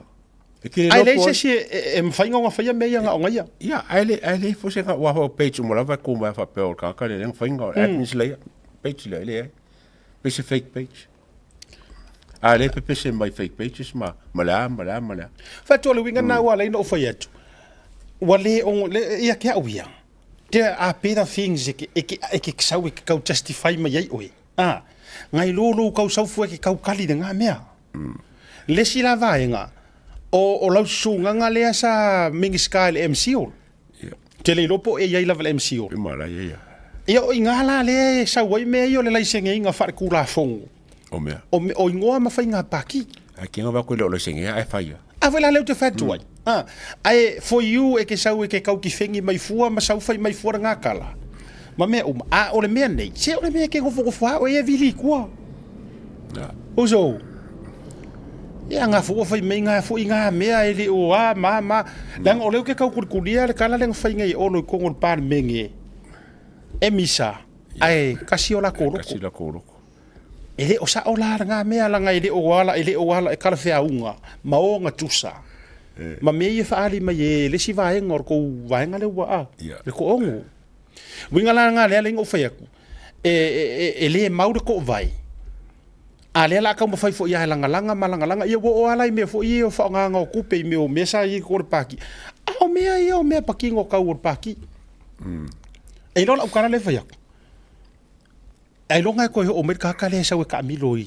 e ke le ai lo le po se e mfai nga faia me ia nga o nga ia ai le fo se nga wa ho page mo lava ko ma fa pe o ka le ringa fai nga admin le page le pe se fake page ale pe se mai fake pages ma mala fa to le winga na wa le no faia tu wale on le ia ke au ia te a peda things e ke sau e kau justify mai ai oi ngai lolo kau sau fu e kau kali nga mea le si la vaenga o lau sunga nga le sa mingi scale MCO te le lopo e ia level MCO mala ia ia o ingala le sa wai me yo le laisenge inga far kula fongo o mea o ingoa ma fainga paki a kinga va ko lo senga ai faia avela le te fatu ai ai for you e ke sau e ke kau ki fengi mai fua ma sau fai mai fua nga kala ma me o le mea nei se o le mea ke go fa o e vili kwa o so ia nga fua fai mai nga fu inga mea ele o ma lang o le ke kau kurkulia le kala le fai ngai o no ko ngol par menge emisa ai kasi o la koroko ele o sa o la nga mea la nga ele o wala e kala fea unga ma o nga tusa ma me ye faali ma ye le si vai ngor ko vai ngale wa le ko ongo winga la nga le ngo fa yaku e le mau ko vai a le la ka mo fai fo ya langa malanga ye wo ala me fo ye fo nga ngo ku pe me o mesa ye ko paki a o me ye o me paki ngo ka ur paki e lola ukana le fai aku ai longa ko o me ka le sa ka miloi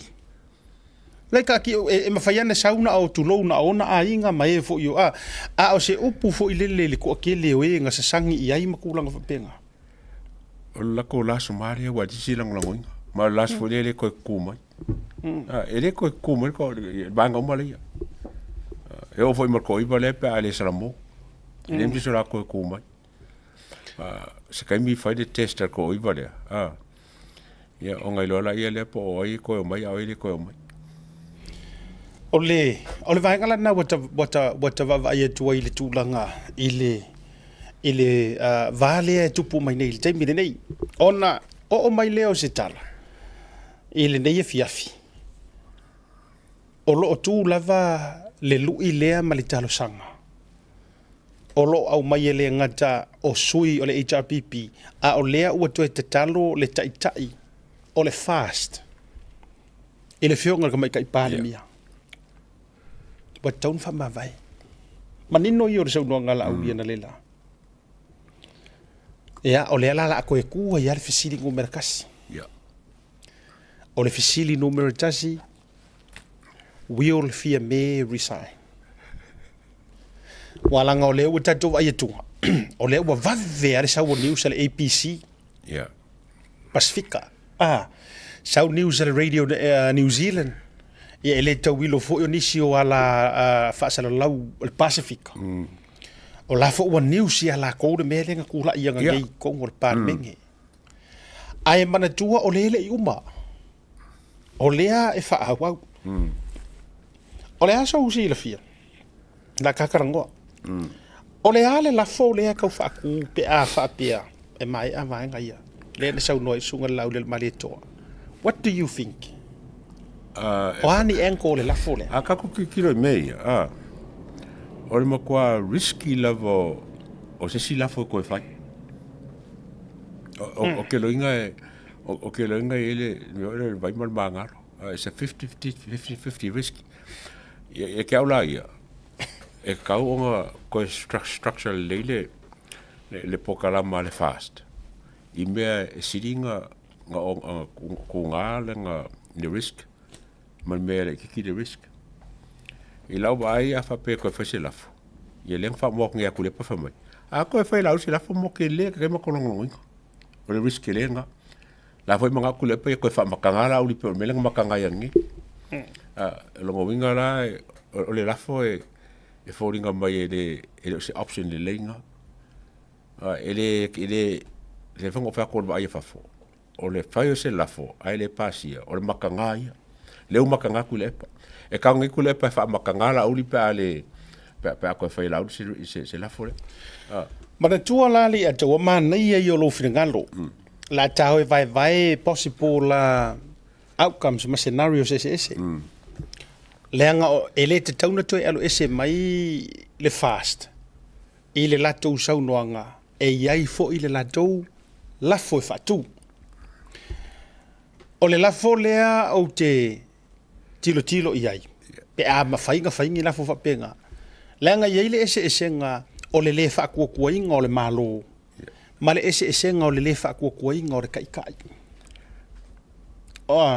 le ka ki e mafaiana sauna o tulo na ona a inga mai fo yo a o se upu fo ile le ko ke le o nga sa sangi i ai makulanga fa penga o la ko la somalia wa disi lang lang ma las fo le ko kuma ele ko kuma ko banga mali e o foi marco i vale pe ale salamo ele mi so la ko kuma se kai mi fai de tester ko i vale ya onga lola ia le po i ko mai au ile ko mai ole vai ngala na wata va ia tu ile tulanga ile vale tupu mai nei te mi nei ona o mai leo se tala ile nei fiafi o lo tu lava le lu ilea malitalo sanga o lo au mai ele ngata o sui o le HRPP a o lea ua tu te talo le tai o le fast ile fionga ka mai kai pale mia wa taun fa ma vai manino i o le saunua ngala au ia na lela ia o le ala ko e ku ia le fisili ngo merkasi o le fisili numero tasi will fear me resign walanga o le u tatu ai tu o le u vave ale sa news ale APC Pacifica South News ale radio New Zealand ia ele tau wilo fo nisi o ala fasala lau el Pacifica o la fo wa news ia la ko de melenga kula ia ngai ko ngol pan menge ai mana tua o lele i uma o lea e fa wa o lea so usi la fia la kakarango o lea le la fo lea kau fa ku pe a fa pia e mai a vai ngai le ne sau noi sunga lau le maleto what do you think o ani enko le la fo le a ka ku kilo mei o le makua risky level o se si la fo ko fai o ke loinga o ke loinga ele vai mal mangaro it's a 50 risky e ke aula ia e kau onga ko structure lele le pokala ma le fast i mea e siringa nga ko ngale nga the risk man mea le kiki the risk i lau vai a fa pe ko fa se lafo ye leng fa mo ngia ku le pa fa mai a ko fa lau se lafo mo ke le ke mo ko ngong o le risk le nga la foi manga ku le pa ko fa makanga la uli pe me leng makanga yangi lo mo winga la o le lafo e foringa mai ele se option le lenga ele le fango fa ko ba ia fa fo o le fa yo se lafo ai le pasia o le makanga ia le makanga ku le pa e ka ngi ku le pa fa makanga la uli pa le pa ko fa la se lafo le mana tua lali a tawa mana ia i o lo finangalo la tau e vai possible la outcomes ma scenarios ese leanga ele te tauna toi alo ese mai le fast i le latou saunoanga e iai fo i le latou lafo e fatu o le lafo lea o te tilo iai pe a mawhainga lafo whapenga leanga iai le ese nga o le whaakuakuainga o le malo ma le ese nga o le whaakuakuainga o le kaikai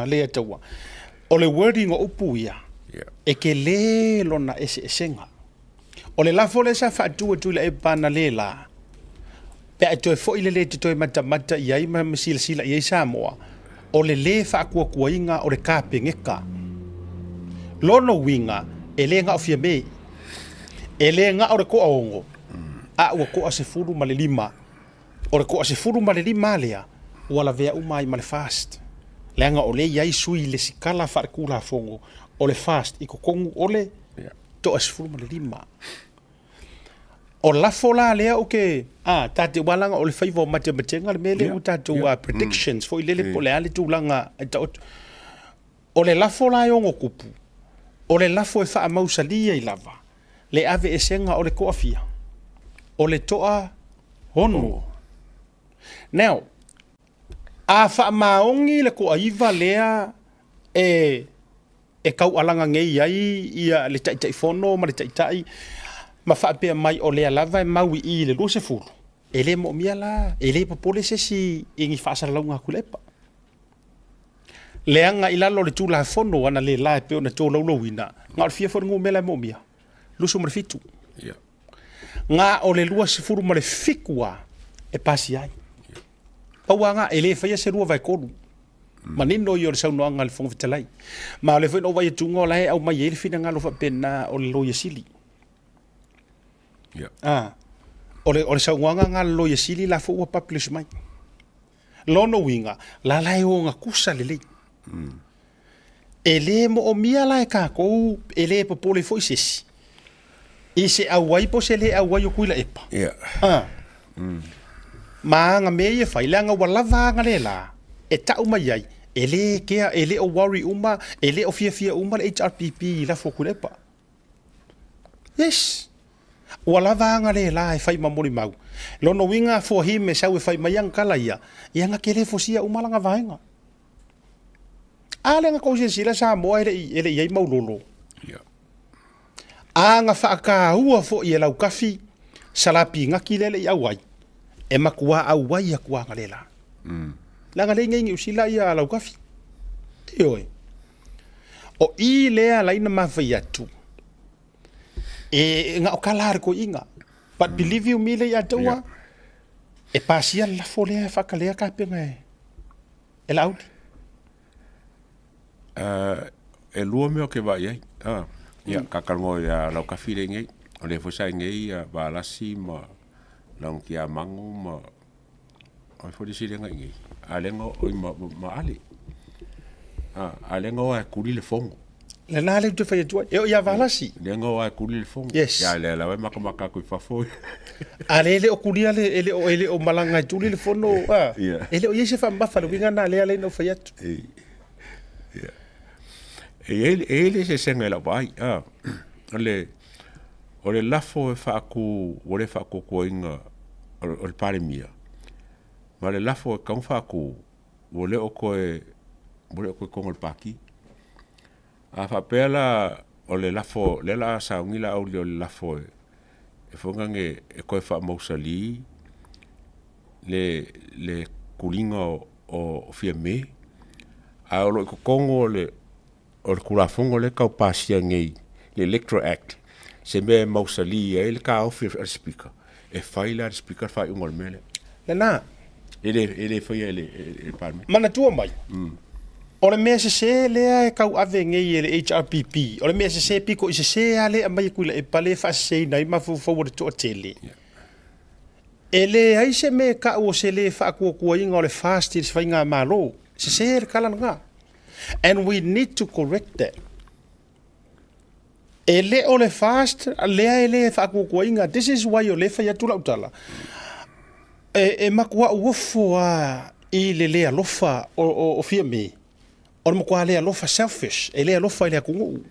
lea taua o le wording o upu ia e ke le lona ese nga o le lafo le sa whaatua tu le e pana le la pe a toi fo i le te toi mata iai ma sila iai Samoa o le whaakuakuainga o le kāpengeka lono winga e le nga o fia mei e le nga o le koa ongo a ua koa se furu ma le lima o le koa se furu ma le lima lea wala vea umai ma le fast le nga o le iai sui le sikala whaakula fongo o le fast i kokongu o le to as furu ma le lima o la fola lea o ke tate walanga o le faiva o matematenga le mele u tatu predictions fo i lele po le ale tūlanga o le la fola e ongo kupu o le lafo e wha mausalia i lava le ave e senga o le koafia o le toa hono now a wha maongi le koa iwa lea e kau alanga ngei ai ia le taitai fono ma le taitai ma wha pia mai o lea lava e maui i le luse furu ele mo mia la ele popole se si ingi fasa launga kulepa leanga ilalo le tula fono ana le la pe ona to lo wina nga fia fo ngo mela mo mia lusu mo fitu ya nga o le lua se furu mo le fikua e pasi ai pauanga ele fa se rua vai kolu manino yo sa no nga le fong vitalai ma le fo no vai tungo la au mai ele fina nga lo fa pena o le lo yesili ya o le sa nga lo yesili la fo wa publish mai lono winga la lai o nga kusa le ele mo o mia la ka ko ele po pole foi sesi ise awai po se le awai o kuila epa ya ma nga me ye failanga wala vanga le la e ta uma yai ele ke ele o worry uma ele o fia uma le HRPP la fo kulepa yes wala vanga le la e fai mamori mau lono winga for him e sau e fai mayang kala ia nga kele fo sia uma langa vaenga ale nga ko sila sa mo ele yai mau lolo ya nga fa ka hua fo ye lau kafi salapi nga kilele ya wai e makua au wai ya kwa ngalela la ngale ngi usila ya lau kafi oi o i lea la ina mafia tu e nga okalar ko inga but believe you me le ya toa e pasia la folia fa kalea ka penga e laut e lua meo ke vai ai ya kakalngo ya lau kafire ngai o le fosa ngai ba lasi ma lau kia mangu ma o fodi sire ngai alengo o ma ali alengo a kuri le fongo le na le tu fa tu e ya valasi lengo a kuri le fongo Yes. ya le la maka ko fa fo ale o kuria le ele o malanga tu le fono Yeah. ele o yese fa mbafalo winga na le no fa yatu ele se senga la vai o le lafo e fa ku o le fa ko inga o le pare mia ma le lafo e ka fa ku o le o ko ko el paki a fa pela o le lafo le la sa ngila o le lafo e fonga nge e ko fa mosali le kulinga o fiame a o lo ko kongo le o kula fongo le ka pasia ngai le Electro Act se me mausali e le ka ofi speaker e faila speaker fa ungol mele le na ele foi ele parme mana tua mai o le mea se lea e kau ave ngei ele HRPP o le mea se piko i se ale a mai kuila e pale fa se nai mafu fo to tele ele ai se me ka o se le fa ku inga o le fast is fa inga malo se kala nga and we need to correct that ele o le fast lea ele fa ku inga this is why o le fa ya tula utala e makua uofo i le lea lofa o fia me o makua lea lofa selfish e lea lofa i lea kungu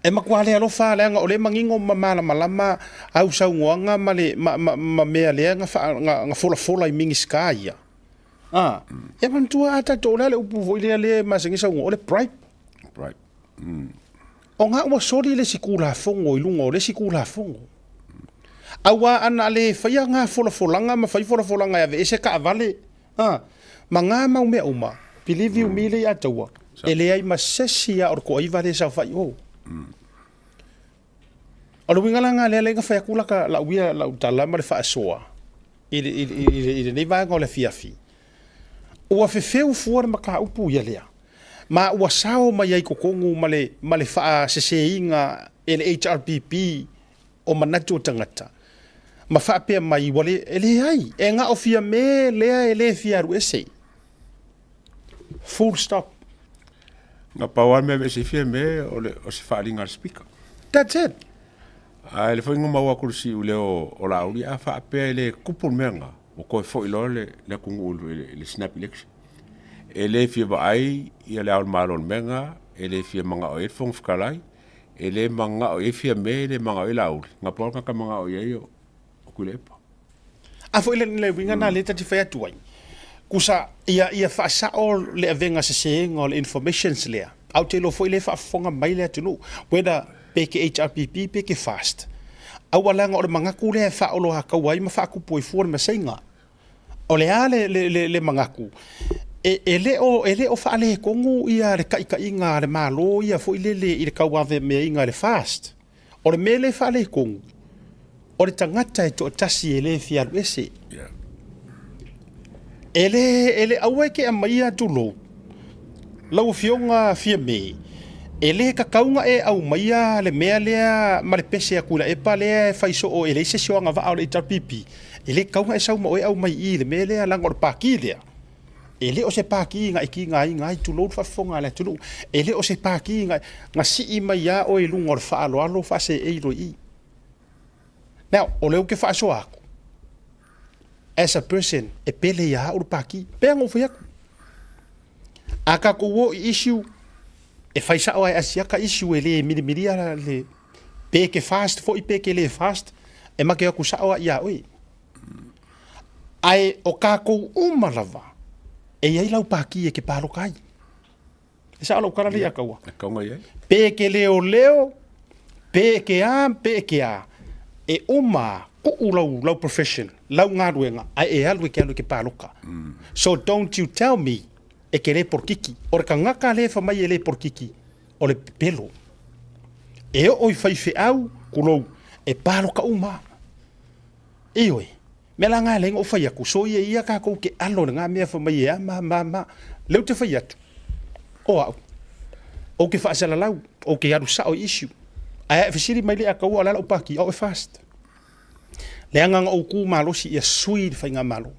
e makua lea lofa leanga o le mangingo mamala malama au saungoanga ma mea lea nga fola i mingi skaya e mantua ata tola le upu vo le masengi saungo o le bribe right o nga ua sori le sikula fongo i lungo le sikula fongo awa ana le faya nga folanga ma fai folanga ya ve se ka vale ma nga ma me uma believe you me le atawa ele ai ma sesia or ko i vale sa fai o o winga nga le nga faya kula ka la wia la utala ma le fa soa ile ne va ngole fiafi o fe feu fuor ma ka upu ya le ma ua sao ma yai kokongu ma le fa se inga ele HRPP o manatu tangata ma fa pe mai wale ele ai e nga ofia me le ele fia ruese full stop na pawa me se fie me o se fa linga speaker that's it a le foi ngoma wa kursi u le o la uri a fa pe le kupul menga o ko fo ilo le kungu le snap election ele fie ba ai ia le al malon menga ele fie manga o e fong fkalai ele manga o e fie me le manga o la uri nga por ka manga o ye yo kulepa a fo le winga na le tati fa tuai kusa ia fa sa o le avenga se ngol informations le au te lo fo le fa fonga mai le tu whether peke HRPP peke fast au alanga o le mangaku le fa o lo ha kau ai ma fa ku poi fu ma senga o le ale le mangaku e le o fa le kongu ia le kai kai nga le malo ia fo ile le i kau ave me inga le fast o le mele fa le kongu o le tangata e to tasi e le fia ese ele awe ke amaia tulo lau fionga fia me ele ka kaunga e au maia le mea lea ma le pese a kula e pa lea faiso o ele se sioanga va au le pipi ele kaunga e sau ma oe au mai i le mea lea langa o le paki lea ele o se paki nga iki nga i tulo fa fonga le tulo ele o se paki nga si i mai ya o e lunga o le fa alo fa se e ro i now o leo ke fa so ako as a person e pele ya o le paki pe ngo fa aka ko wo issue e fai sa o ai asia ka issue ele miri ala le peke fast fo i peke le fast e ma ke ku sa o ia oi ai o ka ko umalava e ai lau paki e ke palo kai e sa lo kara le akawa Kaunga ia. peke leo peke a e uma ku lau profession lau ngaruenga ai e alu ke paloka so don't you tell me e ke le porkiki o re kangaka le fa mai e le porkiki o le pelo e o i fai fe au kulo e palo ka uma e oi me la nga le o fai aku so ia ka ko ke alo nga me fa mai e ma le te fai atu o ke fa sala lau o ke aru sa o issue ai fa siri mai le aka o la o paki o fast le nga o ku malo si e sui fa nga malo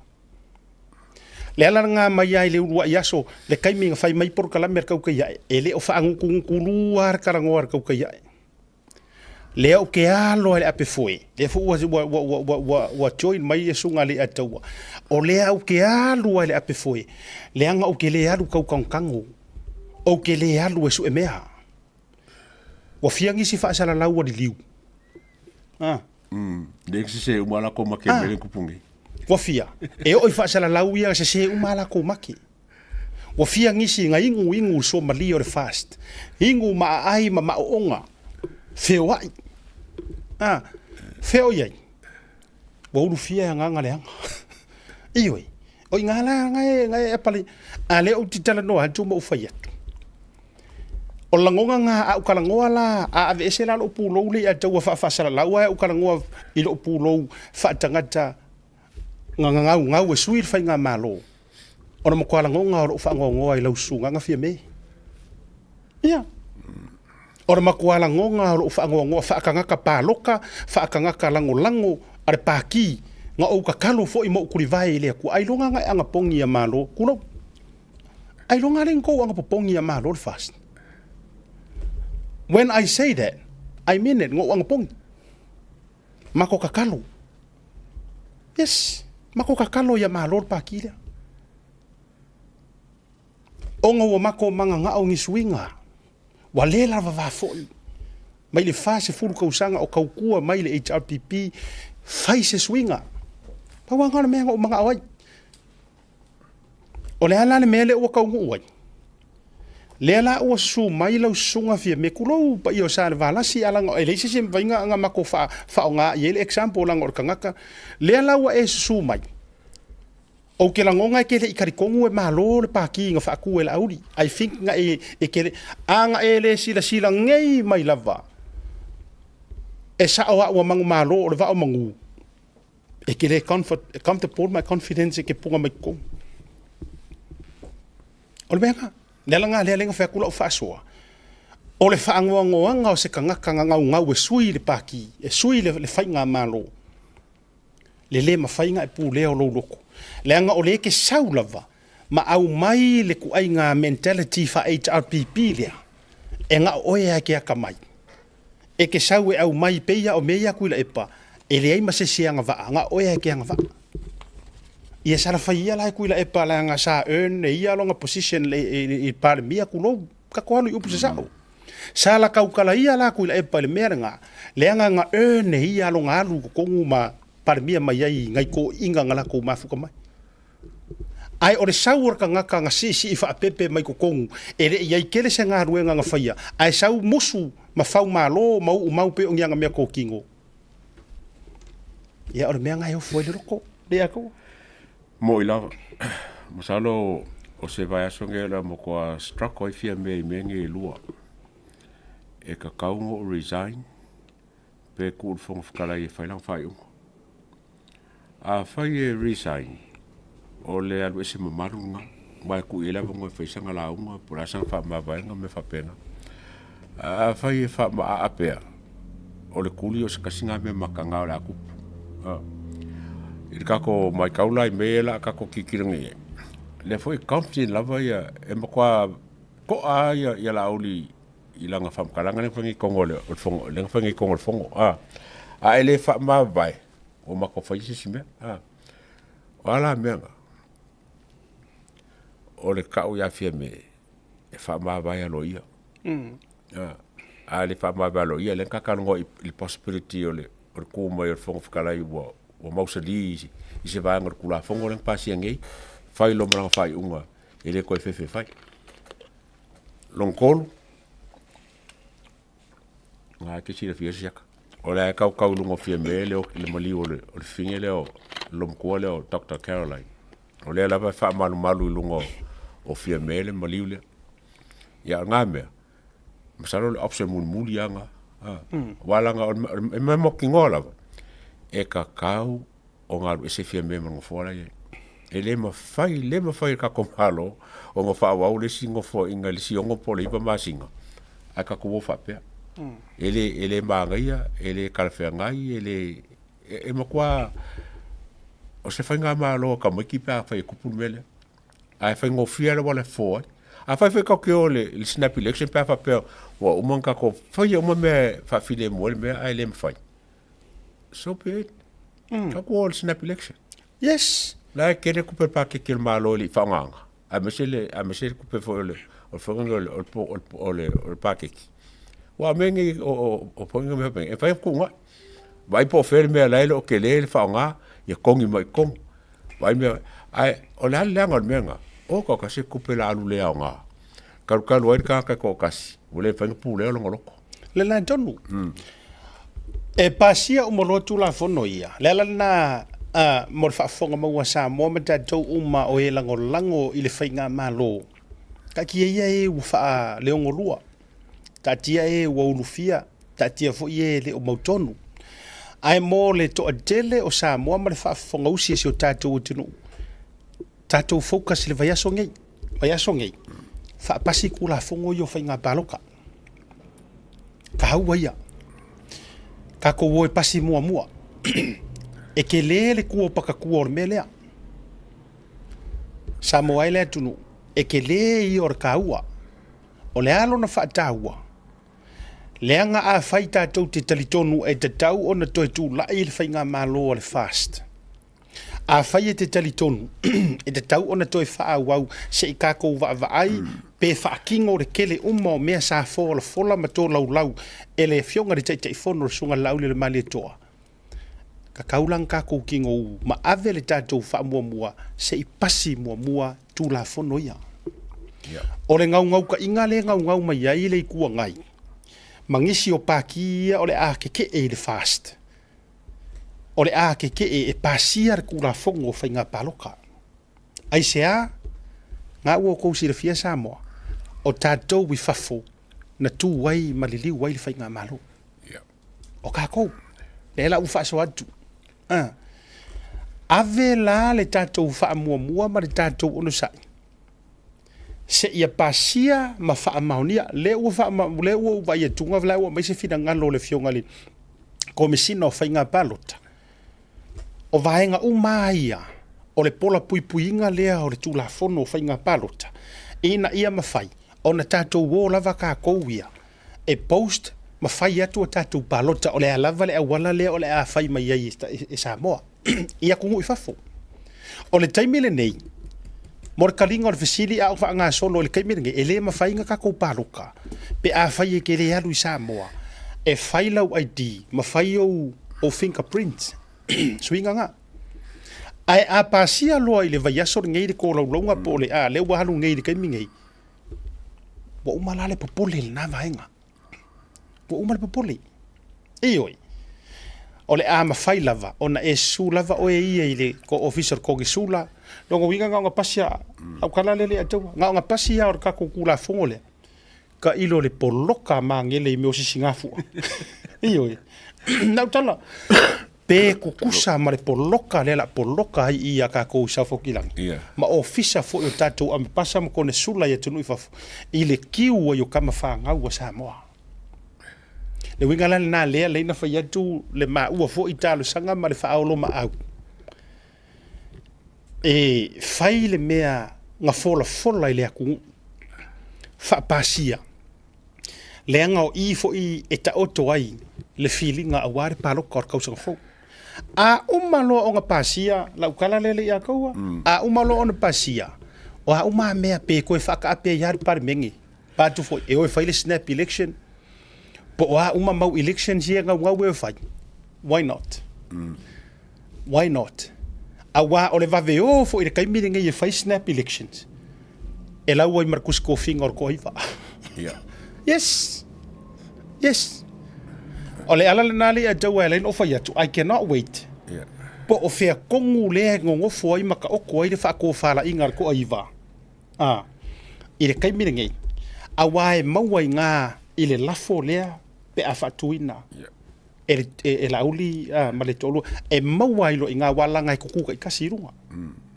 le ala nga mai ai le ua iaso le kaimi nga fai mai por kala mer kau kai ele o fa ngu kulu ar karango ar kau kai le o ke alo le ape foi le fu wa join mai e sunga le atawa o le o ke alo le ape foi le anga o ke le alu kau kango o ke le alu e su e mea wa fiangi si fa sala lau di liu Dek se umala ko makemele kupungi. Wafia e o fa sala lau ia se umala ko maki wafia ngisi nga ingu so mali o fast ingu ma ai ma onga feo ai feo ia wo lu fia nga le ioi o ngala nga pali ale o titala no atu mo fa ia o langonga nga au kalangoa la a ave se la lo pulo le a tau fa sala lau au kalangoa i lo pulo fa tangata ngau e suir fai nga malo ona mo kwala ngonga o fa ngonga i lau sunga nga fia me ia ona mo kwala ngonga o fa ngonga fa kanga ka paloka fa kanga ka lango are paki nga o ka kalu fo i mo kuri vai le ku ai longa nga anga pongi ya malo kuno ai longa len ko anga pongi ya malo fast when I say that I mean it ngo anga pongi mako ka kalu yes mako kakalo ya malor pakila onga wa mako manga nga o ngisuinga walela va fo mai le fase furu ka usanga o kaukua mai le HRPP fai se swinga pa wanga na menga o manga awai o le ala le mele o kaungu wai le ala o su mai lau sunga fia me kulo pa io sa le vala si ala nga ele se vinga nga mako fa nga yele example lang or kangaka le ala wa e su mai o ke la ngonga ke le ikarikongu e malo le paki nga fa ku e la audi I think nga e ke anga ele sila ngei mai lava e sa o mangu malo le va o mangu e ke le comfortable my confidence ke punga mai ko o le benga Nelang le lenga fa kula fa soa. O le fa ngoanga o se kanga ngau e sui le paki, e sui le fainga malo. Le ma fainga e pu le o loko. Le anga o le ke saulava, ma au mai le ku ai nga mentality fa HRPP le. E nga o e ke aka mai. E ke sau e au mai peia o meia kuila epa. E le ai ma se nga va nga o e ke nga va. Ia sara faia la kuila e pala nga sa earn e ia longa position le i pale mia kulo ka ko alu upu sa sala ka ukala ia la kuila e pale meranga le nga earn e ia longa alu ko nguma pale mia mai ai ngai ko inga ngala ko mafuka mai ai ore saur ka nga si fa pepe mai ko kongu e le ia kele se nga ruenga nga faia ai sau musu ma fau malo mau pe o nga me ko kingo ia o le mea ngai o foi le roko le ako Mo ila masalo o se vai aso ngela mo kwa struck oi fia me nge lua. E ka kaungo resign pe ku fong fkala e fai lang fai ungo. A fai e resign o le alu ese mamarunga mai ku ila vongo fai sanga la unga pura sang fa ma vai nga me fa pena. A fai e fa ma apea o le kuli o se kasinga me makanga o la kupu. Il kako mai kaula i mela kako kikirangi. Le foi comfy lava ia e makwa ko a ia la oli i langa fam kalanga le fangi kongo le fongo le fangi kongo le fongo a ele fa ma vai o mako fa isi me wala menga o le ka o ya fie me e fa ma vai alo ia a le fa ma vai alo ia le kakalongo i possibility o le ko mai o fongo fkala i o mausali i se vai ngar kula fongo le pasi ngei fai lo mranga fai unga ele ko fefe fai longkol nga ke sira fia siaka ola ka ka lungo fia mele o le mali o le fingele o lomko le o Dr. Caroline ole la va fa malu lungo o fia mele mali le ya ngame masalo le opse muli anga wala nga me mo kingola e ka kau o nga ese fia mele ngo fola ye ele ma fai ka komalo o ngo fa wa le singo fo inga le singo pole ipa masinga aka ko fa pe ele mangaia ele kalfengai ele e ma kwa o se fai nga malo ka mo kipa fa ku pulmele ai fai ngo fia le wala fo a fai ka ke le snap election pa fa pe o man ka ko fai o me fa file mo me ai le fai so pe ka ko le snap election yes la kere kupe pa ke kil malo li fanganga a mesele kupe fo le o fongo o pa ke wa mengi o pongo me e fa ku nga vai po fer me la lo ke le fanga ye kongi mai kong vai me ai o la ngol menga o ko ka se kupe la lu le nga ka lo ka ko kasi o le fa pu le lo ngoloko le la tonu e pasia o mo tu la fono ia le la na mo fa fonga mo sa mo mata to uma o e lango i le fainga malo ka ki e fa le ngolua ta tia e wo lufia ta tia fo ye le o mautonu ai mo le to adele o sa mo ma le fa fonga usi se o tato tinu tato focus le vaya songi fa pasi kula fongo yo fainga baloka ka hawaya ka ko wo pasi mua e ke le kua paka kua or melea. Sa moai le tunu, e ke le i or kaua, o le alo na whaataua. Leanga a whaita tau te talitonu e te tau o na toi tū lai le whainga malo o le fast. A whai e te talitonu, e te tau o na toi whaawau se i kako vaai, pe whaakingo re kele o mea sa fō la fola ma tō lau e le fionga re tei fono sunga lau le mali toa. Ka kaulang ka ko kingo ma ave le tatou fa mua se i pasi mua tu la fono ia. O le ngau ka inga le ngau mai ai le kua ngai. Mangisi o pakia o le a ke e le fast. O le a ke e pasia ku la fongo fa inga paloka. Ai sea nga wo ko si le fia sa mo. O tatou wi fafo na tu wai malili wai fa inga malo. O ka ko le la u fa so atu. Ave la le tatou wha mua ma le tatou ono sai. Se ia pasia ma wha maunia, le ua vai atunga vla ua mai se fina ngalo le fionga li komisina o whainga balota. O vaenga umaia o le pola puipuinga lea o le tula fono o whainga balota. Ina ia mawhai, o na tatou wo lava ka kouia. E post ma fai atu o tatou palota o le alava le awala le o le a fai mai ai e Samoa. Ia kungu i fafo. O le taimile nei, mor kalinga o le fesili a ufa ngā solo o le kaimile nei, e le ma fai nga kako paloka, pe a fai e ke le alu i Samoa, e fai lau ID, ma fai o fingerprint, suinga nga. Ai a pasia loa i le vaiaso ngei de ko laulonga po le a, le wahalu ngei de kaimi ngei. Wa umalale popole le na vaenga. Wa umale popole. Ioi. o le a mawhai lava, o na e su lava o e ia i le ko officer ko ki sula, longo winga ngā pasia, au kala lele atua, ngā pasia o kako kula fongole, ka ilo le poloka mangele i meo sisi ngafua. Iyo e. Nau tala, pe kukusa ma le poloka, le la poloka ai ia kako i saufokilangi. Ma ofisa fo i o tatou ame pasa ma kone sula i atunu i fafu, i le kiu o kama whangau a Samoa. Le winga lana na lea leina fa yatu le maua fo i talo sanga ma le whaolo ma au. E fai le mea nga fola i le aku whaapasia. Le anga o i fo i e ta oto ai le feelinga a ware palo kor kausanga fo. A umalo o nga pasia la ukala lele i a kaua. A umalo o nga pasia. O a uma mea pe koe whaka ape yari pare mengi. Patu fo e oi fai le snap election. Po wa uma mau elections here nga we fight. Why not? Why not? Awa ole va veo fo i kai meeting e fai snap elections. E la wai Marcus Koffing or koiva. Yeah. Yes. Yes. Ole ala na le a jawa len ofa yatu. I cannot wait. Yeah. Po o fea kongu le ngongo fo i maka o ko i fa ko fala ingar ko aiva. Ah. I kai meeting e. Awa e mau nga i le lafo lea pe a fatuina. E la uli ma le tolu e mawailo i ngā walanga i kukuka i kasirunga.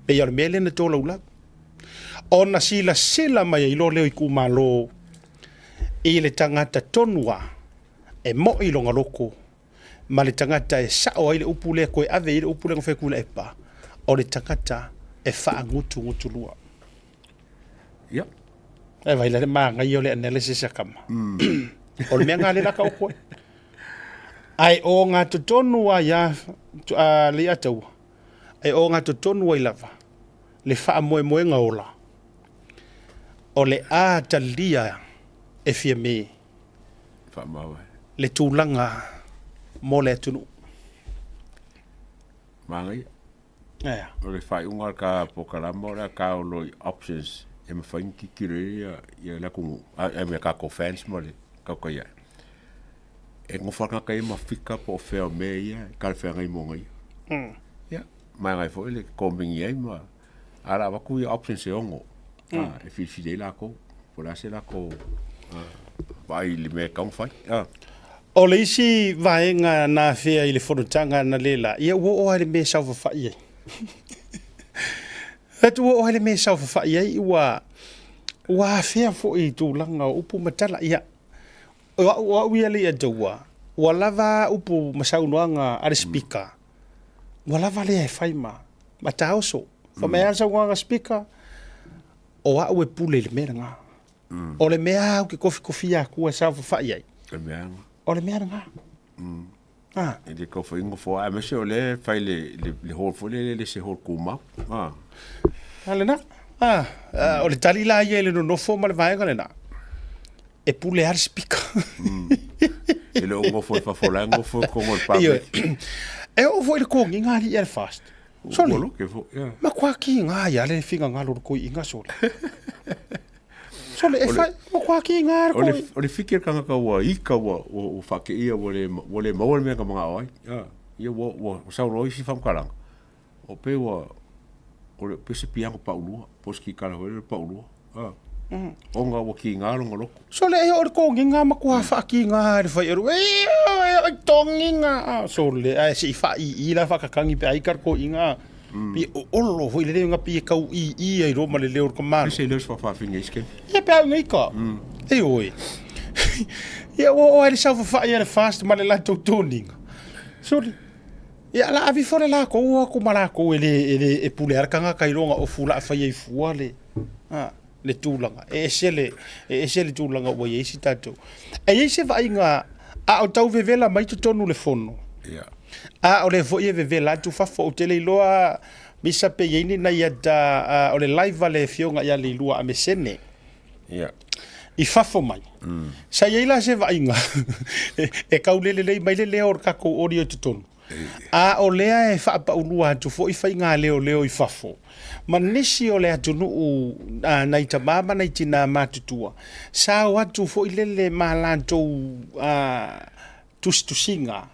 Pe iare mele na tola ula. O na sila mai i lo leo i kumalo i le tangata tonua e mo i longa loko ma le tangata e sao ai le upule koe ave i le upule ngawhi kula e pa o le tangata e faa ngutu lua. Yeah. E vai le maa ngai o le analysis a kama. O le mea ngā le laka o koe. Ai o ngā tutonua ia le atau. Ai o ngā tutonua i lava. Le wha moe ngā ola. O le a talia e fia me. Wha maua. Le tūlanga mo le atunu. Mangai. Ea. O le whai unga ka pokalama o le ka o loi options. E me whain ki kire ia la kungu. E me ka ko fans mo le. Kau ia. E ngofaka kai mafika po fea me ia, ka le fea ngai mo ngai. Ia, mai ngai fo ele kombingi ai ma. Ara waku ia options e ongo. E fi de la ko, po la se la ko. Vai li me kong fai. O le isi vaenga na fea i le whanutanga na lela, ia ua o haere me saufa fai ai. Hatu ua o haere me saufa fai ai, ua fea fo i tūlanga o upu matala, ia. Wa wia le atua. Wa lava upu masaunoanga ale speaker. Wa lava le e faima. Ma taoso. Fa me ansa wanga speaker. O wa ue pule le menga. O le mea au ki kofi a kua sa fa ai. Le mea. O le mea nga. Ah. E de kofi ingo fo a mese o le fai le hol fo le se hol kuma. Ale na. O le tali la ia le no fo ma le vaenga le na. E pule ar speaker. E le ongo foi fa folango foi como pa. E o foi le kongi ngali er fast. Soli. Ke fo. Ma kwa ki nga ya le finga ngalo ko inga soli. Soli e fa ma kwa ki nga ko. O le fikir kanga ka wa ika wa o fa ke ia wo le mo me ka mga ai. Ia wo sa roi si fam karang. O pe wa o le pe se piango pa ulua, poski kala ho le pa ulua. O ngā waki ngā rongo loko. So le e o kongi ngā makua whaki ngā re whai eru. E tongi ngā. So le e si whai i la whakakangi pe aikar ko i ngā. Pi olo hoi le reo ngā pi e kau i ai roma le leo kamano. Pese leos whawhinga iske. Ia pe au ngai ka. E oi. Ia o e le sau whai e le fast ma le lantou tōninga. So le. Ia la avi fore la ko ua ko mara ko e pule arkanga kai ronga o fula whai e fua le. Le tūlanga. E sele tūlanga ua i eisi tātou. E eisi vai ngā a o tau vevela mai tu tonu le fono. Yeah. A o le fo i vevela tu fafo o tele iloa misa pe yeini na iata o le live le fionga ia le ilua a mesene. Yeah. I fafo mai. Sa yeila se vai ngā. E kaulele mai le leo kako ori o tu tonu. A o lea e whaapa ulua atu fo i whai ngā leo i fafo. Ma nisi o le atu nuu nai ta mama nai tina mātutua. Sa o atu fo i lele mā lantou tustusinga.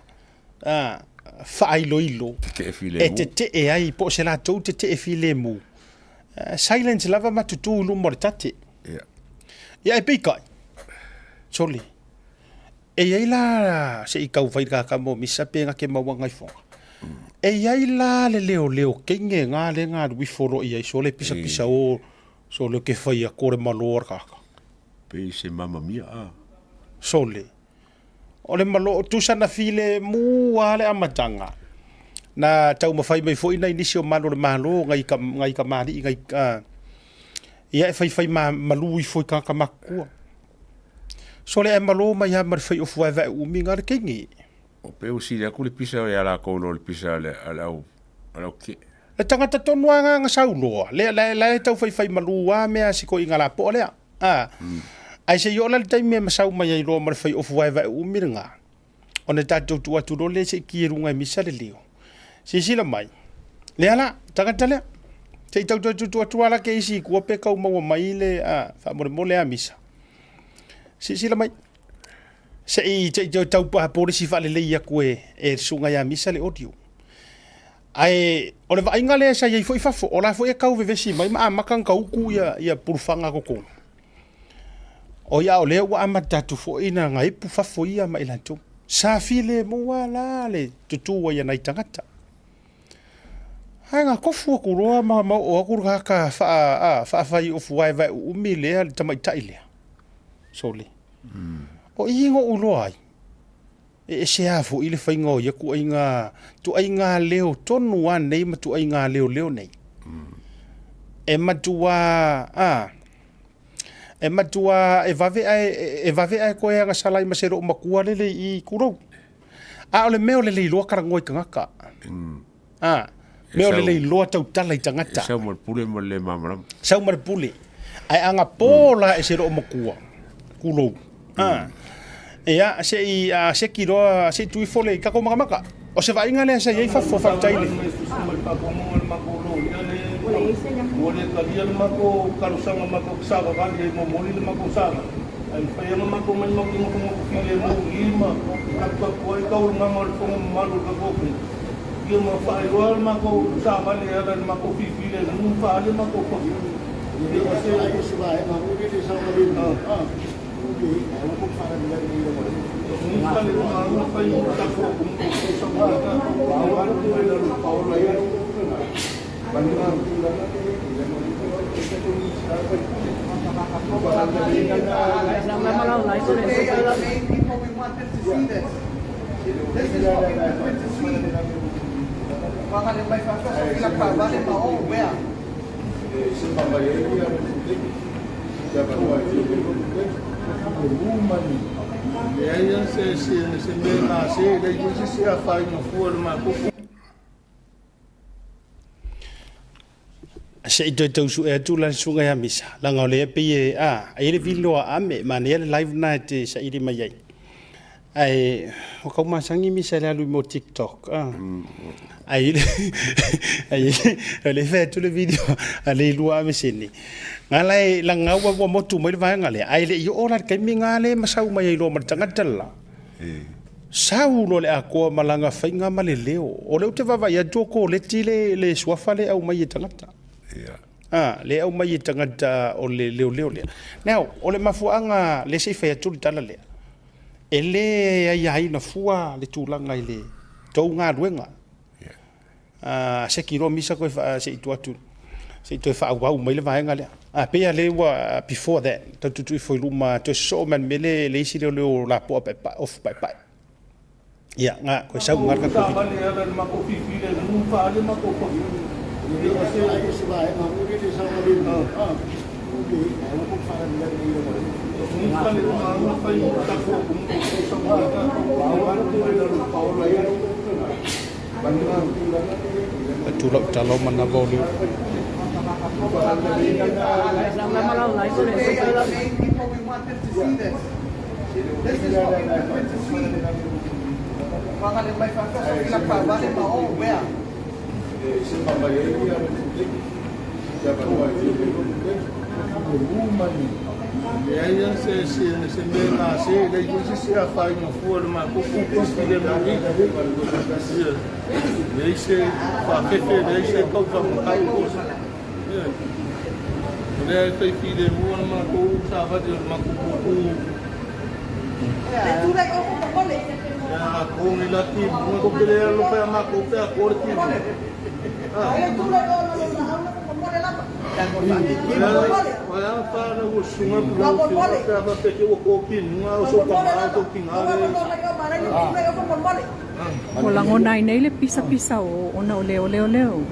whaailoilo. Te file E te e ai po se la tau te file mu. Silence lava matutu lu mortate. Yeah. Ia e pikai. Soli. E ai la se I kau whai ka mo misa penga ke mawanga I fonga. E ai la le leo kenge ngā le ngā rui folo I ai sole pisa o sole ke whai a kore malor kaka. Pe se mama mia Sole. O le malo tusana file mu ale amatanga. Na tau mawhai mai fo ina inisi o malo le malo ngai ka mari ngai ka ia e whai malui foi ka makua. So le e malo mai ha mar whai o fuai vai umi ngā re kengi. o pe o si le ku le pisa e ala ko le pisa le ala ke Le tangata tonu anga nga sauloa. Le tau whai malua mea si ko inga la po lea. Ai se yo la le taimi e masau mai ai roa mar whai o fuai vai umi ngā. O ne tātou tua turo le se ki runga misa le leo. Si sila mai. Le ala, tangata lea. Se tau tua la ke isi kua pe kau maua mai le wha mole a misa. Si sila mai. Se I tau paha polisi wha le leia kue e sunga ya misa le audio. Ai, o le vainga le sa iei foi fafo, o la foi e kau vevesi mai maa makang kauku ia purfanga koko. O ia o leo wa amatatu fo ina ngai pu fafo ia mai lanto. Sa file mua la le tutua ia nai tangata. Hai ngā kofu aku roa ma o aku raka whaafai o fuai vai umi lea le tamaitai lea. Sole. O ingo uloa ai. E se afo I le whainga o iaku ai ngā tu ai ngā leo tonu a nei ma tu ai ngā leo nei. E matua e vave ai koe anga salai masero o makua lele I kurou. A ole meo lele I loa karangoi kangaka. Meo lele I loa tau tala I tangata. sa mo pule mo le mamaram Sau marapule. Ai anga pola e sero o makua. Kurou. Ea, se kiroa, se tui fole I kako makamaka. O se vainga lea sa iei fafo whaktaile. Mole kalia le mako karusanga mako ksava vale mo mole le mako sava. Ai fai ma mako mai mako file mo lima. Akpa koi kaur ngama le fonga malu ka kope. Ia ma fai roa le mako sava le ala le mako file le mu fa le mako ko. Ia se ai se vai ma mo ke sa ma le. Ai ko fa le le le mo. Ni fa le ma fai ta ko sa ma ka. Wa le le paulo ia. Se I tau su e tu lan sunga ya misa. Langa ole pe e ai le vilo ame ma ne le live night sa I mai ai. Ai o ka masangi misa le alu mo TikTok. Ai le fe tu le video ale lu ame sini. Ngalai langa wa motu mai va ngale. Ai le yo ora ka mi ngale masau mai lo mar tanga tella. Sau lo le ako malanga fainga male leo. O le te va ya joko le tile le swafale au mai tangata. Le au mai tangata o le leo. Now, o le mafuanga le se fai atu tala lea. E le ai na fua le tūlanga I le tau ngā ruenga. Se ki roa misa koe se itu atu. Se itu e wha au mai le vaenga lea. Pea le wa before that, tau tutu I foi luma, to so man mele le isi leo la poa off pai. Ia, ngā koe sau ngā kaka. Sa vale ala le mako file le mu fa le mako ko. Ia se ai se vai ma mo ke sa ma le. Ai ko fa le le mo. Ni fa le ma fa I ta ko sa ma ka. Wa le paulo ia. Tulak talo mana volume. Yang se menga se le yusi se afai no fuor ma ku de mari le se fa fefe le se ko fa kai ko le te fi de mo ma ko sa va de ma ku ya ko ni la ti mo ko pele lo fa ma ko pe ko ti O langona i nei le pisa ona o leo.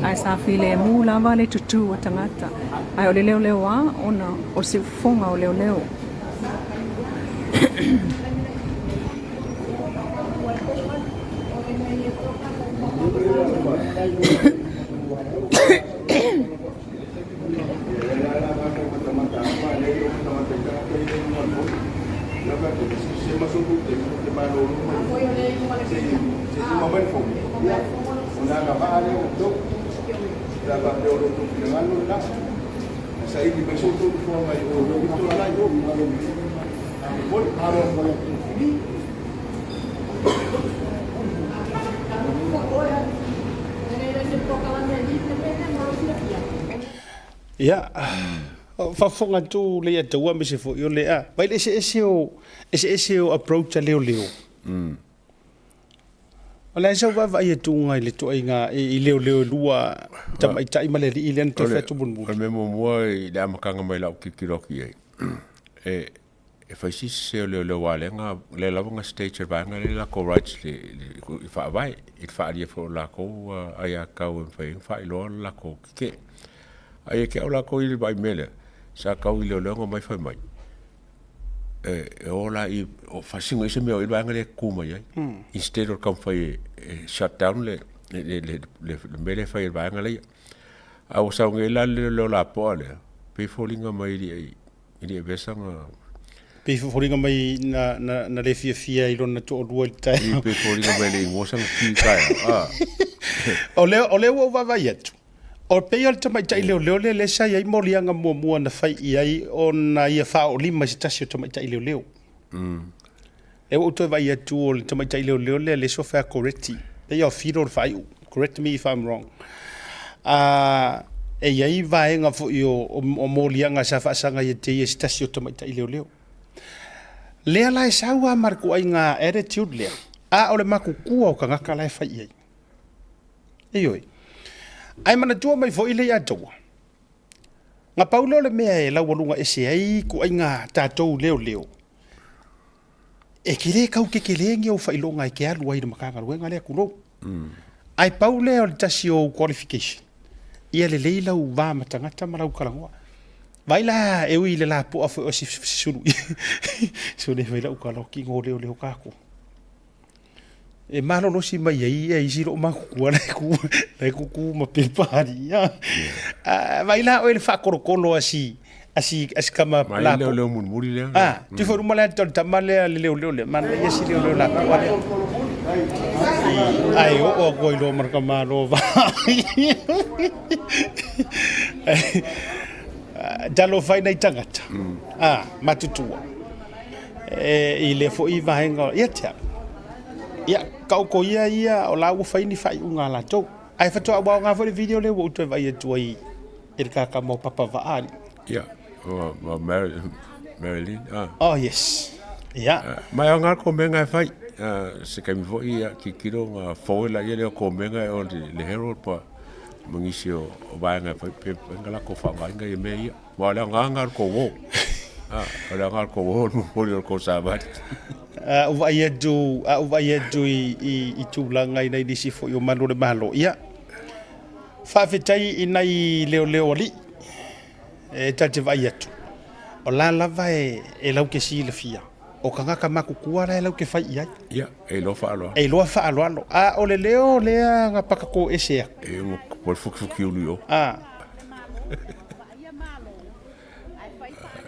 Ai sa file mu lava le tutu o tangata. Ai o le leo a ona o se fonga o leo. Ya, fafonga tu le ya tawa me se fo yo le a. Vai le ese o approach leo. Ola sa va vai tu ngai le tu inga I leo lua tamai tai male I le to fa tu bun. Me mo I da makanga mai lau kikiroki ai. E fa se le wale nga le lavanga stage ba nga le la ko rights le fa vai I fa dia fo la ko aya ka o fa lo la ko ke. Ai ke ola ko I vai mele sa ka I le mai fa mai ola I o fasingo ese me o vai ngale kuma ai instead of come for shut down le mele fa vai ngale a o sa ngela le la pole pe folinga mai I vesanga pe folinga mai na le fia I lona to o tai pe folinga mai le mo sang fi kai o le o va vai etu o pe o tamai tai leo le sa ai molianga mo na fai ai ona ia fa o lima se tasi o tamai tai leo e o to vai tu o tamai tai leo le so fa correcti pe o firo fai correct me if I'm wrong e ai vai nga fo o molianga sa fa sanga ia te se tasi o tamai tai leo le ala sa wa marco ai nga attitude le a o le maku ku o kanga kala fai ai oi ai mana tua mai fo ile ya toa nga paulo le mea e la walunga ese ai ku ai nga tatou leo e kire kau ke kelengi o fa ilonga ke alu ai makanga ruenga le kulo ai paule o tasio qualification ia le leila u va matangata marau kalangoa vaila e ui le la po afo o si suru so le vaila u kalo ki ngo leo kako e malo no si mai ai e siro ma ku ma pelpari ya vaila o le fa korokolo asi kama la le mun muri le tu fo rumala to tamale le man ye si le la wale ai o go lo marka malo va dalo vai nei tangata matutua e le fo I vaenga ia kau ko ia o la u fai ni fai unga la to ai fa to ba nga fo le video le wo to vai tu ai el ka mo papa va ali ia o Marilyn oh yes ia mai nga ko menga fai se ka mi vo ia ki kiro nga fo la ia le ko menga o le hero pa mangisio o vai nga fai pe nga la ko fa nga ia me ia wa la nga ko wo la nga ko wo no po ko sa ba o vai adu I tūlanga I nei disi fo I o malo le malo ia whawhetai I nei leo ali e tate vai atu o la lava e lau ke si le fia o kangaka maku kuara e lau ke fai iai ia e lo fa alo o le leo lea nga paka ko esea e mo por fuki ulu Ah.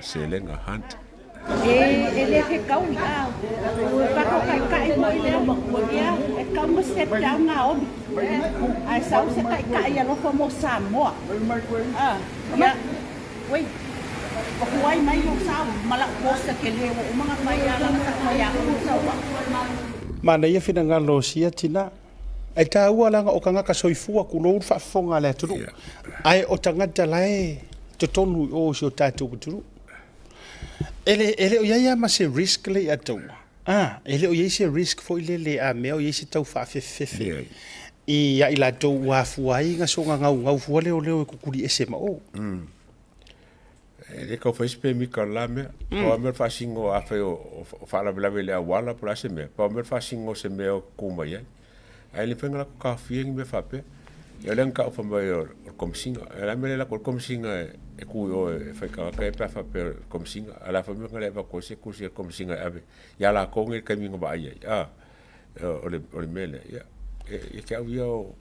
se lenga hunt. E le ke kau ia. O pako kai mo ile mo ia. E kau mo step down na o. Ai sau se kai ia lo mo Samoa. Ya. Wei. O kuai mai mo sa mala posta ke le o mga mai ala sa ya o sa wa. Mana ia fina ngalo sia tina. Ai ta ua langa o kanga ka soifua ku lo fa fonga le tulu. Ai o tangata lai to tonu o so tatu tulu. Ele o ia ma se risk le atu. Ele o ia se risk fo ile le a me o ia se tau fa fe. I ya ila to wa fuai nga so nga ngau fu le o ku kuri ese ma o. Ele ka faz pe mi ka la me. O me fa singo a fe o fa la le a wala por ase me. O me fa singo se me o kuma ia. Ai le fenga ko ka fieng me fa pe. Eu lembro que eu fui ao comecinho, ela me lembra que o comecinho é que eu fui cá que para fazer comecinho, ela foi me leva coisa que o comecinho é e ela com ele caminho vai olha mele e que eu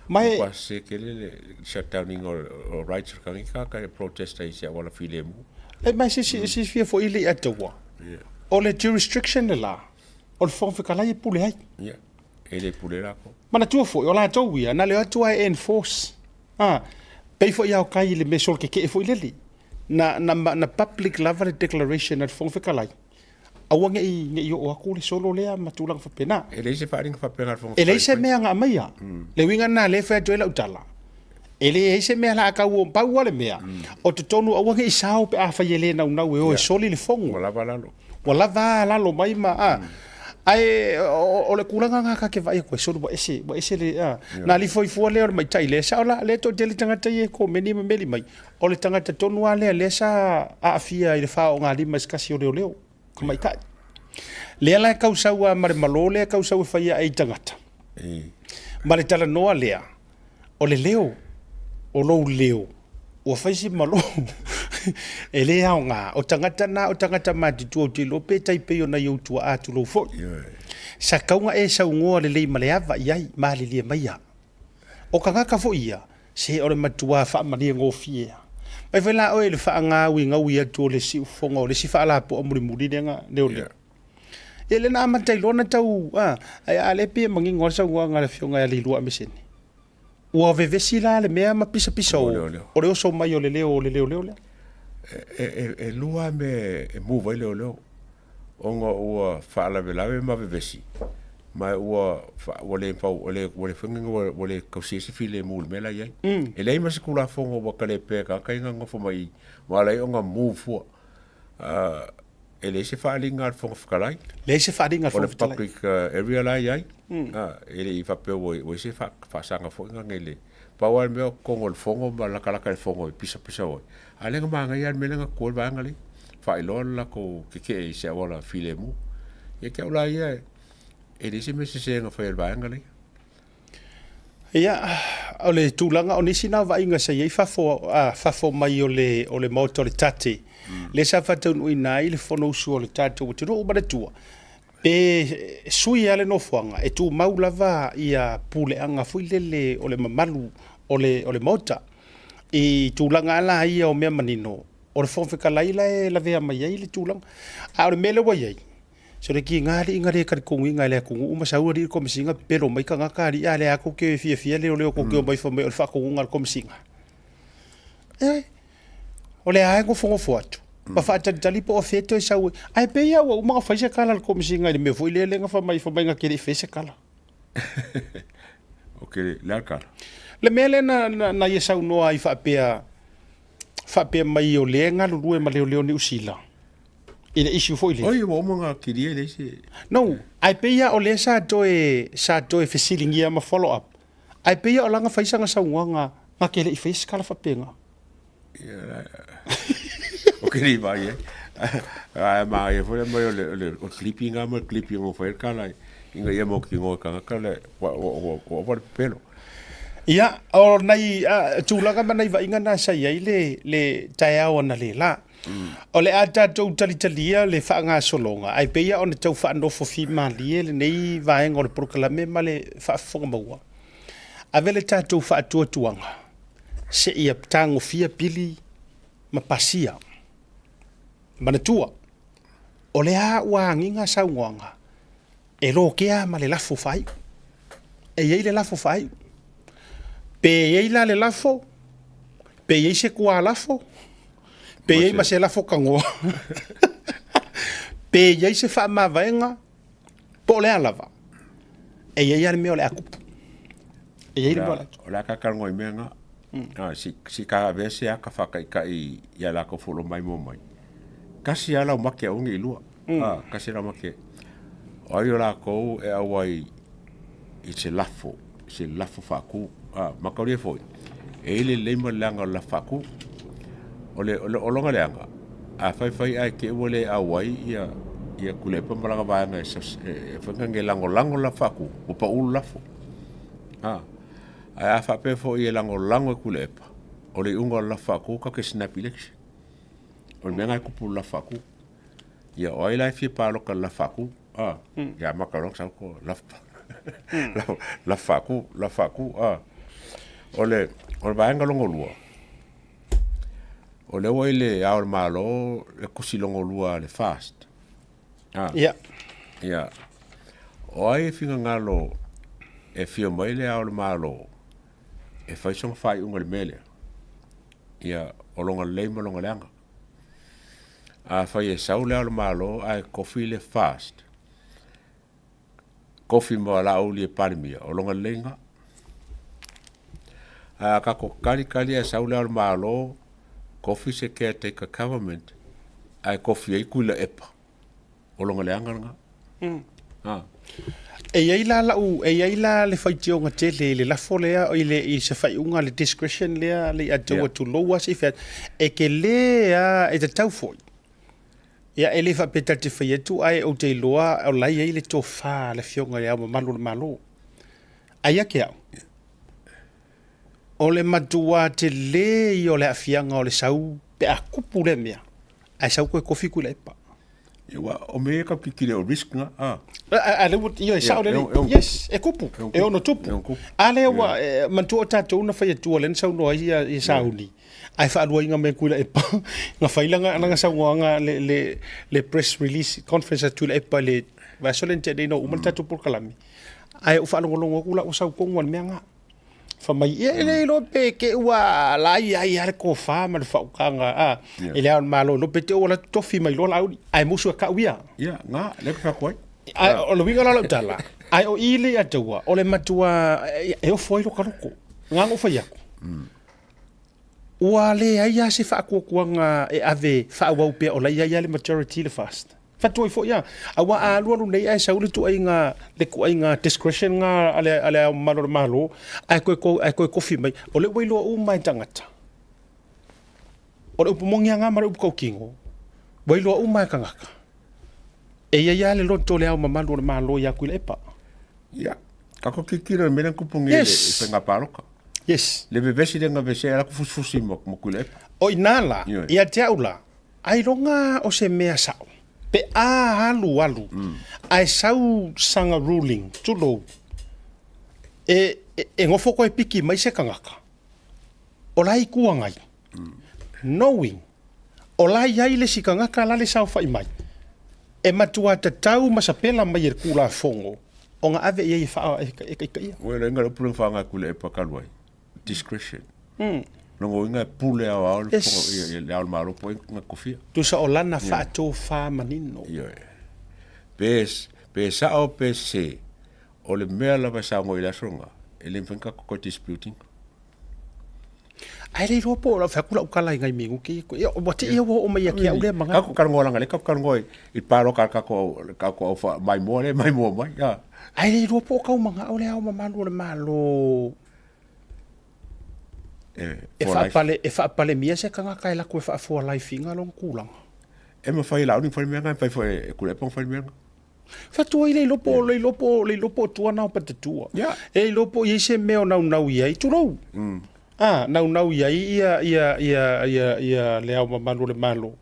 mas quase que ele shutdowning o rights que protesta isso agora filemo mas se foi ele a tua olha the restriction lá olha foi ficar lá e pule aí ele pule lá mana tua foi ola tou ia na le tua enforce pay for ia kai le mesol ke foi leli na public level declaration at fong fikalai awang ngi o aku le solo le matulang fa pena ele se faring fa pena fong ele se me nga maya le winga na le fa joela utala ele se me la ka wo pa wo le mea o te tonu awang i sao pe a fa yele na una we o soli le fong wala va la lo mai ma ai o le kulanga nga ka ke vai ko so bo ese le na li foi le mai tai le sa ola le to deli tanga tai ko meni meli mai o le tanga te tonu le sa a fia i le fa o nga li mas kasi o le ko mai kai le la ka usa wa mar malo le ka usa fa ia ai tangata mare tala no le o le leo o lo leo o fa si malo ele nga o tangata ma di tu te lo pe tai pe ona yo tu a tu lo fo sa kaunga e sa ngo le male ava ia ma le mai ya o kanga ka fo ia se o le matua fa ma le ngo fie mai vela o le fa nga wi tu le si fo ngo le si fa la po mo muri nga le o le ele na ma tai lona tau ai ale pe mangi ngo sa nga le fio nga le lu a meseni o vevesi la le mea ma pisa o le so mai o le leo e lua me mu vai leo onga ua fala velave ma vevesi ma ua wole pa wole funga wole kausisi file mu me la ia e lei mas kula fongo wa kale pe ka kai nga fo mai wala onga mu fo ele se fali ngar fongo fkalai le se fali ngar fongo fkalai public area la ia ele i fa pe wo se fa sanga fo nga ngele pa wa me ko ngol fongo ma la kala ka fongo pisa o ale nga manga ia me nga ko ba ngali fa ilon la ko ke se wala filemu e ke ola ia ele se me se nga fa ba ngali ia ole tulanga o nisina va inga se ia fa fo mai o le motor tati le sa fa tonu ina ile fono su o le tatu o tiro ba tua pe sui ale no fuanga e tu maulava ia pule anga fuilele o le mamalu o le mota e tulanga ala ia o mea manino o le fonfika laila e la vea mai ai le tulanga a o le mele wa iai so le ki ngari ingare kari kongu inga le kongu uma saua ri komisinga pero mai ka ngakari ale ako ke fia leo ko ke mai fa mai o fa kongu ngal komisinga o le ai ko fongo foatu pa fa tali po feto e sau ai pe ia o uma fa kala ko misinga me foi le nga fa mai nga ke fe kala okay la kala le mele na ia sau no ai fa pe mai o le nga lu ma le ni usila ina issue foi le oi o mga kirie le se no ai pe ia o le sa toe facility ma follow up ai pe ia o langa fa nga sau nga ke le fe kala fa pe nga okay vai ma e foi mai o clipping o foi kala inga ia mo ki ngo kala o pelo ia o nai tulaga manai va inga na sa ia le taia ona le la o le ata tau talitalia le fa nga solonga ai pe ia ona tau fa no fo fi mali le nei va en o le proclame male fa fonga maua avele tatu fa tuanga se ia tango fia pili ma pasia manatua o le a ua nginga saungonga e lo kea ma le lafo fai e yei le lafo fai pe yei la le lafo pe yei se kua lafo pe yei ma se lafo kangoa pe yei se fa ma vaenga po le alava e yei ale meo le akupu e yei le mola o la ka kango I menga si ka vese a ka whaka I ia la ko folo mai mo mai kasi ala o make a ungi ilua kasi la make o i o la kou e awai I se lafo whaku makauri e foi e ile leima leanga o la whaku o longa leanga a whai ai ke wole awai ia kulepa malanga vaanga e whangange lango la whaku o pa ulu lafo a whape fo I e lango e kulepa o le unga la whaku ka ke snap election o le menga e kupu la whaku ia o ai lai fie paloka la whaku ia makarong sa ko la whaku o le vaenga longo lua o le wai le aor malo le kusi longo lua le fast ia o ai finga ngalo e fio mai le aor malo e fai song fai unga le mele ia o longa leima longa leanga a fai e sau le aor malo ai kofi le fast kofi mo la uli e parimia o longa lenga a kako kali e sau le aor malo kofi se caretaker government ai kofi ai kula epa o longa leanga nga e yei la le faitio nga tele le la folea o ile I se fai unga le discretion lea le atua tu loa se fia e ke lea e te tau foi ia e le fa peta te fai etu ai o te loa o lai ei le tofa le fionga le au malo ai ake au o le matua te le I o le afianga o le sau pe a kupu le mea ai sau koe kofi kule epa Iwa o me ka pikire o risk nga ale wut yo sa le yes e kupu e ono tupu ale wa mantu o tatu na fa tu len sa no ia sa uni ai fa lo inga me kula e pa nga fa ilanga nga sa nga le press release conference tu le pa le va solente de no umanta tu por kalami ai u fa lo kula o sa ko ngwan me nga fa mai ele lo pe ke wa la ia ko fa ma fa kanga ele an malo lo pe te o la tofi mai lo la ai musu ka wia nga le ka koi o lo winga la tala ai o ile atua o le matua e o foi lo karoko nga ngo fa ya wa le ai se fa ko nga e ave fa wa pe o la ia le majority le fast fa toi fo ya awa a lu nei ai sa tu ai nga le ko ai nga discretion nga ale malo ai ko kofi mai o le wai lo o mai tangata o le upumongia nga mara upo kingo wai lo o mai kangaka e ia le lo to le au malo ya ku le pa ya kako kikira me na kupungi le penga paroka yes le bebesi de nga bese ala ku fusi mo ku le o inala ia te aula ai ronga o se mea sao pe a halu ai sau sanga ruling tulo e ngofo ko e piki mai se kangaka o lai kuangai knowing o lai ai le sikangaka la le sau fai mai e matua te tau masapela mai e kula fongo o nga ave ye fa e kai well nga lo puleng fa nga kule e pakalwai discretion Longo inga pule au au le au malo po nga kofia. Tu sa olana fa to fa manino. Pes sa o pese o le mea lava sa mo ila songa. Ele mfenka ko disputing. Ai le ropo la fa kula ukala ngai mingu ki o bote e o mai ki au le manga. Ka ngola ngale ka ngoi I paro ka ko mai mo mai ya. Ai le ropo ka manga o le au mamalo le malo. E fa pale mia se kanga kai la ko fa for life inga long kulang e ma fai la uni fai menga fai foi ku le pon fai menga fa tu ile lopo tu na pa tu e lopo ye se me na ye tu no na ye ia le au mamalo le malo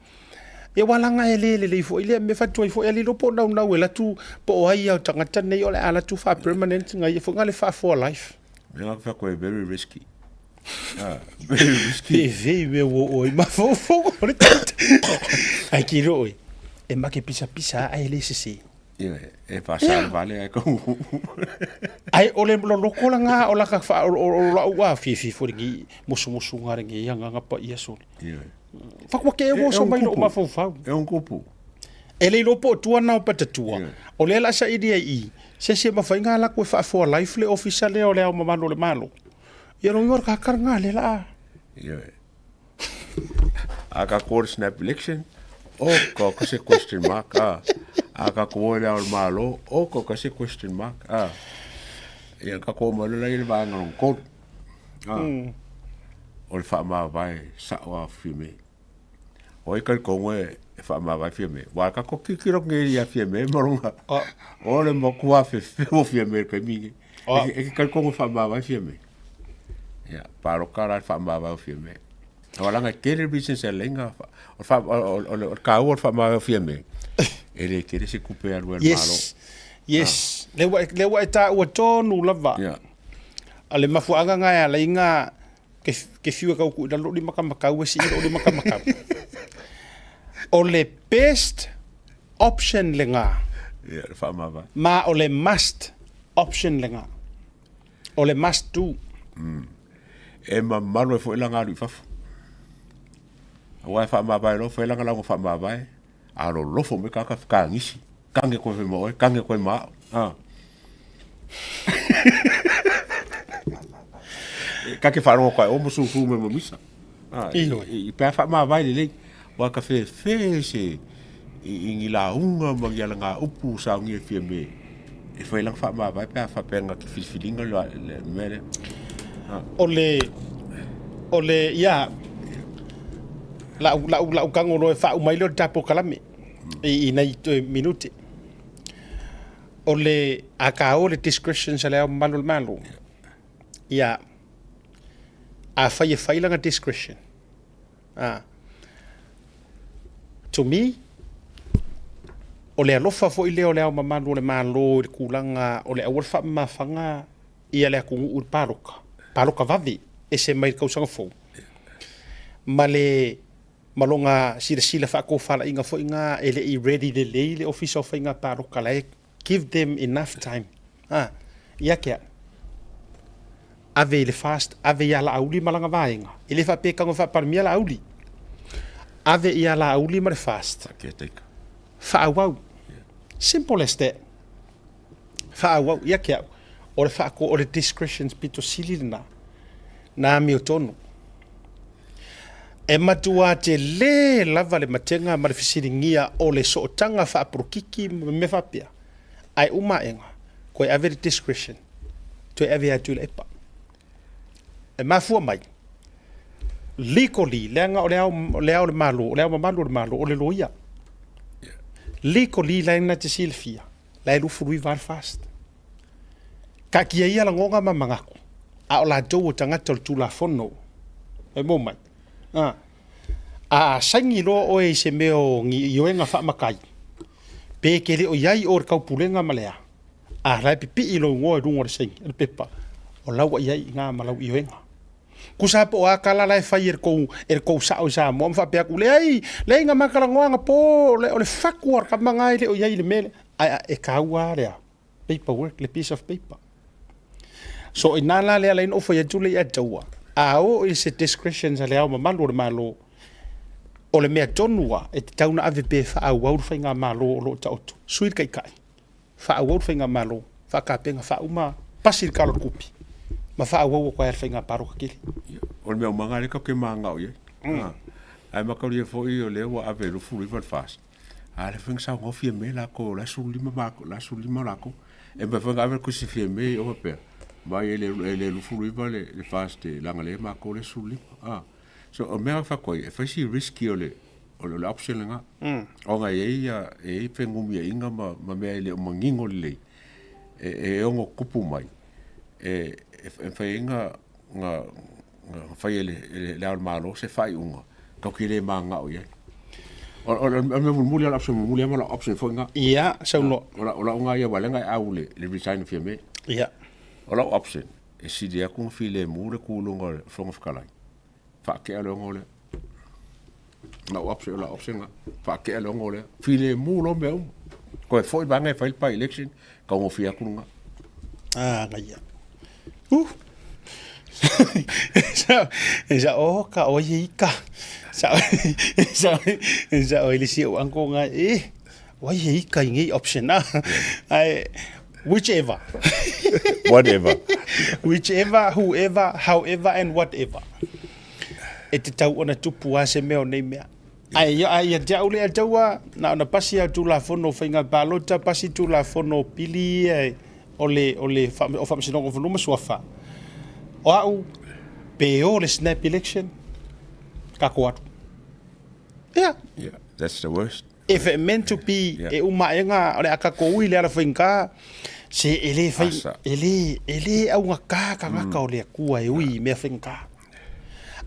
e walanga ele fo ile me fa tu fo ele lopo na la tu po ai au tangata nei ole ala tu fa permanent ngai fo ngale fa for life menga fa ko very risky Ve me wo oi ma fo le ai ki roi e make pisa ai le sisi e pasar vale ai ko ai ole lo kolanga o la ka fa o la wa fi fo ngi musu ngare ngi nga pa yeso fa ko ke mo so mai no ma fo fa e un kupu ele lo po tua na pa tua o le la sa idea I se ma fa nga la ko fa for life le official le o le ma malo le malo ye no yor ka karnga le la aka course snap election o ko se question mark aka ko le al malo o ko se question mark ia ka ko mo le le va ngon ko o le fa ma vai sa wa fime o i ka ko ngue fa ma vai fime wa ka ko ki ro nge ia fime moronga o le mo ku fa o fime ka mi e ka ko fa ma vai fime ia paro cara fa ma vai fime wala nga kere business lenga o fa o ka o fa ma fime ele kere se couper al malo yes le wa ta o tonu lava ale mafuanga nga ya lenga ke fiwa ka ku dalo di makamaka we si o di makamaka o le best option lenga fa ma va ma o le must option lenga o le must do e ma malo fo langa lu fa wa fa ma va lo fo langa la fa ma va a lo fo me ka ngisi kange ko fe mo kange ko ma ka ke faro ko o mo su fu me mo misa i pa fa ma vai le wa ka fe se i ngi la unga ma ya nga upu sa ngi fe me e foi lang fa ma vai pa fa penga ki filinga le mere ole ya la kango no fa mai lo tapo kalame i nei minuti ole akao le discretion sa le malo ya a fai langa discretion to me ole alofa fo ile ole mamalo le malo le kulanga ole awal fa mafanga ia le ku ur paroka vavi e se mai kausanga fo male malonga sila fa ko fala inga fo inga ele I ready le official fa inga paroka lai give them enough time ia kia ave le fast ave ia la auli malanga vaenga ele fa pe kango fa parmia la auli ave ia la auli mar fast fa awau simple as that fa awau ia kia o le fa ko o le discretions pito silina na mi otono e matua te le lava le matenga ma le fisiringia o le sootanga fa aprokiki me fa pia ai uma enga ko ave discretion to ave atu le pa e mafua mai legally lenga o le malo o le loia legally lenga te silfia la lu furui var fast ka kia ia la ngonga mamangako a o la do tanga tu la fono e mo mai sangi lo o e se meo ngi yoenga fa makai pe ke le o yai o ka pulenga malea a la pipi lo ngo du ngor sing el pepa o la wa yai nga malau yoenga kusa po akala la fire ko sa mo fa pe ku le ai le nga makala ngoanga po le o le fakwa ka mangai le o yai le mele e ka wa le paperwork le piece of paper so inala le ala in ofo ya tule ya tawa o is a discretion sa le au malo o le mea tonua e te tauna ave pe fa au au fainga malo lo tautu suit kai fa au fainga malo fa ka penga fa uma pasir kalo kupi ma fa au ko ya fainga paro kili o le mea manga le ka ke manga o ye ai ma ka le fo I o le wa ave lu fu river fast ale feng sa ngo fie me la ko la sulima la ko e be feng ave ku si fie me o pe ba ele lu fu river le fast la ngale ma ko le sulima so o mea fa ko e fa si risky o le option nga o nga e pengu mi inga ma me le mangingo le e o kupu mai e fa inga nga fa ele le al malo se fa unga ka ki le manga o ye o me muli la option fo nga ia so no o nga ia wala nga au le resign fi me ia o la option e si dia ku fi le mu le ku lunga fo nga fa fa ke alo ngole Na opse la opse nga. Fa ke lo ngole. File mu lo me. Ko foi banga fa pa election ka mo fia kunga. Ngaya. Sa o ka o ika. Sa o ilisi o anko nga o ika ngi option na. Whichever. Whatever. Whichever, whoever, however and whatever. E te tau ona tupu a se meo nei mea. Ai te aule a taua na pasi a tu la fono whainga balota pasi tu la fono pili o whamsinongo whanuma suafa. O au peo le snap election kako atu. Yeah. Yeah, that's the worst. If it meant to be e umaenga ole akako ui le ala whainga se ele whain ele au ngaka ngaka ole kua e ui mea whainga.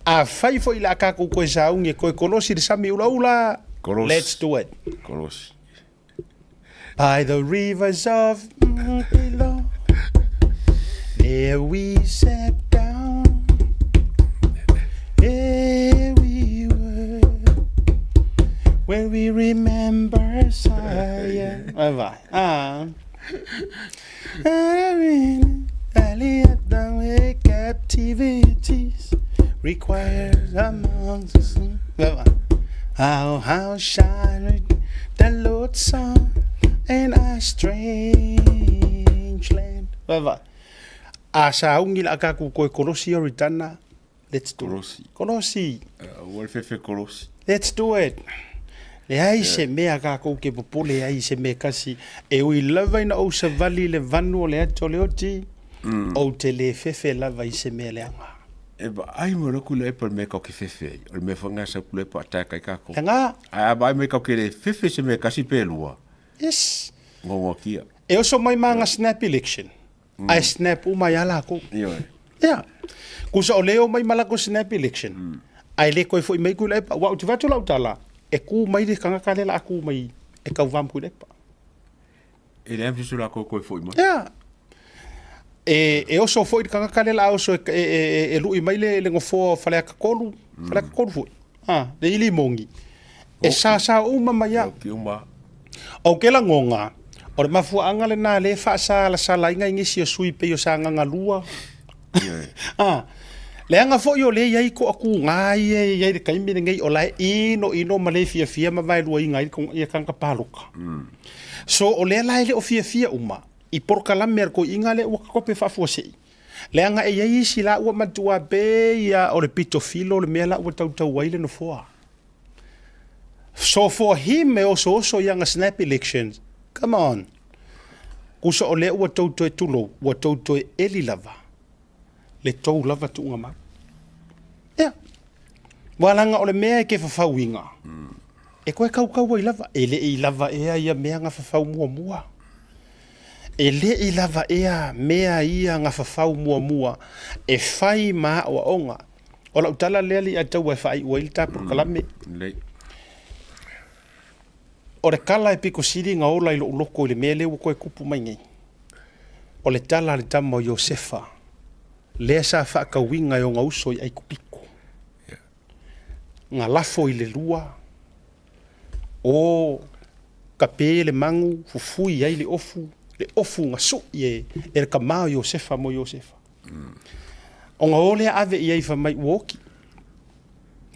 A whai fo ila akako koe saunge koe kolosi de sami ula ula. Let's do it. Kolosi. By the rivers of below, there we sat down, there we were, where we remember Zion. Captivities requires amongst us. How shine the Lord's song in a strange land. Asa ungi la kaku koe kolosi oritana. Let's do it. Kolosi. Wolfefe kolosi. Let's do it. Le ai se mea kaku ke popole ai se me kasi e ui lava ina o sa vali le vanu o le ato le oti o te le fefe lava i se mea le anga. E ba ai mo roku le per me ko ke fefe. O me fanga sa kule pa ataka i kako. Tanga. Ai ba me ko ke le fefe se me kasi pelua. Yes. Ngongo kia. E oso mai manga snap election. Ai snap o mai ala ko. Yeah. Kusa o leo mai malako snap election. Ai le koe foi mai ku le pa wa uti vatu lautala. E ku mai de kanga kale la aku mai e kau vam ku le pa. E le amfisu la koe foi mai. Yeah. E oso foi kanga kale la oso e lui mai le ngofo fale ka kolu. Fale ka kolu foi. Le ili mongi. E sa uma mai ya. Ki uma. O ke la ngonga. O le mafuanga le nā le whaasa la salainga ingisi o sui pe o sa nganga lua. Le anga fo yo le iai ko aku ngai iai de kaimine ngai o lai ino ma le fia ma vai lua i ngai i kanga paluka. So o le lai le o fia uma. I porkala mer ko inga le ua kope whafuasei. Le anga e iai isi la ua matua be ia o le pito filo le mea la ua tau waile no foa. So for him me also young snap elections. Come on. Kusa o le ua tauto e tulo, ua tauto e eli lava. Le tau lava tu unga ma. Yeah. Walanga o le mea e ke whawhauinga. E koe kau i lava. E le i lava ea ia mea nga whawhau mua. E le i lava ea mea ia nga whawhau mua. E whai maa o onga. O la utala lea li a tau e whai ua ilita por kalame. Lei. O le kala e piko siri nga ola i lo uloko i le mele ua koe kupu mai ngai. O le tala le tamo Iosefa. Lea sa whaakawinga o nga uso i aiku piko. Nga lafo i le lua. O kape le mangu fufui ai le ofu. Le ofu nga su i e le kamao Iosefa mo Iosefa. O nga ole ave i aifa mai uoki.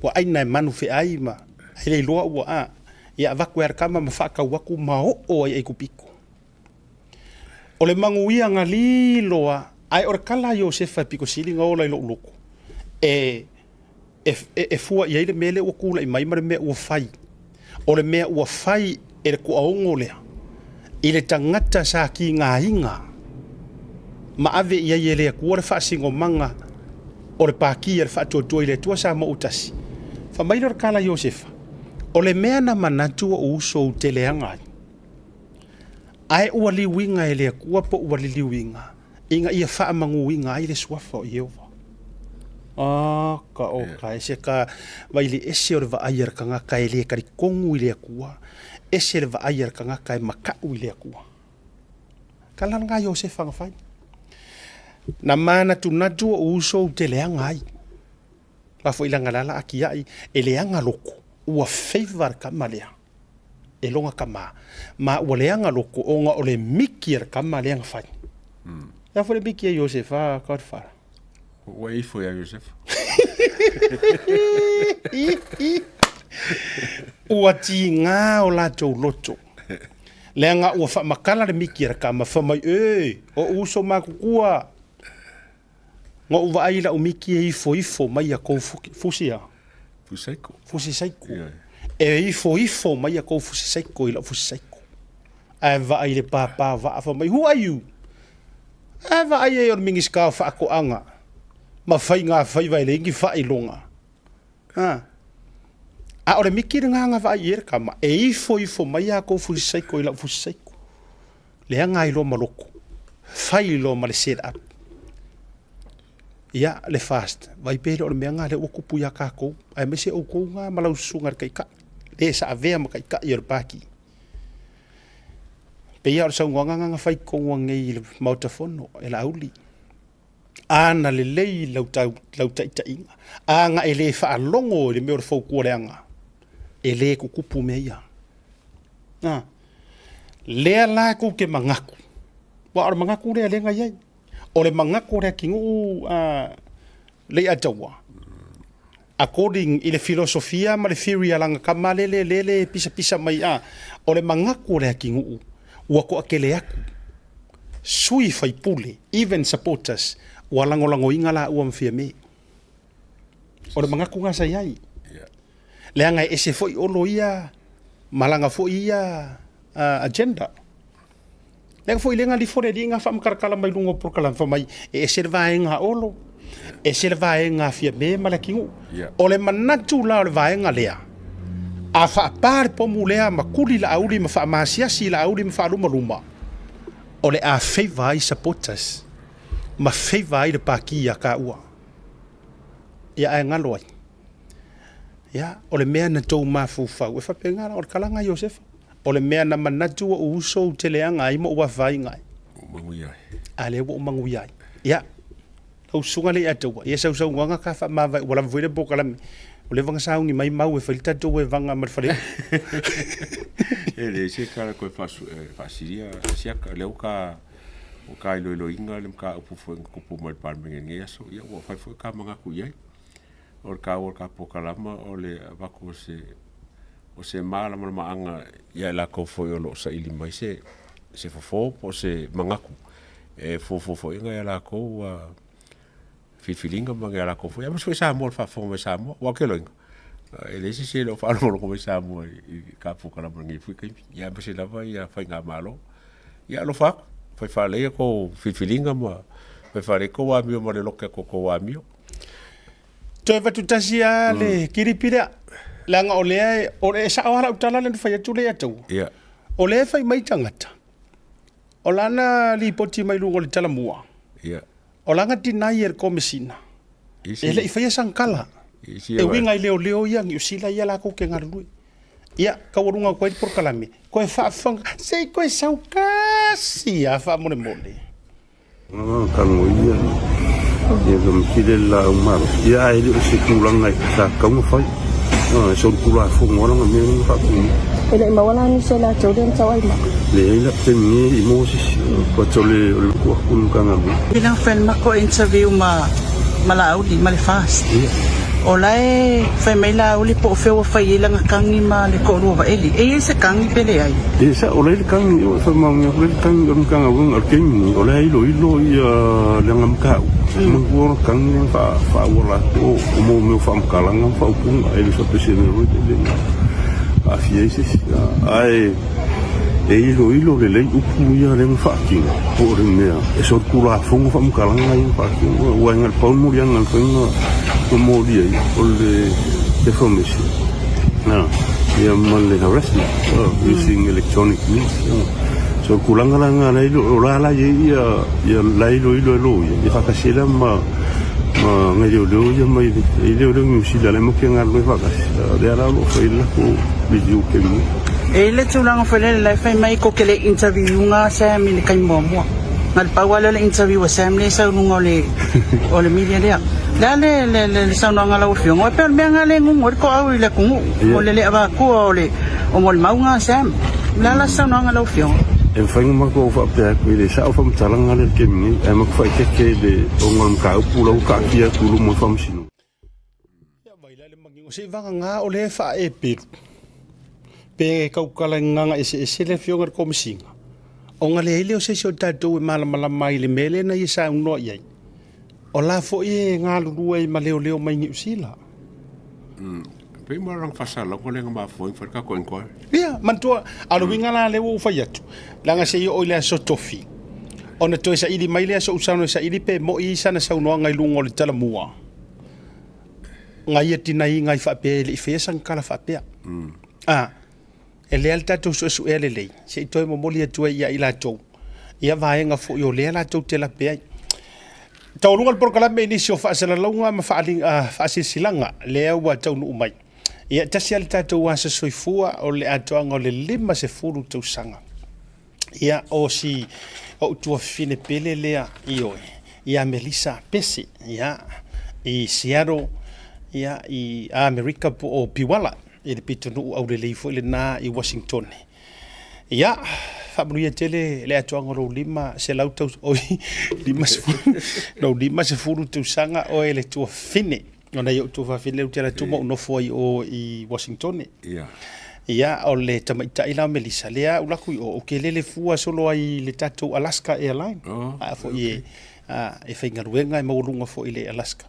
Wa aina e manu fe aima. Ai le loa ua a. Ia vaku er kama mafaka waku mao o ai kupiko. O le manguia nga liloa ai or kala Iosefa piko sili nga ola i lo uloko. E fua i aile mele ua kula i maimare mea ua fai. O le mea ua fai e le kua ongo lea. I le tangata sa ki ngā hinga. Ma ave i aile lea kua le whaasingo manga o le pāki e le whaatuatua i le tua sa mo utasi. Fa maile or kala Iosefa. O le mea na manatu o uso o te leanga. Ai ua liwinga e lea kua po ua liwinga. Inga ia wha amangu winga ai le suafa o Iova. Ka o ka ese ka waili ese o le wa aiar ka ngaka e lea kari kongu i lea kua. Ese le wa aiar ka ngaka e makau i lea kua. Kala nga Iosefa nga whai. Na mana tu natu o uso o te leanga ai. Lafo ilanga lala aki ai e leanga loko. ua favor kama lea e longa kama ma ua leanga loko onga o le miki kama leanga fai ya fo le miki e Josefa ka fara ua ifo ya Joseph ua tinga o la tau loto leanga ua fa makala le miki kama fa mai o uso makukua ngo uva aila o miki e ifo mai a kou fusia fusi saiko e ifo mai a kou fusi saiko ila fusi saiko a va aile papa va fa mai who are you a va ai o mingi ska fa ko anga ma fai nga fai vai lengi fa ilonga a ore miki nga va ai kama e ifo mai a kou fusi saiko ila fusi saiko le nga ilo maloko fai lo mal set up ia le fast vai pele o me nga le o kupu ya kako ai me se o ko nga malau sunga kai ka le sa ave ma kai ka yer paki pe ia so nga fai ko ngi le motofono e la uli ana le lei lau ta inga anga ele fa longo le me fo ko le anga ele ku kupu me ia le la ku ke mangaku wa mangaku le nga ia o le mangako rea kingu le ataua. According i le filosofia ma le theory alanga kama lele pisa mai o le mangako rea kingu ua ko akele aku. Sui fai pule, even supporters, ua lango inga la ua mfia me. O le mangako nga sa iai. Le anga ese foi olo ia, malanga foi ia agenda. Lega foi lenga li fore dinga fa mkarkala mai lungo por kala fa mai e servaenga olo e servaenga fia me malakingu o le manatu la le vaenga lea a fa par po mulea makuli la auli ma fa masia si la auli ma fa luma o le a favor supporters ma favor de pakia ka ua ia e ngalo ai ia o le mea na tou mafufa e fa penga o kalanga Joseph o le mea na manatu o uso teleanga ai mo ua vai ngai. Ale wo mangu yai. Ya. Au sunga le atu. Ia sau wanga ka fa ma vai wala voile boka la. O le vanga saungi mai mau e falita to e vanga mar fale. Ele se kala ko fa siria sia ka le ka o ka lo inga le ka upu fo ko pu mal par mengi so ia wo fa fo ka manga ku yai. O ka pokalama o le va ko o se mala anga ia la ko foi o lo sa ili mai se fofo po se mangaku e fofo inga ia la ko filinga manga la ko foi mas foi sa mo fa fo me sa mo wa ke lo ele se lo fa lo ko me sa mo ka fu kala ngi fu ke ia se la va ia fa nga malo ia lo fa le ko filinga mo fa le ko wa mi mo le lo ke ko wa mi to va tutasia le kiripira langa o le sa ora utala le fai tu le atu. Ia. O le fai mai tangata. O lana li poti mai lungo le tala mua. Ia. O langa tinai komesina. Ele i fai sankala. E winga i leo ia ngi usila ia la ko ke ngarului. Ia ka warunga ko por kalame. Ko e fa fanga sei ko e saukasi a fa mone. Ka ngoia. Ia dum kidela umar. Ia ele se kulanga sa ka mo fai. So kula fu ngora ngame fa ku ele mawala ni sela choden chawai ma le la temi emosis ko chole ko kun kanga bilang fan mako interview mala audi male fast olai fa mela uli po fe wa fa ila kangi ma le ko ro va eli e se kangi pele ai e sa olai kangi fa ma ngi kangi kanga won alkeni olai lo ia langam ka mo kangi fa wala o mo me fa kalanga fa pun ai so pese me ro de a fiese ai e ilo le upu ia le fa ki o re me e so kula fongo fa kalanga ai fa ki o ngal pa mo yang ngal fongo o mo dia o le deformation ia mal le harassment using electronic means so kulanga langa la ilo la ia la ilo ia fa kasela ma ngai do ia mai ilo mi si la mo ke ngal fa kas de ala lo fa ila ko video ke mi e le tulanga fa le fa mai ko ke le interview nga sa mi le kan mo ngal pa wala le interview sa mi sa lungo le o le media dia le saunanga lau fionga pe me ngale ngungo ko au le kungu o le ava ko o le o mol maunga sam la saunanga lau fionga e whainga mako o whapea koe le sa o whamtalanga le ke mingi e mako whai keke le o ngam ka upulau ka kia kulu mo whamsinu ia waila le mangingo se vanga ngā o le wha e peru pe kaukala nganga ese le fionga ko misinga o ngale ile o se o tatou e malamala mai le mele na i sa uno iai o la fo i ngā lurua i ma leo mai ngi usila pe mo rang fasala ko le ngama fo fa ka ko ko ia mantua alo winga la le u fa yatu langa se i o ile so tofi ona to sa ili mai le so usano sa ili pe mo i sana sa uno ngai lungo le tala mua ngai ati nai ngai fa pe le fe sang kala fa pe ele alta to so ele le se to mo moli atu ia ila to ia vaenga fo yo le la to te la pe tau lunga por kala me ni so fa sala longa ma fa aling fa silanga le wa tau nu mai ia tasial tatu wa se soifua o le atoanga o le lima se furu tau sanga ia o si o tua fine pele lea i oe ia Melissa Pesi ia i Seattle ia i Amerika po o Piwala i le pitonu au le leifo le na i Washington ia Fabruia tele le atoanga ro lima se lauta o lima se no lima se furu tu sanga o ele tu fine ona yo tu fa fine utela tu mo no foi o i Washington ia o le tamaita ila Melissa lea ula ku o kelele fua solo ai le tatu Alaska Airline a fo e fainga ruenga mo lunga fo ile Alaska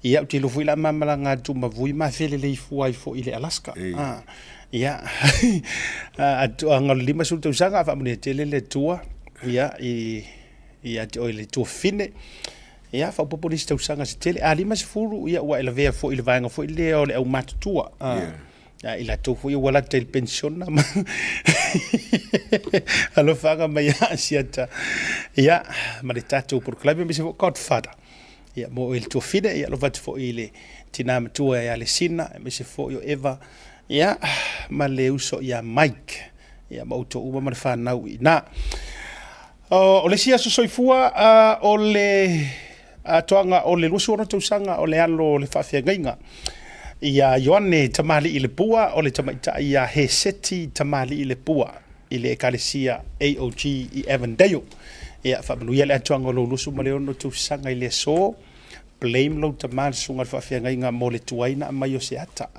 ia utilo fo ila mamala nga tu mavui ma fele le fua i fo ile Alaska ia atu anga lima sulta usanga fa mune tele le tua ia ia o le tua fine ia fa populista usanga se tele a lima se furu ia wa ele vea fo ile vanga fo ile o le au matutua ia ila to fo wala tel pension na alo fanga mai asiata ia ma le tatu por club me se godfather ia mo el tua fine ia lo vat fo ile tina tua ia le sina me se fo yo eva ia ma le uso ia Mike ia ma uto uma ma fa nau na o le sia so soifua o le toanga o le lusu ona tausanga o le alo le faafeagaiga ia Ioane tamali i le pua o le tamaita ia he seti tamali i le pua i le ekalesia AOG i Avondale ia faamanuia le atoanga o lo lusu ma le ono tausanga i le so blame lo tamal sunga fa fianga mo le tuaina mai o se ata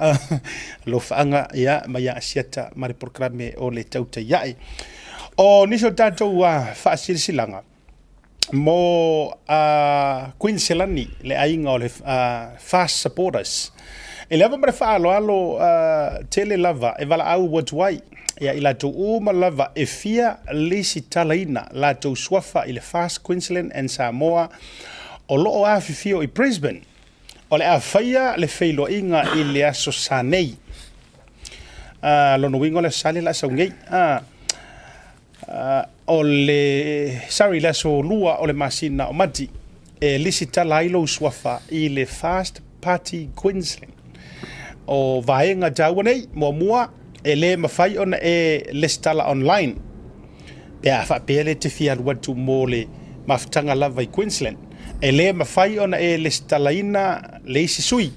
lo faanga ia mai a siata mari programe o le tauta ia o niso tato wa fa silsilanga mo Queenslandi le ainga o le fast supporters ele ava mare fa alo tele lava e vala au watuai ia ila to uma lava e fia lisi talaina la to swafa ile fast Queensland and Samoa o loo a fifio i Brisbane o le a faia le feilo inga i le aso sanei lono wingo le sale la saungei o le sari le aso lua o le masina o mati e lisi tala ilo swafa i le Fast Party Queensland o vaenga jawanei mua e le mawhai ona e listala online pe a whapele te fia ruatu mo le maftanga lava i Queensland e le mawhai ona e listalaina le isi sui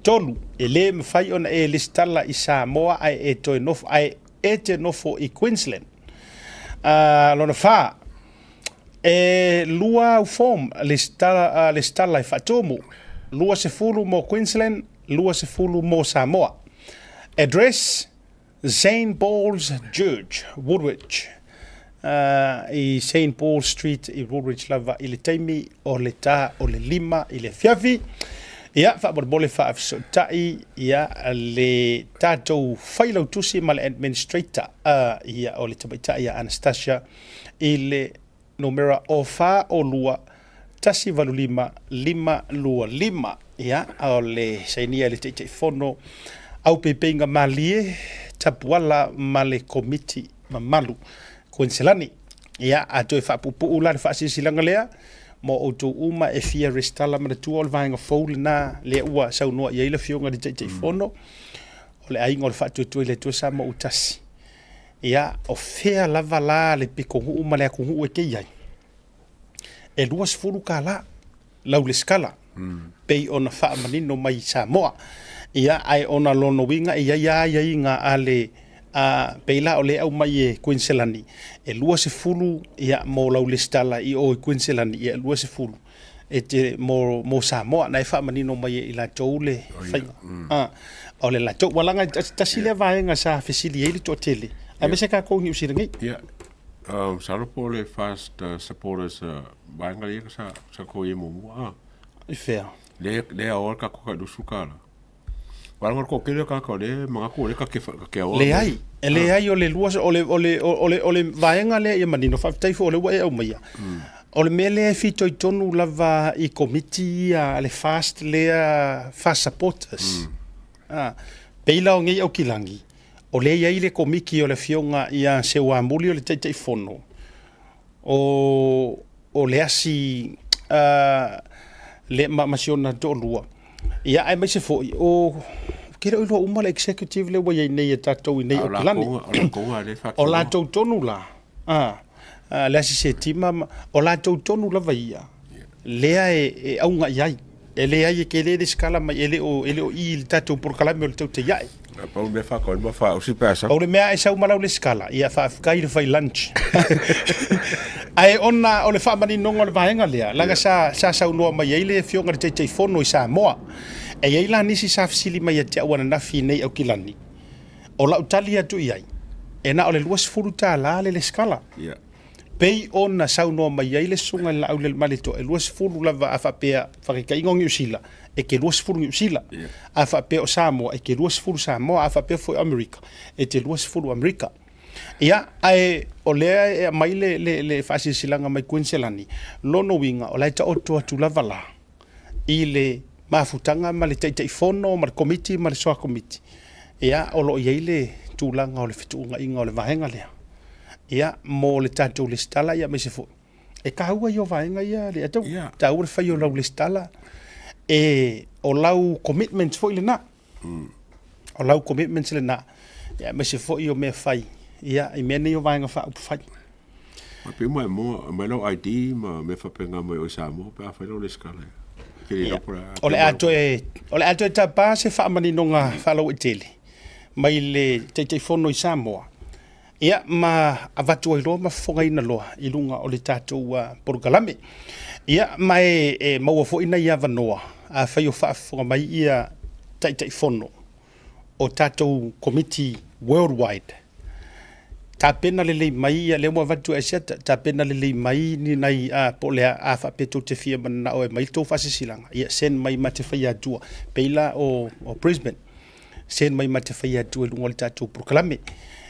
tolu e le mawhai ona e listala i Samoa ai e toe nofo ai e te nofo i Queensland lona wha e lua u form listala i whatomu lua se fulu mo Queensland lua se fulu mo Samoa address St. Paul's Church Woolwich i St. Paul Street i Woolwich lava i le taimi o le tā o le lima i le fiafi ia whaabole whaafsotai ia le tātou whailau tusi ma le administrator ia o le tamaita ia Anastasia i le numera o wha o lua tasi valu lima lua lima ia o le sainia le teitei fono au pepeinga malie tapuala ma le komiti mamalu Queenslandi ia atoe whaapupu la le whaasisilanga lea mo outou uma e fia restala ma le tua o le vaenga fou na le ua saunua ia ila fionga le teitei fono o le ainga o le whaatuatua i le tua sa mo utasi ia o fea lava la le pikongu ma le akungu e kei ai e lua sifuru ka la lau le skala pei ona whaamanino mai Samoa. Ia ai ona lono winga ia inga ale peila o le au mai e Queensland e lua se fulu ia mo lau le stala I o Queensland ia lua se fulu e te mo Samoa na e whaamanino mai I la toule o le la tou walanga tasile vaenga sa fesili ele to tele a me se ka ko ngi usira ngi Salopo le fast supporters vaenga le sa ko ye mo I fair le a ka ko du sukala Walanga ko kele ka ko le mga ko le ka ke o le ai o le lua o le vaenga le ia manino fa tai fo le wa e mai o le mele fito I tonu lava I committee le fast le fast supporters peila o ngi au kilangi o le ia le komiki o le fionga ia se wa muli o le tai fono o le asi le masiona do lua ia ai mai se fo o kira ulo uma le executive le wa nei tatou nei o kilani o la tou tonu la le asi se tima o la tou tonu la vaia lea e aunga iai e le ai ke le skala mai ele o I tatou por kala me o tau te iai pa me fa ko ma fa o si pesa o le mea e sau malau le skala ia fa kai le fai lunch ai ona o le fa mani nongo le vaenga lea langa sa sau no mai ele fionga le te fono I Samoa e ia la nisi sa fisili mai te awana na fi nei au kilani o la utalia tu iai e na o le luas furuta la le skala pei ona sau no mai ai le sunga la au le malito e luas furu lava afa pea whakika ingo ngi usila e ke luas furu ngi usila afa pea o Samoa e ke luas furu Samoa afa pea foi Amerika e te luas furu Amerika ia ai o lea e mai le fasi silanga mai Queensland lono winga o laita oto atu lava la I le mafutanga ma le teitai fono ma le committee ma le soa committee ia o lo iai le tūlanga o le fitunga inga o le vahenga lea ia mo le tatou le stala ia me se fo e ka hua yo vaenga ia le atau ta ur fa yo lau le stala e o lau commitments fo ile na o lau commitments le na ia me se fo yo me fai ia I mene yo vaenga fa up fai ma pe mo lo ID ma me fa penga mo o Samoa pa fa lo le skala o le ato e ta pa se fa mani nonga fa lo itele mai le te fono I Samoa ia ma avatu ai loa ma fonga ina loa I lunga o le tatou Portugalame ia mai e maua fo ina ia vanoa a fai o fonga mai ia tai fono o tatou committee worldwide ta pena le mai ia le mo avatu ai seta ta pena le mai ni nai po le a fa peto te fia mana o mai to fa silanga ia sen mai mate fai atua peila o Brisbane sen mai mate fai atua lunga le tatou Portugalame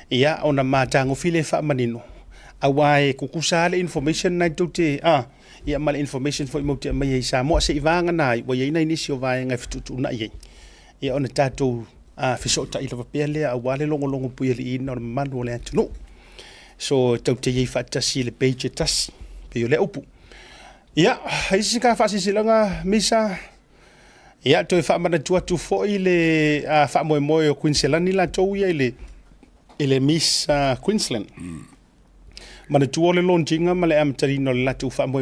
ia ona matango file fa manino awae kukusa le information na tote ia mal information fo mo te mai Samoa se ivanga nai wa ia ni sio vai ngai fitu na ia ona tatou fisota I lava pele awale longo puili ina ona manu le atu so tote ia fatasi le page tas pe le upu ia isi ka fa silanga misa ia to fa mana tu fo ile fa mo o Queensland la to ia ile Miss Queensland mana tu ole lonjinga male am tarino la tu fa mo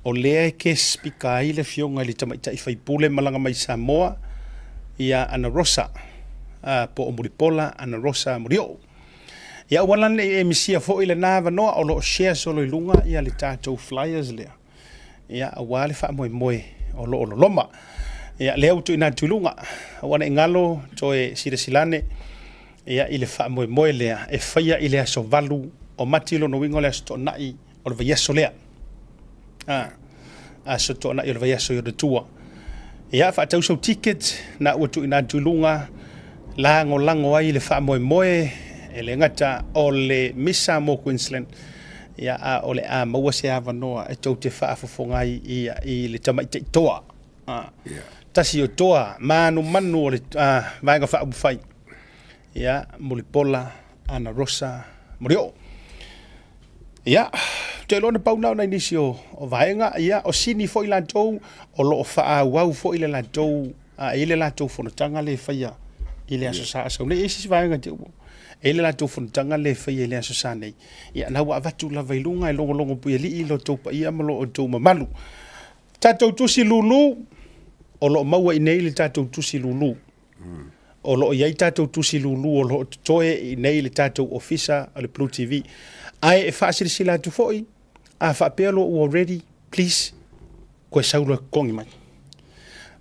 o le ke spika ile fionga le tama tai fai pule malanga mai Samoa ia Ana Rosa po o Muripola Ana Rosa Murio ia walan le emisia fo ile na no o lo share solo lunga ia le tatou flyers le ia wale fa mo o lo loma ia le auto ina tulunga wana ngalo toe silane ia ile fa mo le e faia ile so valu o matilo no wingo le sto nai o le yeso le so to na ile yeso yo de tua ia fa tau so ticket na utu ina tulunga lango ai le fa mo e le ngata o le misa mo Queensland ia o le mo se ava no e tau te fa fofongai i le tama te toa tasi o toa manu o le vai ga fa fai ia Muripola Ana Rosa Murio ia te lona pauna na inisio o vaenga ia o sini foi la tou o lo fa wau foi la tou ile la tou fo tanga le faia ile aso sa so ne isi vaenga te ile la tou fo tanga le faia ile aso sa nei ia na wa vatu la vailunga e longo pu ili lo tou pa ia mo lo tou mamalu tatou tusi lulu o lo maua i nei le tātou tusi lulu. O lo iai tātou tusi lulu o lo toe i nei le tātou ofisa o le Blue TV. Ai e whaasirisi la tu foi, a whaapea lo already, please, koe saura kongi mai.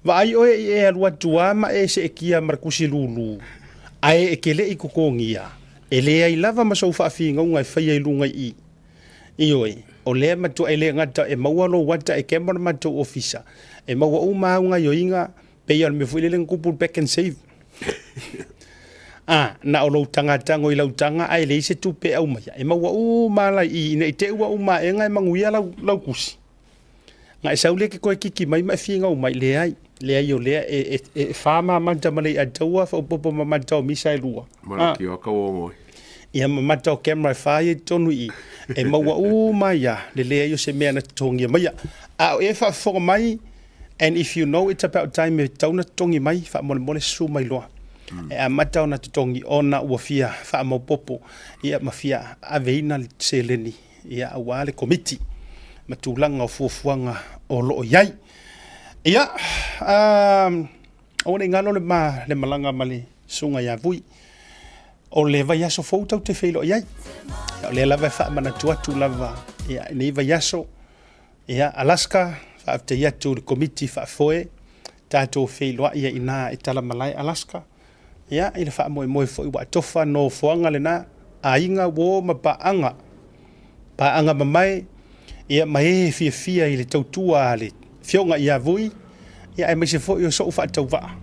Wa ai oe i e alua tuama e se e kia markusi lulu. Ai e kele i kukongia. E lea i lava masau whaafi ngaunga e whaia i lunga i. I oe, o lea matua e lea ngata e maua lo wata e kemara matua ofisa. E maua u maunga yo inga, pe al me fuilele ngupul back and save. Na o lo tangata ngoi lau tanga ai le se tupe au mai. E maua u mala i nei te ua u ma e ngai manguia lau kusi. Nga e saule ke koe kiki mai mai finga u mai le ai. Le ai o lea e whama manta malei a taua fa upopo mamanta o misa e lua. Maraki o kawongoi. Ia mamata o camera e whae tonu i. E maua u mai a le lea i o se mea na tongi mai a. A e wha whonga mai. And if you know it's about time e tauna tongi mai, wha mole mole su mai loa. E a mata o na tongi ona ua fia, wha maupopo, ia ma fia aveina se leni, ia a wale komiti, ma tūlanga o fuafuanga o loo iai. Ia, o ne ngalo le malanga male sunga ia vui, o le vai aso fōtau te whailo iai. O le lava e wha mana tuatu lava, ia nei vai aso, ia Alaska, after ia to the committee fa foe tato fe loa ia ina itala malai Alaska ia ile fa mo fo wa tofa no foanga le na ainga wo ma paanga mamai ia mai fia ile tautua ale fionga ia vui ia ai se fo yo so fa tauva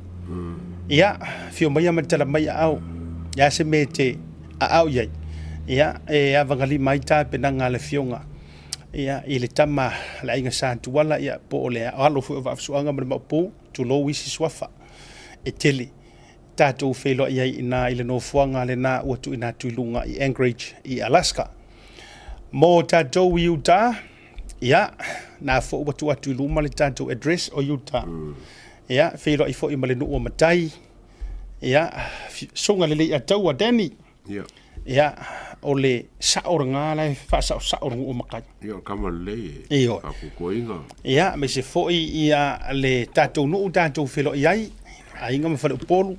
ia fio mai ma tala mai au ia se mete au ia e avangali mai ta penanga le fionga ia ile tama la inga santu wala ia po le alo fu va suanga ma po to lo wisi swafa e tele tato felo ia ina ile no fuanga le na o tu ina tu lunga i Anchorage i Alaska mo tato Utah ia na fo o tu luma le tato address o Utah ia felo i fo i male no o matai ia songa le ia tau a Danny ia ole saoranga la fa saoranga o makai ia kama le ia ko inga ia me se foi ia le tato no tato felo iai ainga me falo polu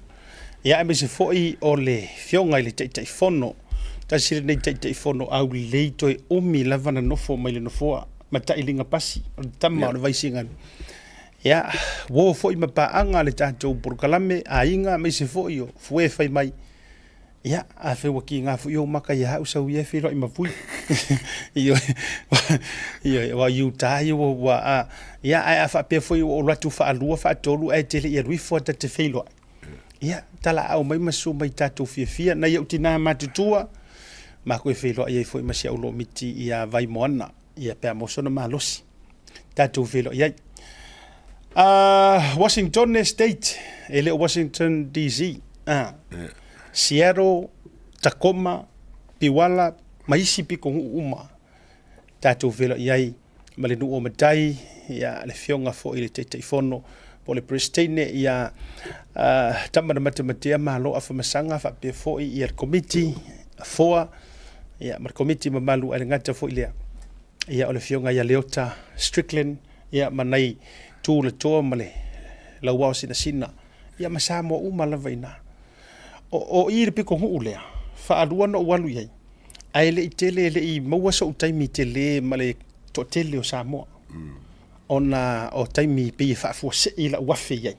ia me se foi o le fionga le tai fono ta sile nei tai fono au le toi o mi lavana no fo mai le no fo mata ilinga pasi tamma o vai singa ia wo foi ma pa anga le tato por kalame ainga me se foi o fue fai mai ia a fe waki nga fu yo maka ya usa u ye fe ro ima fui yo wa Utah yo wa ia a fa pe foi o ratu fa lua fa tolu e tele ia lui fo ta te fe lo ia tala au mai masu mai tatu fia na yo tina matutua ma ko fe lo ia foi ma sia ulo miti ia vai mona ia pe mo sono malos tatu fe lo ia Washington State ele Washington DC Seattle, Tacoma, Piwala, maisi piko uma. Tato vela iai, male nu o matai, ia le fionga fo ile te fono, po le Pristine, ia tamana matematia malo afa masanga, fa pe fo ia committee, foa, ia mar committee mamalu ale ngata fo ile. Ia o le fionga ia Leota, Strickland, ia manai tu le toa male, la wao sina, ia masamo uma la vaina. O i le piko hu lea fa alua no walu yai ai le tele le i maua so taimi tele male to tele o Samoa ona o taimi pe fa fo se i la wafe yai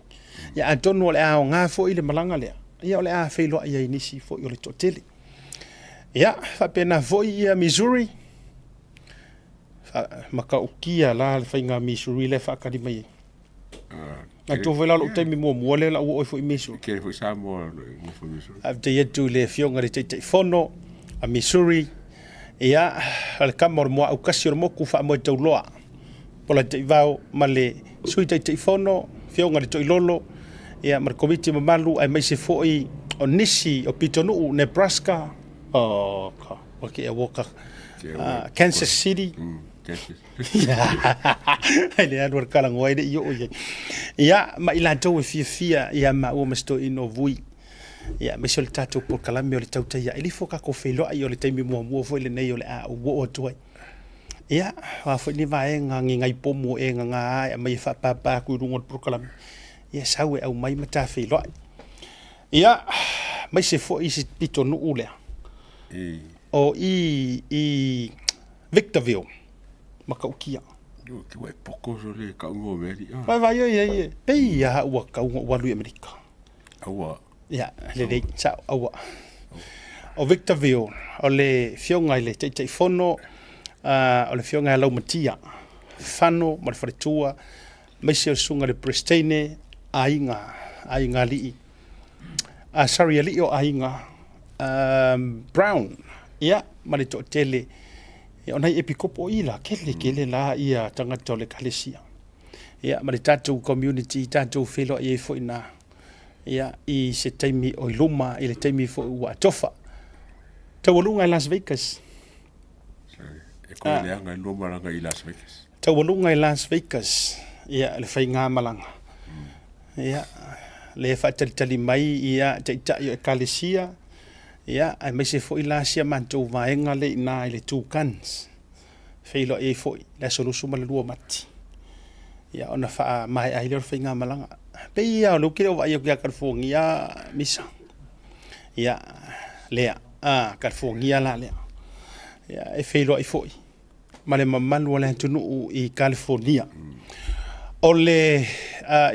ya antono le a nga fo i le malanga lea ia le a fe lo yai nisi fo i le to tele ya fa pena fo i Missouri fa maka ukia la fa nga Missouri le fa kadima yai na to vela lo taimi mo le la o fo i Missouri ke fo Samoa mo fo Missouri after yetu le fionga le te fono a Missouri ia al kamor mo au kasio mo ku fa mo te loa pola te vao male sui te fono fionga le to lolo ia mar komiti malu ai mai se foi o nisi o pitonu Nebraska o okay woka Kansas City ele ador kala ngoi de yo ia ma ila to fia ia ma o mesto ino vui ia me sol tato por kala me le tauta ia ili foka ko felo ai o le taimi mo fo le nei o le a o to ia wa fo ni va en ngai pomo e nga ai mai fa papa ku rungo por kala ia sau e au mai mata whailoa. Ia, mai se fo i se pito nu ulea. O i Victorville, makaukia. Ki wai poko so le ka ungo veri. Vai ia. Pei ia ua ka ungo walu Amerika. Aua. Ia, le sa aua. O Victorville, o le fionga i le tei fono, o le fionga e lau matia, whano, ma le wharetua, mai se o sunga le Pristine, ainga lii. Sorry, a lii o ainga, Brown, ia, ma le to tele, o nei epikopo ila, kele la ia tangata o le kalesia. Ia, ma le tatou community, tatou whelo i e fo ina, ia, i se taimi o iluma, i le taimi fo ua tofa. Tawalunga i Las Vegas. E koe leanga i lomaranga i Las Vegas. Tawalunga i Las Vegas. Ia, le whai ngā malanga. Ia, le whaatalitali mai ia te itai o e kalesia. Ia, ai mai se fo i lasia mantou vaenga le ina i le two guns. Whailo e fo i, le solusu ma le lua mati. Ia, ona wha mai ai leo whai ngā malanga. Pei ia, o leo kere o vai o kia karfongi ia misa. Ia, lea. California la lea. Ia, e whailo ai foi. Ma le mamalu o le tunu i California. O le,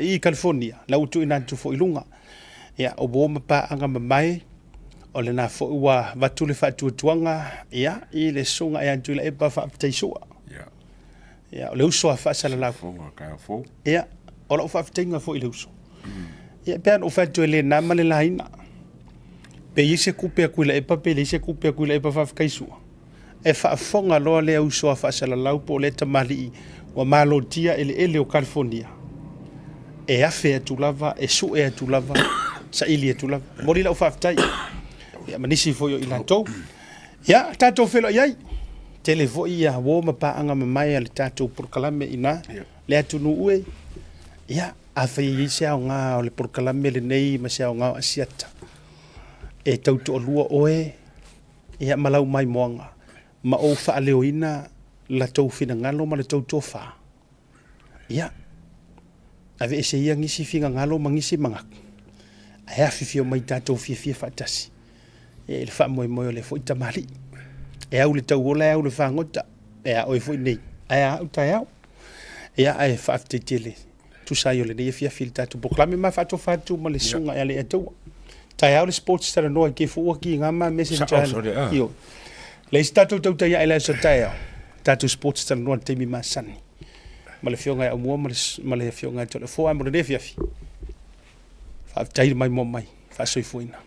i California, la utu ina tu foi lunga. Ia, o bo mapa anga mamai, o le na foi ua vatu le whatu tuanga, ia, i le sunga e antu ila epa whaapitaisua. Ia, o le uso a whaasala lau. Ia, o la whaapitainga foi le uso. Ia, pean o whatu e le nama le laina. Pe ise kupe akuila epa pe ise kupe akuila epa whafkaisua. E whaafonga loa le au soa whaasala laupo le tamali wa malotia ele o California. E afe atu lava, e su e atu lava, sa ili atu lava. Mori lau whaftai. Ia manisi foio i lantou. Ia, tātou whelo iai. Tele vo ia wo mapaanga mamai ale tātou purkalame ina. Le atu nu ue. Ia, afe i se au ngā o le purkalame le nei ma se au ngā asiata. E tautu o lua oe, ia malau mai moanga, ma o wha leo ina la tau whina ngalo ma le tau tofa. Ia, ave e se ia ngisi whina ngalo ma ngisi mangak. A hea whiwhio mai tātou whiwhia whaatasi. E le wha moe moe o le fo ita mali. E au le tau ola e au le whangota, e a oe fo nei, e a au tai au. E a e whaafte tele, tu sai o le nei e whiawhili tātou poklame ma whaato whaatu ma le sunga e le e taua. Tai au le sports tara noa ke fuwa ki ngama messenger. Io. Le stato tau tai ai la so tai au. Tatu sports tara noa temi masani. Ma le fionga au mua ma le fionga to le fo am le fiafi. Fa tai mai mo mai. Fa soi fuina.